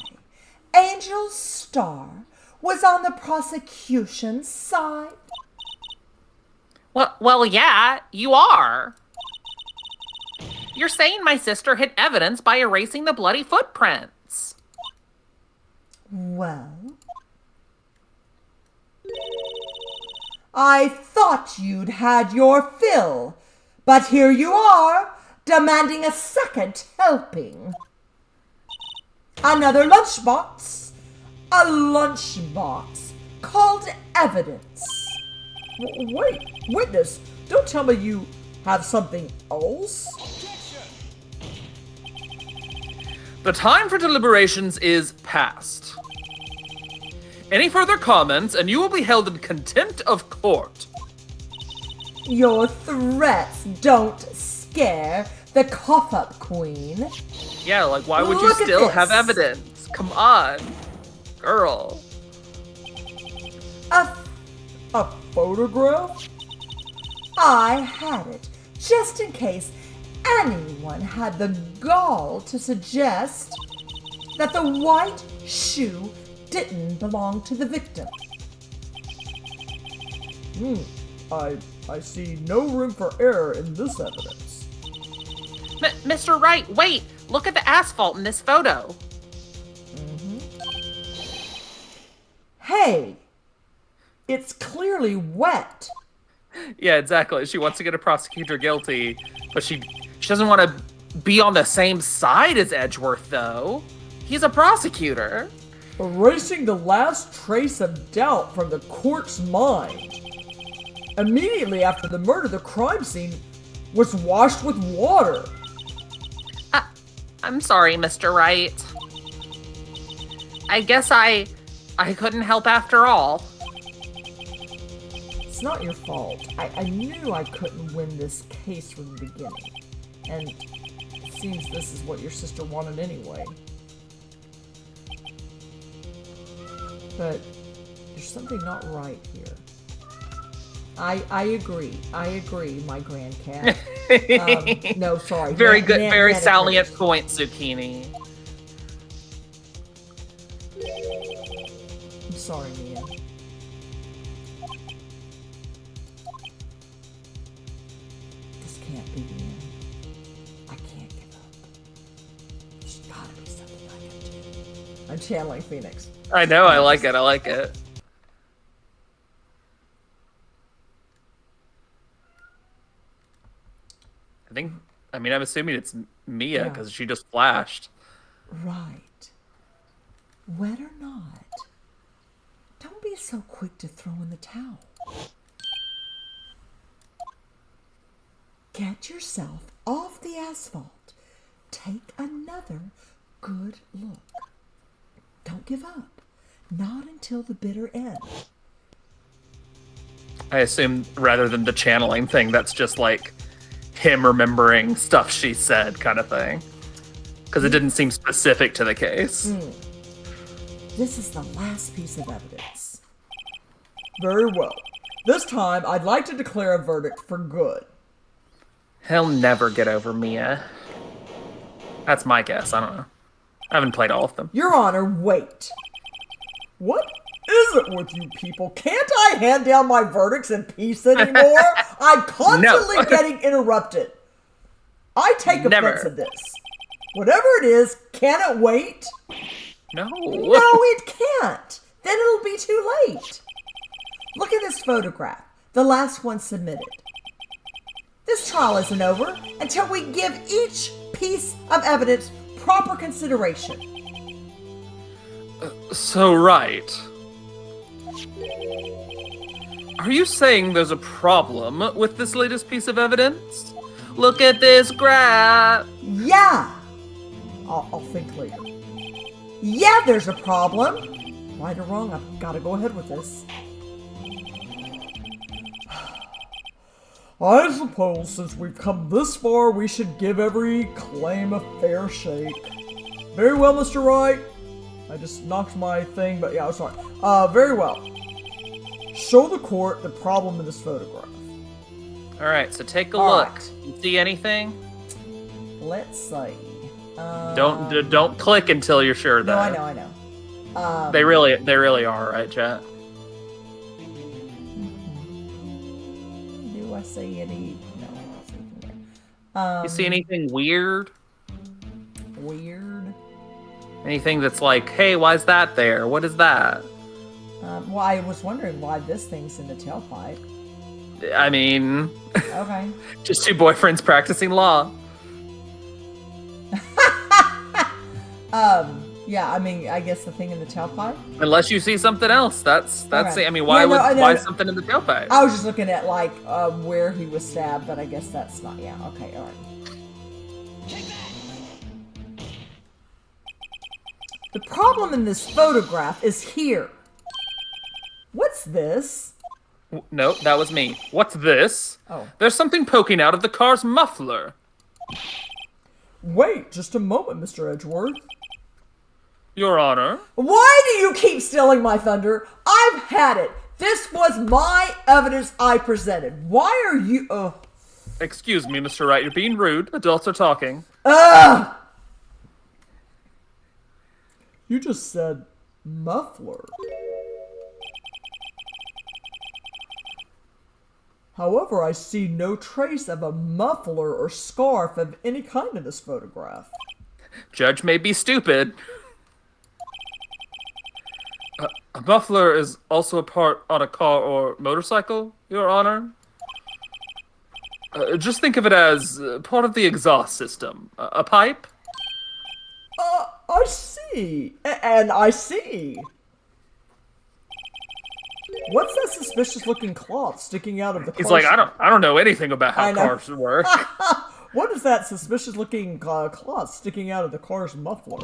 Angel Starr, was on the prosecution's side? Well, yeah, you are. You're saying my sister hid evidence by erasing the bloody footprints. Well, I thought you'd had your fill, but here you are, demanding a second helping. Another lunchbox. A lunchbox called evidence. Wait, witness, don't tell me you have something else? The time for deliberations is past. Any further comments, and you will be held in contempt of court. Your threats don't scare the cough-up queen. Yeah, like, why would you Look at still this. have evidence? Come on, girl. A photograph? I had it, just in case anyone had the gall to suggest that the white shoe didn't belong to the victim. I see no room for error in this evidence. Mr. Wright, wait! Look at the asphalt in this photo. Hey, it's clearly wet. Yeah, exactly. She wants to get a prosecutor guilty, but she doesn't want to be on the same side as Edgeworth, though. He's a prosecutor. Erasing the last trace of doubt from the court's mind. Immediately after the murder, the crime scene was washed with water. I'm sorry, Mr. Wright. I guess I couldn't help after all. It's not your fault. I knew I couldn't win this case from the beginning. And it seems this is what your sister wanted anyway. But there's something not right here. I agree, my grandcat. No, sorry. Very good, very NanaCritter. salient point, Zucchini. I'm sorry, Mia. This can't be the end. I can't give up. There's gotta be something I can do. I'm channeling Phoenix. I know, I like it. I'm assuming it's Mia, Yeah. because she just flashed. Right. Wet or not, don't be so quick to throw in the towel. Get yourself off the asphalt. Take another good look. Don't give up. Not until the bitter end. I assume rather than the channeling thing, that's just like him remembering stuff she said kind of thing. Because it didn't seem specific to the case. This is the last piece of evidence. Very well. This time, I'd like to declare a verdict for good. He'll never get over Mia. That's my guess, I don't know. I haven't played all of them. Your Honor, wait. What is it with you people? Can't I hand down my verdicts in peace anymore? I'm constantly getting interrupted. I take Never. offense at this. Whatever it is, can it wait? No. No, it can't. Then it'll be too late. Look at this photograph, the last one submitted. This trial isn't over until we give each piece of evidence proper consideration. So, right. Are you saying there's a problem with this latest piece of evidence? Look at this graph. Yeah. I'll think later. Yeah, there's a problem. Right or wrong, I've got to go ahead with this. I suppose since we've come this far, we should give every claim a fair shake. Very well, Mr. Wright. I just knocked my thing, but yeah, I'm sorry. Very well. Show the court the problem in this photograph. All right, so take a All look. right. You see anything? Let's see. Don't click until you're sure. Though. No, I know. They really are, right, chat? Do I see any? No, I don't see anything there. You see anything weird? Weird? Anything that's like, hey, why is that there? What is that? Well, I was wondering why this thing's in the tailpipe. I mean, Okay. just two boyfriends practicing law. Yeah, I mean, I guess the thing in the tailpipe. Unless you see something else, that's. Okay. I mean, why Yeah, why something in the tailpipe? I was just looking at like where he was stabbed, but I guess that's not. Yeah. Okay. All right. The problem in this photograph is here. What's this? No, that was me. What's this? Oh. There's something poking out of the car's muffler. Wait just a moment, Mr. Edgeworth. Your Honor. Why do you keep stealing my thunder? I've had it. This was my evidence I presented. Why are you? Excuse me, Mr. Wright. You're being rude. Adults are talking. You just said muffler. However, I see no trace of a muffler or scarf of any kind in this photograph. Judge may be stupid. A muffler is also a part on a car or motorcycle, Your Honor. Just think of it as part of the exhaust system. A pipe? I see. And I see. What's that suspicious-looking cloth sticking out of the car? He's like, I don't know anything about how cars work. What is that suspicious-looking cloth sticking out of the car's muffler?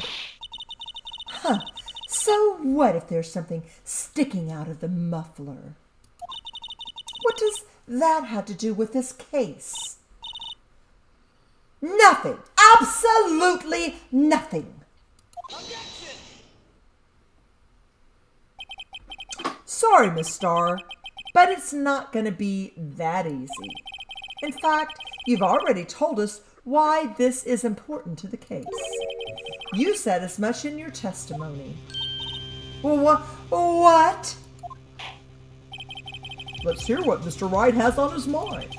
Huh. So what if there's something sticking out of the muffler? What does that have to do with this case? Nothing. Absolutely nothing. Objection! Sorry, Miss Starr, but it's not going to be that easy. In fact, you've already told us why this is important to the case. You said as much in your testimony. What? Let's hear what Mr. Wright has on his mind.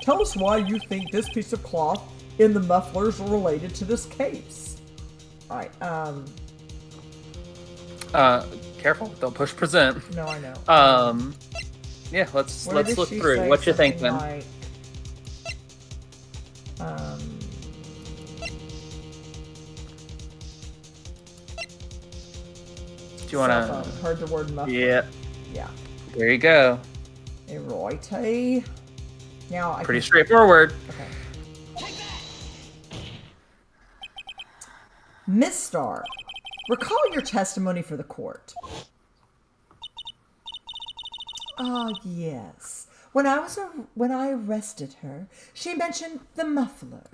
Tell us why you think this piece of cloth in the mufflers are related to this case. Alright, Careful, don't push present. no, I know. Yeah, let's Where did look she through. say What you something thinking? like, Do you wanna? cell phone. Heard the word muffler. Yeah, Yeah. there you go. Right. Now I Pretty can- straightforward. Okay. Miss Starr, recall your testimony for the court. Ah, yes. When I arrested her, she mentioned the muffler.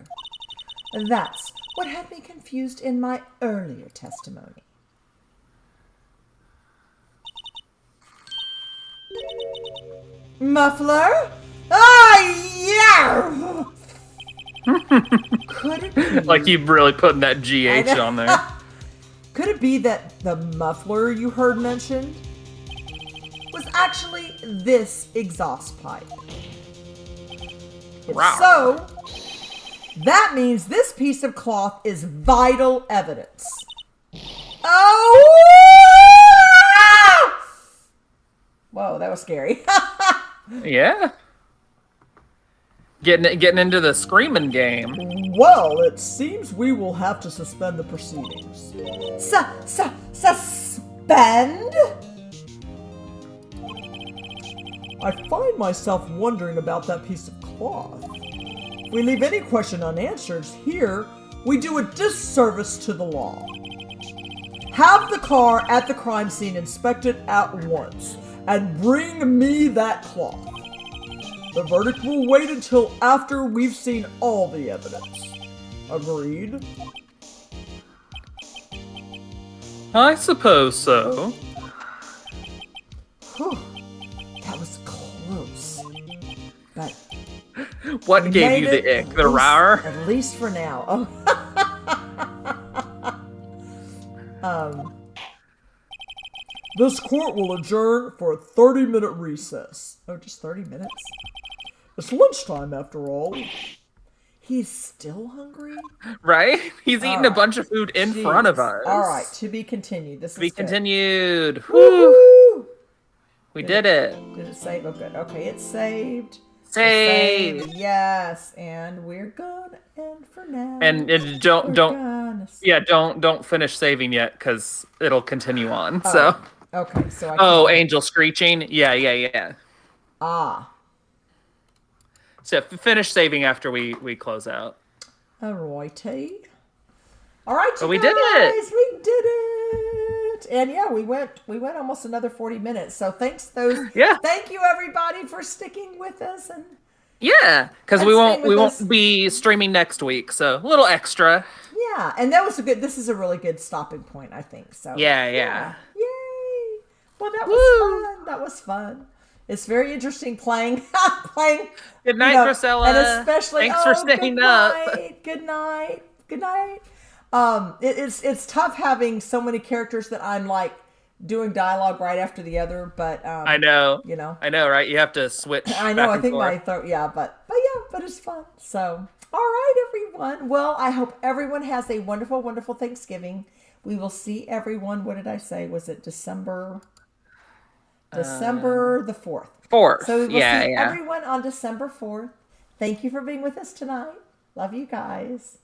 That's what had me confused in my earlier testimony. Muffler? Ah, yeah! Could it be? Like you really putting that I GH know. on there. Could it be that the muffler you heard mentioned was actually this exhaust pipe? If Rawr. so, that means this piece of cloth is vital evidence. Oh! Whoa, that was scary. Yeah. Getting into the screaming game. Well, it seems we will have to suspend the proceedings. Suspend? I find myself wondering about that piece of cloth. If we leave any question unanswered here, we do a disservice to the law. Have the car at the crime scene inspected at once, and bring me that cloth. The verdict will wait until after we've seen all the evidence. Agreed? I suppose so. Whew, that was close. But What we gave made you it, the ick? at The least- rawr? At least for now. Oh. This court will adjourn for a 30-minute recess. Oh, just 30 minutes? It's lunchtime, after all. He's still hungry? Right? He's eating a bunch of food in front of us. All right, to be continued. This is good. Continued. Woo! We did it. Did it save? Oh, good. Okay, it's saved. Save. It's saved. Yes, and we're gonna end for now. And don't finish saving yet because it'll continue on. So. Okay, so Angel screeching. Yeah. Ah. So finish saving after we close out. Alrighty. All right, we did it. We did it. And yeah, we went almost another 40 minutes. So thanks Thank you everybody for sticking with us and because we won't be streaming next week, so a little extra. Yeah, and this is a really good stopping point, I think. So yeah. Yay. Well, that was fun. That was fun. It's very interesting playing. Good night, Priscilla. And especially, thanks for staying up. Good night. It's tough having so many characters that I'm like doing dialogue right after the other, but I know. I know, right? You have to switch. I know. I think my throat. Yeah, but it's fun. So, all right, everyone. Well, I hope everyone has a wonderful, wonderful Thanksgiving. We will see everyone. What did I say? Was it December the 4th? 4th. So we will see everyone on December 4th. Thank you for being with us tonight. Love you guys.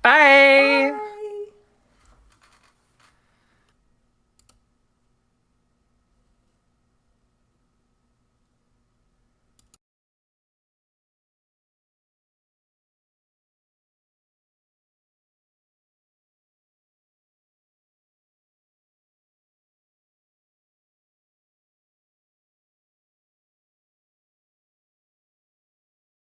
Bye. Bye.